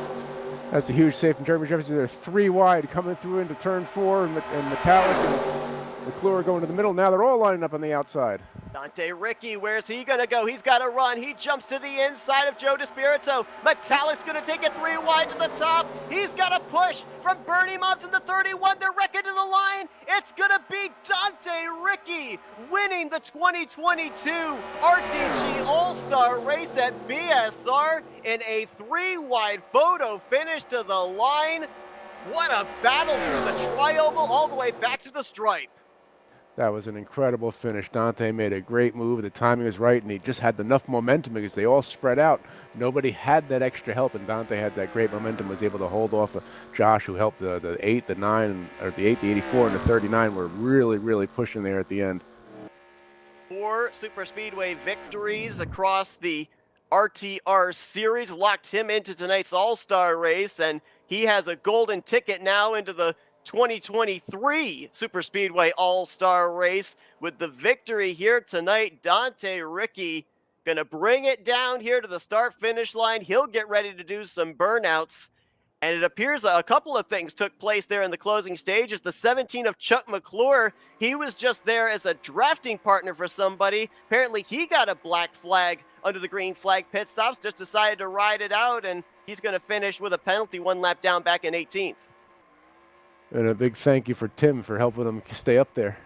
That's a huge save from Jeremy Jefferson. They're 3 wide coming through into turn 4, and Metallic and McClure going to the middle. Now they're all lining up on the outside. Dante Ricky, where's he going to go? He's got to run. He jumps to the inside of Joe DeSpirito. Metallic's going to take it 3 wide to the top. He's got to push from Bernie Mobbs in the 31. They're wrecking to the line. It's going to be Dante Ricky winning the 2022 RTG All-Star race at BSR in a 3-wide photo finish to the line. What a battle through the tri-oval all the way back to the stripe. That was an incredible finish. Dante made a great move. The timing was right, and he just had enough momentum because they all spread out. Nobody had that extra help, and Dante had that great momentum, was able to hold off of Josh, who helped the 8, the 9, or the 8, the 84, and the 39 were really, really pushing there at the end. 4 Superspeedway victories across the RTR series locked him into tonight's All-Star race, and he has a golden ticket now into the 2023 Superspeedway All-Star race with the victory here tonight. Dante Ricky going to bring it down here to the start-finish line. He'll get ready to do some burnouts. And it appears a couple of things took place there in the closing stages. The 17 of Chuck McClure, he was just there as a drafting partner for somebody. Apparently he got a black flag under the green flag pit stops, just decided to ride it out, and he's going to finish with a penalty 1 lap down back in 18th. And a big thank you for Tim for helping him stay up there.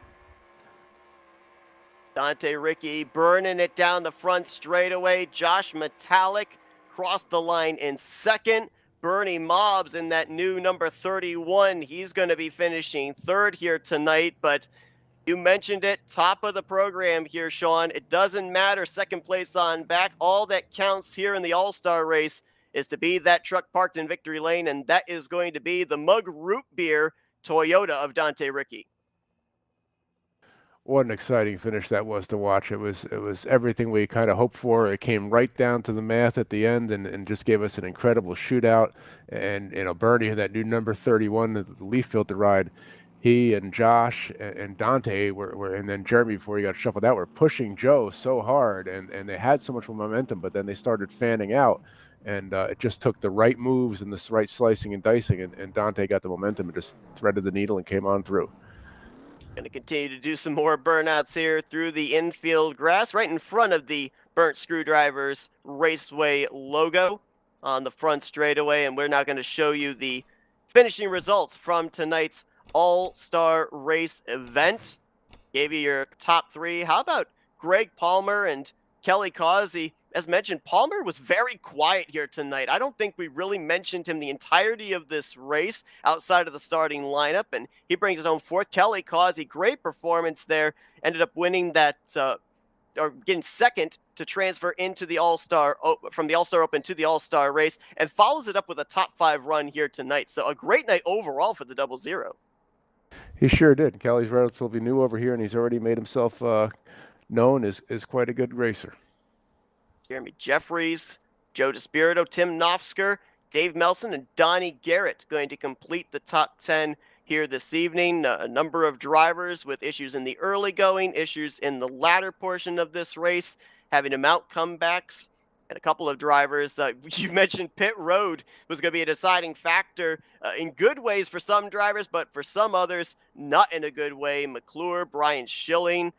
Dante Ricky burning it down the front straightaway. Josh Metallic crossed the line in second. Bernie Mobbs in that new number 31. He's going to be finishing 3rd here tonight, but you mentioned it, top of the program here, Sean. It doesn't matter, 2nd place on back. All that counts here in the All-Star race is to be that truck parked in victory lane, and that is going to be the Mug Root Beer Toyota of Dante Ricky. What an exciting finish that was to watch. It was everything we kind of hoped for. It came right down to the math at the end and just gave us an incredible shootout. And Bernie, that new number 31, the leaf filter ride, he and Josh and Dante were and then Jeremy, before he got shuffled out, were pushing Joe so hard, and they had so much momentum, but then they started fanning out, and it just took the right moves and the right slicing and dicing, and Dante got the momentum and just threaded the needle and came on through. Going to continue to do some more burnouts here through the infield grass, right in front of the Burnt Screwdrivers Raceway logo on the front straightaway, and we're now going to show you the finishing results from tonight's All-Star Race event. Gave you your top three. How about Greg Palmer and Kelly Causey? As mentioned, Palmer was very quiet here tonight. I don't think we really mentioned him the entirety of this race outside of the starting lineup, and he brings it home fourth. Kelly Causey, great performance there. Ended up winning that, or getting second to transfer into the All-Star, from the All-Star Open to the All-Star race, and follows it up with a top 5 run here tonight. So a great night overall for the 00. He sure did. Kelly's relatively new over here, and he's already made himself known as quite a good racer. Jeremy Jeffries, Joe DeSpirito, Tim Nofsker, Dave Melson, and Donnie Garrett going to complete the top 10 here this evening. A number of drivers with issues in the early going, issues in the latter portion of this race, having to mount comebacks, and a couple of drivers. You mentioned pit road was going to be a deciding factor in good ways for some drivers, but for some others, not in a good way. McClure, Brian Schilling,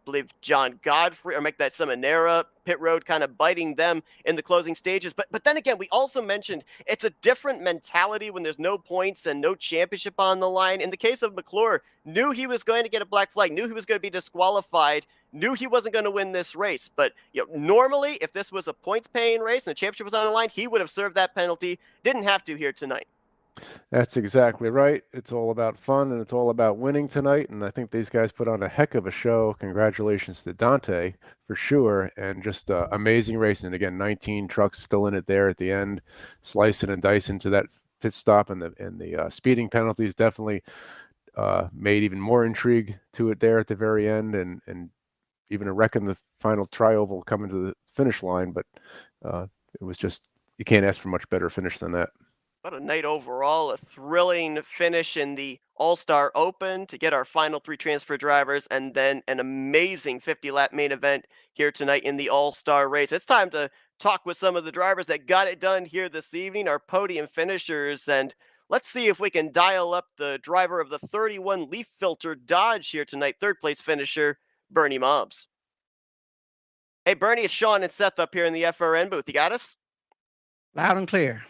believe John Godfrey, or make that Seminara, pit road kind of biting them in the closing stages. But then again, we also mentioned it's a different mentality when there's no points and no championship on the line. In the case of McClure, knew he was going to get a black flag, knew he was going to be disqualified, knew he wasn't going to win this race. But normally, if this was a points-paying race and the championship was on the line, he would have served that penalty. Didn't have to here tonight. That's exactly right. It's all about fun, and it's all about winning tonight, and I think these guys put on a heck of a show. Congratulations to Dante, for sure, and just amazing racing. Again, 19 trucks still in it there at the end, slicing and dicing to that pit stop, and the speeding penalties definitely made even more intrigue to it there at the very end, and even a wreck in the final tri-oval coming to the finish line, but it was just, you can't ask for much better finish than that. What a night overall, a thrilling finish in the All-Star Open to get our final 3 transfer drivers, and then an amazing 50-lap main event here tonight in the All-Star race. It's time to talk with some of the drivers that got it done here this evening, our podium finishers, and let's see if we can dial up the driver of the 31 leaf filter Dodge here tonight, third place finisher, Bernie Mobbs. Hey, Bernie, it's Sean and Seth up here in the FRN booth. You got us? Loud and clear.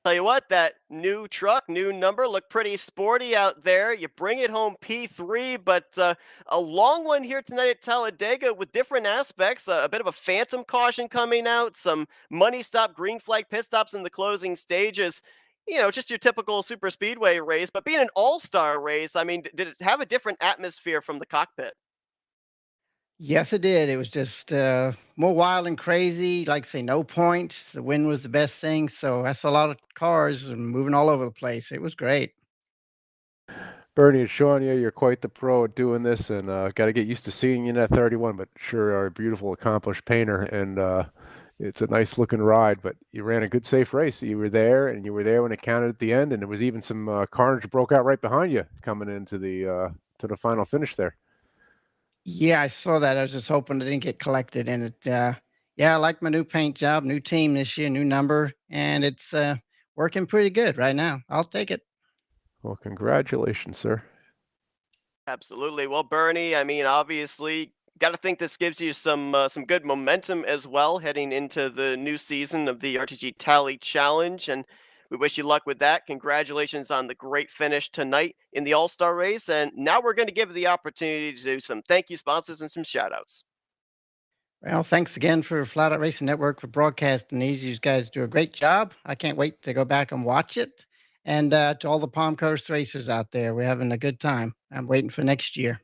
Tell you what, that new truck, new number, looked pretty sporty out there. You bring it home P3, but a long one here tonight at Talladega with different aspects. A bit of a phantom caution coming out, some money stop, green flag pit stops in the closing stages. Just your typical Superspeedway race, but being an all-star race, I mean, did it have a different atmosphere from the cockpit? Yes, it did. It was just more wild and crazy. Like I say, no points. The wind was the best thing. So that's a lot of cars moving all over the place. It was great. Bernie and Sean, yeah, you're quite the pro at doing this, and got to get used to seeing you in that 31, but sure are a beautiful, accomplished painter, and it's a nice looking ride, but you ran a good, safe race. You were there, and you were there when it counted at the end, and there was even some carnage broke out right behind you coming into the to the final finish there. Yeah, I saw that. I was just hoping it didn't get collected. And it, yeah, I like my new paint job, new team this year, new number, and it's working pretty good right now. I'll take it. Well, congratulations, sir. Absolutely. Well, Bernie, I mean, obviously, got to think this gives you some good momentum as well heading into the new season of the RTG Tally Challenge, and we wish you luck with that. Congratulations on the great finish tonight in the All-Star race, and now we're going to give the opportunity to do some thank you sponsors and some shout-outs. Well, thanks again for Flatout Racing Network for broadcasting these. You guys do a great job. I can't wait to go back and watch it. And to all the Palm Coast racers out there, we're having a good time. I'm waiting for next year.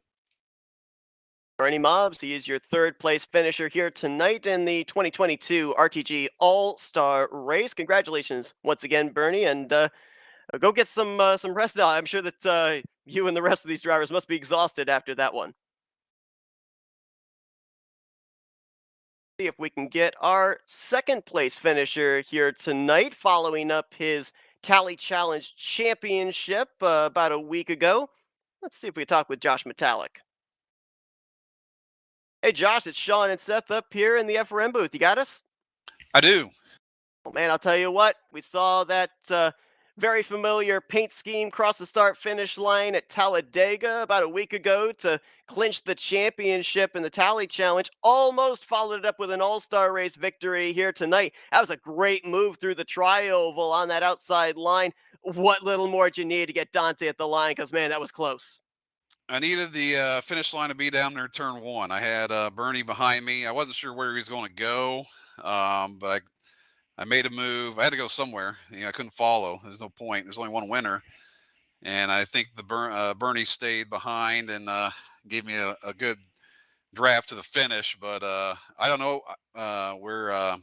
Bernie Mobbs, he is your third place finisher here tonight in the 2022 RTG All-Star race. Congratulations once again, Bernie, and go get some rest. I'm sure that you and the rest of these drivers must be exhausted after that one. See if we can get our second place finisher here tonight, following up his Tally Challenge Championship about a week ago. Let's see if we can talk with Josh Metallic. Hey, Josh, it's Sean and Seth up here in the FRM booth. You got us? I do. Oh, man, I'll tell you what. We saw that very familiar paint scheme cross the start-finish line at Talladega about a week ago to clinch the championship in the Tally Challenge. Almost followed it up with an all-star race victory here tonight. That was a great move through the tri-oval on that outside line. what little more did you need to get Dante at the line? Because, man, that was close. I needed the finish line to be down there turn one. I had Bernie behind me. I wasn't sure where he was going to go, but I made a move. I had to go somewhere. I couldn't follow. There's no point. There's only one winner. And I think the Bernie stayed behind and gave me a good draft to the finish. But I don't know where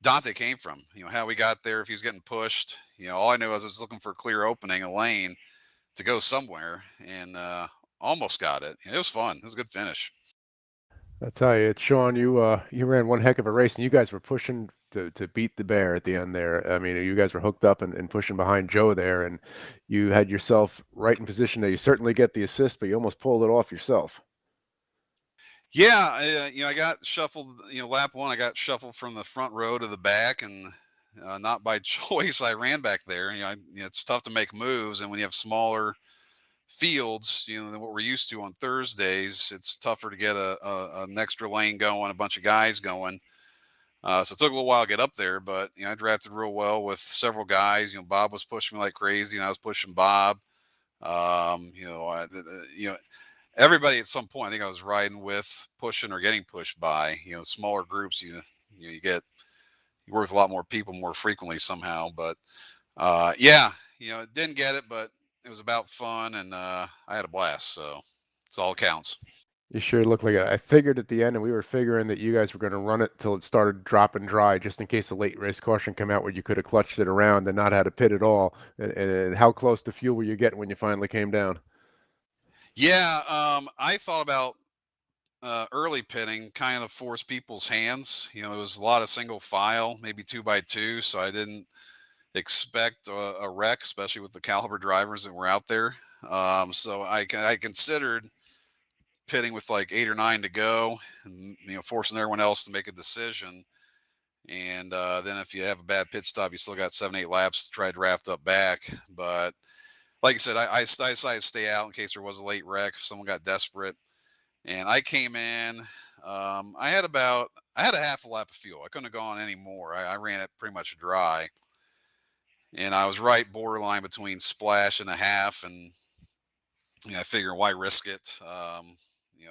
Dante came from. How we got there, if he was getting pushed. All I knew was I was looking for a clear opening, a lane to go somewhere, and almost got it. It was fun. It was a good finish. I tell you, Sean, you ran one heck of a race, and you guys were pushing to beat the bear at the end there. I mean, you guys were hooked up and pushing behind Joe there, and you had yourself right in position there. You certainly get the assist, but you almost pulled it off yourself. Yeah, I got shuffled. Lap one, I got shuffled from the front row to the back, and not by choice. I ran back there. It's tough to make moves, and when you have smaller fields, than what we're used to on Thursdays, it's tougher to get an extra lane going, a bunch of guys going. So it took a little while to get up there, but I drafted real well with several guys. Bob was pushing me like crazy, and I was pushing Bob. Everybody at some point, I think I was riding with, pushing or getting pushed by. Smaller groups, you work with a lot more people more frequently somehow. But didn't get it, but it was about fun, and I had a blast. So it's all counts. You sure looked like it. I figured at the end, and we were figuring that you guys were going to run it till it started dropping dry, just in case the late race caution came out where you could have clutched it around and not had to pit at all. And how close to fuel were you getting when you finally came down? Yeah, I thought about early pitting, kind of force people's hands. It was a lot of single file, maybe 2x2, so I didn't expect a wreck, especially with the caliber drivers that were out there. So I considered pitting with like 8 or 9 to go, and forcing everyone else to make a decision. And then if you have a bad pit stop, you still got 7, 8 laps to try to draft up back. But like I said, I decided to stay out in case there was a late wreck, if someone got desperate. And I came in. I had a half a lap of fuel. I couldn't have gone any more. I ran it pretty much dry. And I was right borderline between splash and a half. And I figure why risk it?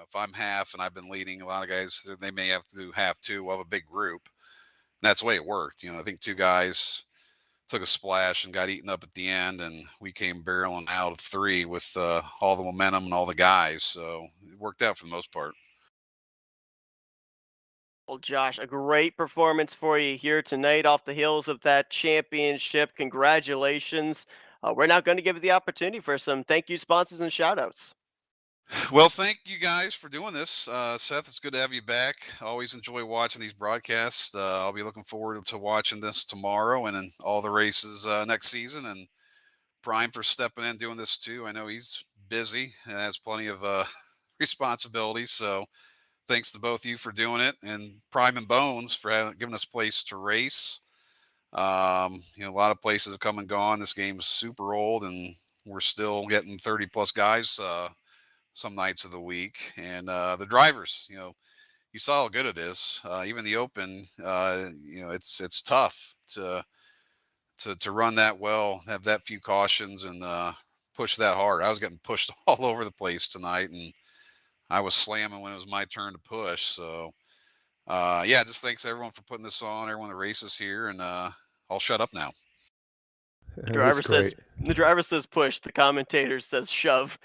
If I'm half and I've been leading, a lot of guys, they may have to do half too. We'll have a big group. And that's the way it worked. I think 2 guys took a splash and got eaten up at the end, and we came barreling out of 3 with all the momentum and all the guys. So it worked out for the most part. Well, Josh, a great performance for you here tonight off the heels of that championship. Congratulations. We're now going to give you the opportunity for some thank you sponsors and shout outs. Well, thank you guys for doing this. Seth, it's good to have you back. I always enjoy watching these broadcasts. I'll be looking forward to watching this tomorrow and in all the races next season. And Prime for stepping in doing this too. I know he's busy and has plenty of responsibilities. So thanks to both of you for doing it, and Prime and Bones for giving us a place to race. A lot of places have come and gone. This game's super old, and we're still getting 30 plus guys some nights of the week. And the drivers, you saw how good it is. Even the Open, it's tough to run that well, have that few cautions, and push that hard. I was getting pushed all over the place tonight, and I was slamming when it was my turn to push. So just thanks everyone for putting this on, everyone that races here, and I'll shut up now. The driver says push. The commentator says shove.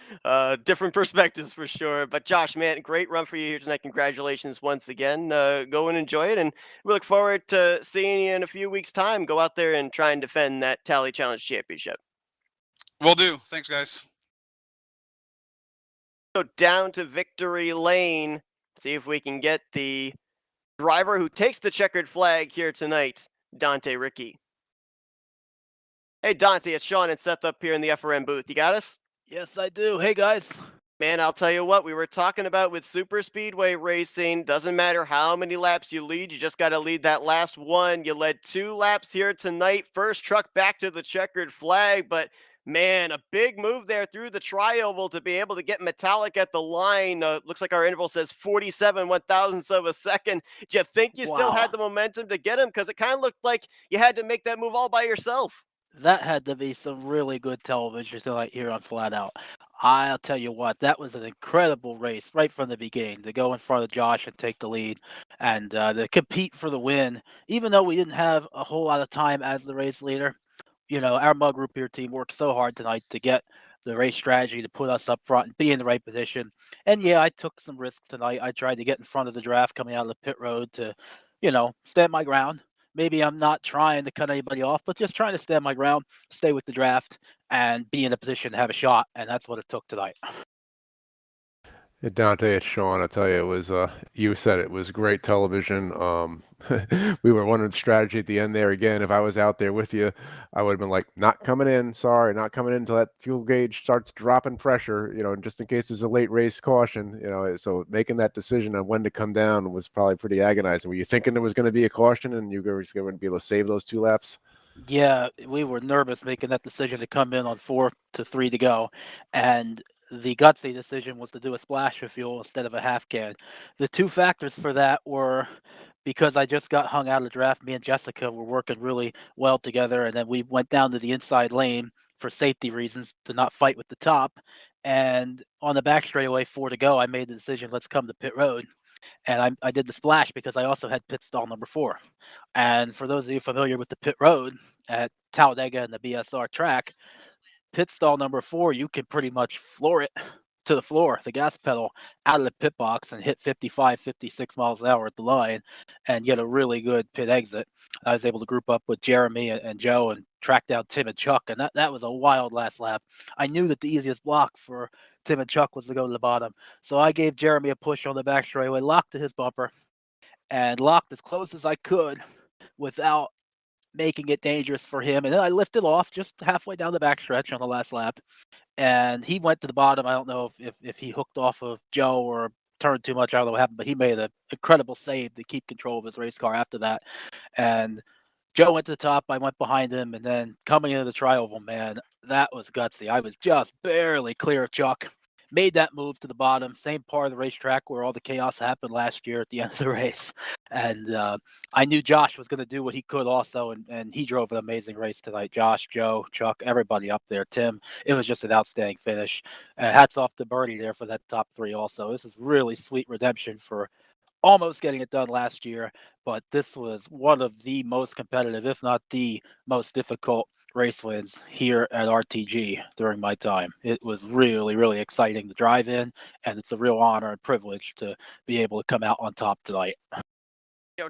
Different perspectives for sure. But Josh, man, great run for you here tonight. Congratulations once again. Go and enjoy it, and we look forward to seeing you in a few weeks' time. Go out there and try and defend that Tally Challenge Championship. Will do. Thanks, guys. Go down to victory lane. See if we can get the driver who takes the checkered flag here tonight, Dante Ricky. Hey, Dante, it's Sean and Seth up here in the FRM booth. You got us? Yes, I do. Hey, guys. Man, I'll tell you what, we were talking about with Superspeedway racing. Doesn't matter how many laps you lead, you just got to lead that last one. You led 2 laps here tonight. First truck back to the checkered flag, but man, a big move there through the tri-oval to be able to get metallic at the line. Looks like our interval says 47 one-thousandths of a second. Do you think you still had the momentum to get him? Because it kind of looked like you had to make that move all by yourself. That had to be some really good television tonight here on Flatout. I'll tell you what, that was an incredible race right from the beginning to go in front of Josh and take the lead and to compete for the win. Even though we didn't have a whole lot of time as the race leader, our Mug Root Beer team worked so hard tonight to get the race strategy to put us up front and be in the right position. And yeah, I took some risks tonight. I tried to get in front of the draft coming out of the pit road to, stand my ground. Maybe I'm not trying to cut anybody off, but just trying to stand my ground, stay with the draft, and be in a position to have a shot. And that's what it took tonight. Yeah, Dante, it's Sean. I tell you, it was you said it was great television. We were wondering strategy at the end there again. If I was out there with you, I would have been like, not coming in, sorry, not coming in until that fuel gauge starts dropping pressure, just in case there's a late race caution, so making that decision on when to come down was probably pretty agonizing. Were you thinking there was going to be a caution and you were going to be able to save those 2 laps? Yeah, we were nervous making that decision to come in on 4 to 3 to go, and the gutsy decision was to do a splash of fuel instead of a half can. The 2 factors for that were because I just got hung out of the draft, me and Jessica were working really well together, and then we went down to the inside lane for safety reasons to not fight with the top, and on the back straightaway, 4 to go, I made the decision, "Let's come to pit road." And I did the splash because I also had pit stall number 4. And for those of you familiar with the pit road at Talladega and the BSR track, pit stall number 4, you can pretty much floor it to the floor, the gas pedal out of the pit box and hit 55, 56 miles an hour at the line and get a really good pit exit. I was able to group up with Jeremy and Joe and track down Tim and Chuck, and that was a wild last lap. I knew that the easiest block for Tim and Chuck was to go to the bottom. So I gave Jeremy a push on the back straightaway, locked to his bumper, and locked as close as I could without making it dangerous for him. And then I lifted off just halfway down the backstretch on the last lap, and he went to the bottom. I don't know if he hooked off of Joe or turned too much. I don't know what happened, but he made an incredible save to keep control of his race car after that. And Joe went to the top. I went behind him, and then coming into the trioval, man, that was gutsy. I was just barely clear of Chuck. Made that move to the bottom, same part of the racetrack where all the chaos happened last year at the end of the race. And I knew Josh was going to do what he could also, and he drove an amazing race tonight. Josh, Joe, Chuck, everybody up there, Tim. It was just an outstanding finish. Hats off to Bernie there for that top 3 also. This is really sweet redemption for almost getting it done last year, but this was one of the most competitive, if not the most difficult race wins here at RTG during my time. It was really, really exciting to drive in, and it's a real honor and privilege to be able to come out on top tonight.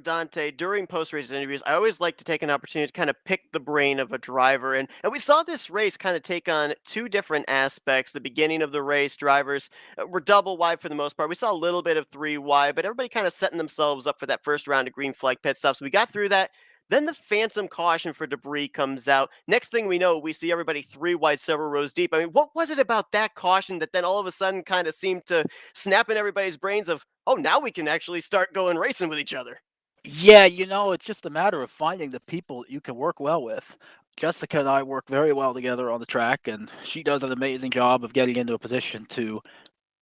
Dante, during post-race interviews, I always like to take an opportunity to kind of pick the brain of a driver. And we saw this race kind of take on 2 different aspects. The beginning of the race, drivers were double wide for the most part. We saw a little bit of 3 wide, but everybody kind of setting themselves up for that first round of green flag pit stops. We got through that. Then the phantom caution for debris comes out. Next thing we know, we see everybody 3 wide, several rows deep. I mean, what was it about that caution that then all of a sudden kind of seemed to snap in everybody's brains of, oh, now we can actually start going racing with each other? Yeah, it's just a matter of finding the people that you can work well with. Jessica and I work very well together on the track, and she does an amazing job of getting into a position to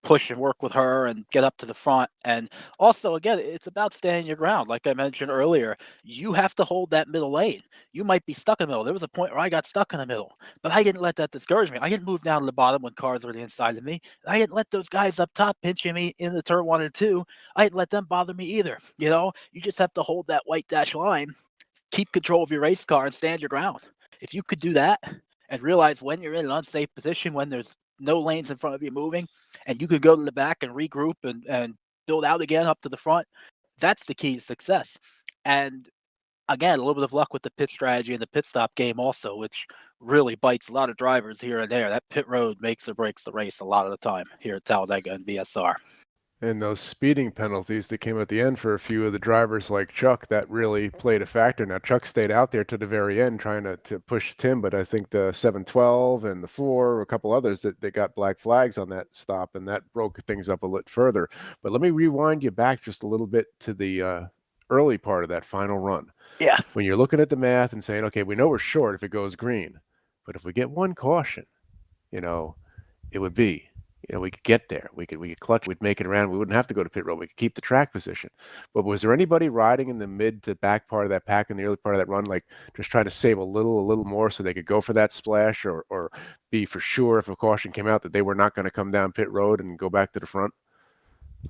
push and work with her and get up to the front. And also, again, it's about standing your ground. Like I mentioned earlier, you have to hold that middle lane. You might be stuck in the middle. There was a point where I got stuck in the middle, but I didn't let that discourage me. I didn't move down to the bottom when cars were the inside of me. I didn't let those guys up top pinching me in the turn 1 and 2. I didn't let them bother me either. You just have to hold that white dash line, keep control of your race car, and stand your ground. If you could do that and realize when you're in an unsafe position, when there's no lanes in front of you moving, and you can go to the back and regroup and build out again up to the front, that's the key to success. And again, a little bit of luck with the pit strategy and the pit stop game also, which really bites a lot of drivers here and there. That pit road makes or breaks the race a lot of the time here at Talladega and BSR. And those speeding penalties that came at the end for a few of the drivers like Chuck, that really played a factor. Now, Chuck stayed out there to the very end trying to push Tim, but I think the 712 and the 4, a couple others that they got black flags on that stop, and that broke things up a little further. But let me rewind you back just a little bit to the early part of that final run. Yeah. When you're looking at the math and saying, okay, we know we're short if it goes green, but if we get one caution, it would be, we could get there. We could clutch. We'd make it around. We wouldn't have to go to pit road. We could keep the track position. But was there anybody riding in the mid to back part of that pack in the early part of that run, like just trying to save a little more so they could go for that splash, or be for sure if a caution came out that they were not going to come down pit road and go back to the front?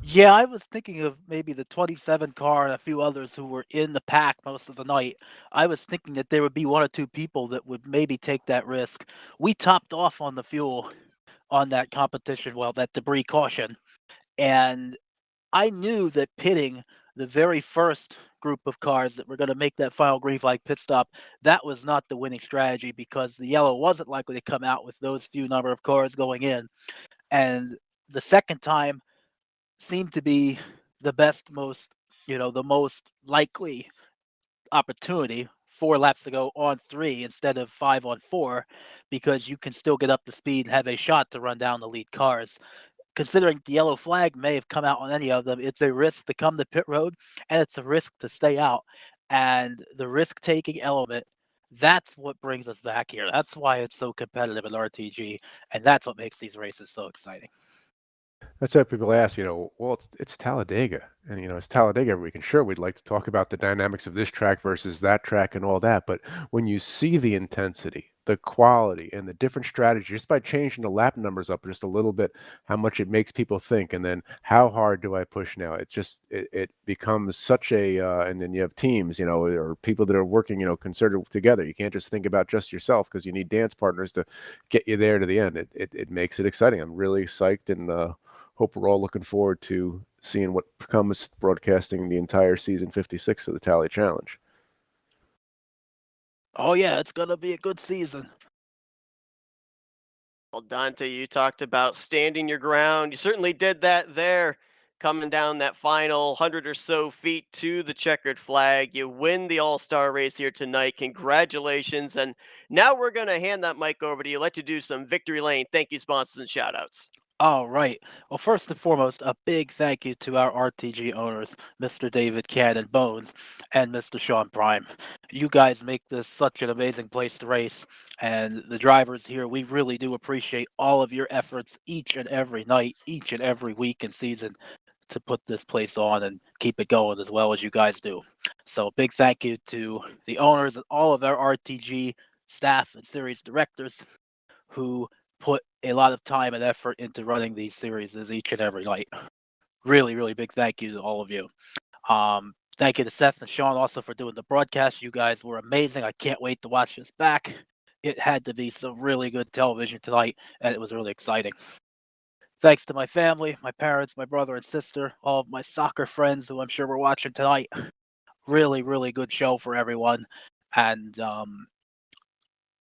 Yeah, I was thinking of maybe the 27 car and a few others who were in the pack most of the night. I was thinking that there would be one or two people that would maybe take that risk. We topped off on the fuel on that competition, well, that debris caution. And I knew that pitting the very first group of cars that were going to make that final green flag pit stop, that was not the winning strategy because the yellow wasn't likely to come out with those few number of cars going in. And the second time seemed to be the best, the most likely opportunity. 4 laps to go on 3 instead of 5 on 4 because you can still get up to speed and have a shot to run down the lead cars. Considering the yellow flag may have come out on any of them, it's a risk to come to pit road and it's a risk to stay out. And the risk taking element, that's what brings us back here. That's why it's so competitive at RTG, and that's what makes these races so exciting. That's why people ask, well, it's Talladega, and it's Talladega every weekend. Sure, we'd like to talk about the dynamics of this track versus that track and all that, but when you see the intensity, the quality, and the different strategy, just by changing the lap numbers up just a little bit, how much it makes people think, and then how hard do I push now? It's just it becomes such a, and then you have teams, or people that are working, concerted together. You can't just think about just yourself because you need dance partners to get you there to the end. It makes it exciting. I'm really psyched and hope we're all looking forward to seeing what comes broadcasting the entire season 56 of the Tally Challenge. Oh yeah, it's gonna be a good season. Well, Dante, you talked about standing your ground. You certainly did that there, coming down that final 100 or so feet to the checkered flag. You win the All-Star race here tonight. Congratulations. And now we're going to hand that mic over to you. Let you do some victory lane thank you, sponsors, and shout outs. All right. Well, first and foremost, a big thank you to our RTG owners, Mr. David Cannon Bones and Mr. Sean Prime. You guys make this such an amazing place to race, and the drivers here, we really do appreciate all of your efforts each and every night, each and every week and season to put this place on and keep it going as well as you guys do. So, big thank you to the owners and all of our RTG staff and series directors who put a lot of time and effort into running these series each and every night. Really, really big thank you to all of you. Thank you to Seth and Sean also for doing the broadcast. You guys were amazing. I can't wait to watch this back. It had to be some really good television tonight, and it was really exciting. Thanks to my family, my parents, my brother and sister, all of my soccer friends who I'm sure were watching tonight. Really, really good show for everyone. And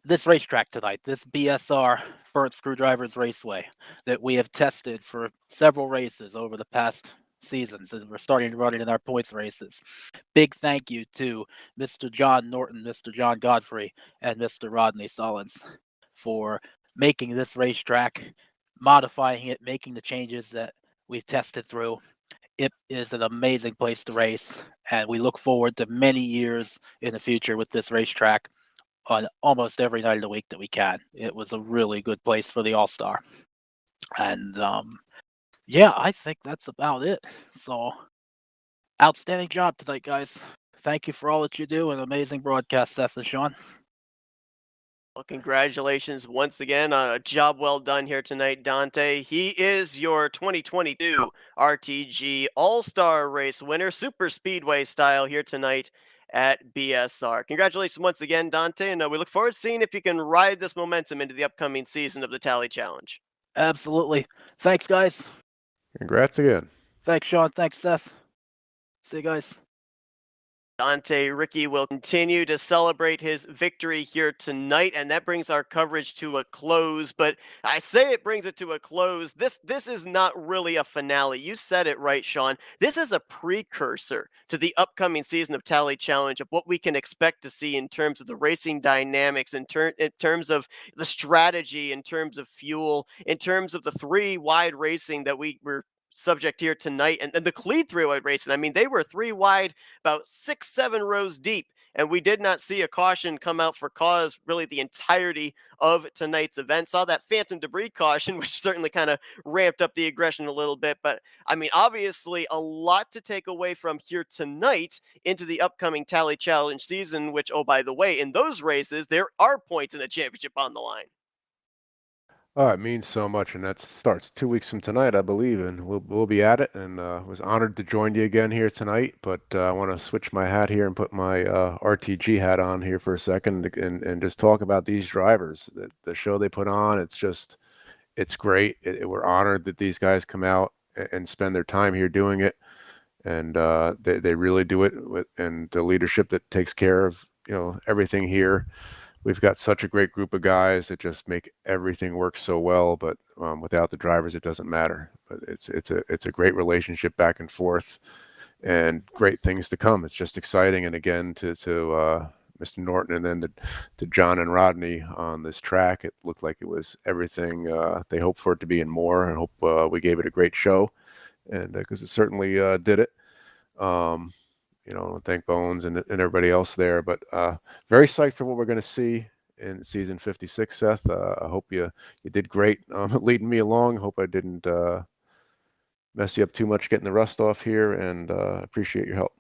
this racetrack tonight, this BSR Burnt Screwdrivers Raceway that we have tested for several races over the past seasons, and we're starting to run it in our points races. Big thank you to Mr. John Norton, Mr. John Godfrey, and Mr. Rodney Sullins for making this racetrack, modifying it, making the changes that we've tested through. It is an amazing place to race, and we look forward to many years in the future with this racetrack on almost every night of the week that we can. It was a really good place for the All-Star. And yeah, I think that's about it. So outstanding job tonight, guys. Thank you for all that you do and amazing broadcast, Seth and Sean. Well, congratulations once again on a job well done here tonight, Dante. He is your 2022 RTG All-Star Race winner, Superspeedway style here tonight at BSR. Congratulations once again, Dante, and we look forward to seeing if you can ride this momentum into the upcoming season of the Tally Challenge. Absolutely. Thanks, guys. Congrats again. Thanks, Sean. Thanks, Seth. See you guys. Dante Ricky will continue to celebrate his victory here tonight, and that brings our coverage to a close. But I say it brings it to a close. This is not really a finale. You said it right, Sean. This is a precursor to the upcoming season of Tally Challenge, of what we can expect to see in terms of the racing dynamics, in terms of the strategy, in terms of fuel, in terms of the three wide racing that we were subject here tonight, and the Cleed three-wide racing. I mean, they were three wide, about 6-7 rows deep, and we did not see a caution come out for cause really the entirety of tonight's event. Saw that phantom debris caution, which certainly kind of ramped up the aggression a little bit. But I mean, obviously, a lot to take away from here tonight into the upcoming Tally Challenge season, which, oh, by the way, in those races, there are points in the championship on the line. Oh, it means so much, and that starts 2 weeks from tonight, I believe, and we'll be at it. And was honored to join you again here tonight. But I want to switch my hat here and put my RTG hat on here for a second, and just talk about these drivers. The show they put on, it's great. We're honored that these guys come out and spend their time here doing it, and they really do it with, and the leadership that takes care of everything here. We've got such a great group of guys that just make everything work so well, but without the drivers, it doesn't matter. But it's a great relationship back and forth, and great things to come. It's just exciting. And again, to Mr. Norton and then to John and Rodney on this track, it looked like it was everything they hoped for it to be and more. And hope we gave it a great show, and because it certainly did it. Thank Bones and everybody else there, but very psyched for what we're going to see in season 56, Seth. I hope you did great leading me along. Hope I didn't mess you up too much getting the rust off here, and appreciate your help.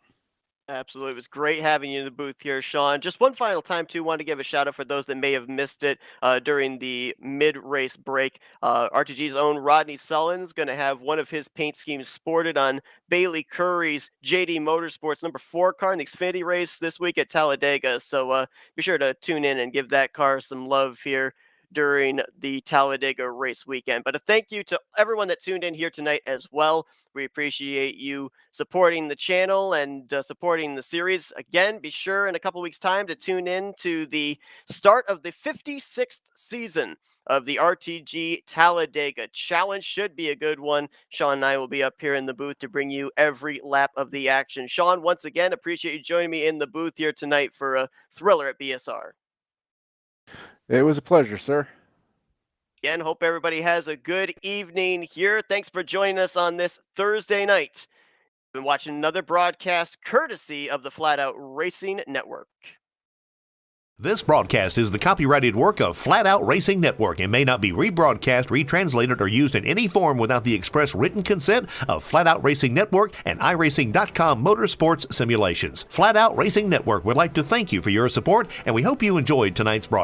Absolutely. It was great having you in the booth here, Sean. Just one final time, too, want to give a shout out for those that may have missed it during the mid-race break. RTG's own Rodney Sullen's going to have one of his paint schemes sported on Bailey Curry's JD Motorsports number 4 car in the Xfinity race this week at Talladega. So be sure to tune in and give that car some love here during the Talladega race weekend. But a thank you to everyone that tuned in here tonight as well. We appreciate you supporting the channel and supporting the series. Again, be sure in a couple weeks' time to tune in to the start of the 56th season of the RTG Talladega Challenge. Should be a good one. Sean and I will be up here in the booth to bring you every lap of the action. Sean, once again, appreciate you joining me in the booth here tonight for a thriller at BSR. It was a pleasure, sir. Again, hope everybody has a good evening here. Thanks for joining us on this Thursday night. Been watching another broadcast courtesy of the Flatout Racing Network. This broadcast is the copyrighted work of Flatout Racing Network and may not be rebroadcast, retranslated, or used in any form without the express written consent of Flatout Racing Network and iRacing.com Motorsports Simulations. Flatout Racing Network would like to thank you for your support, and we hope you enjoyed tonight's broadcast.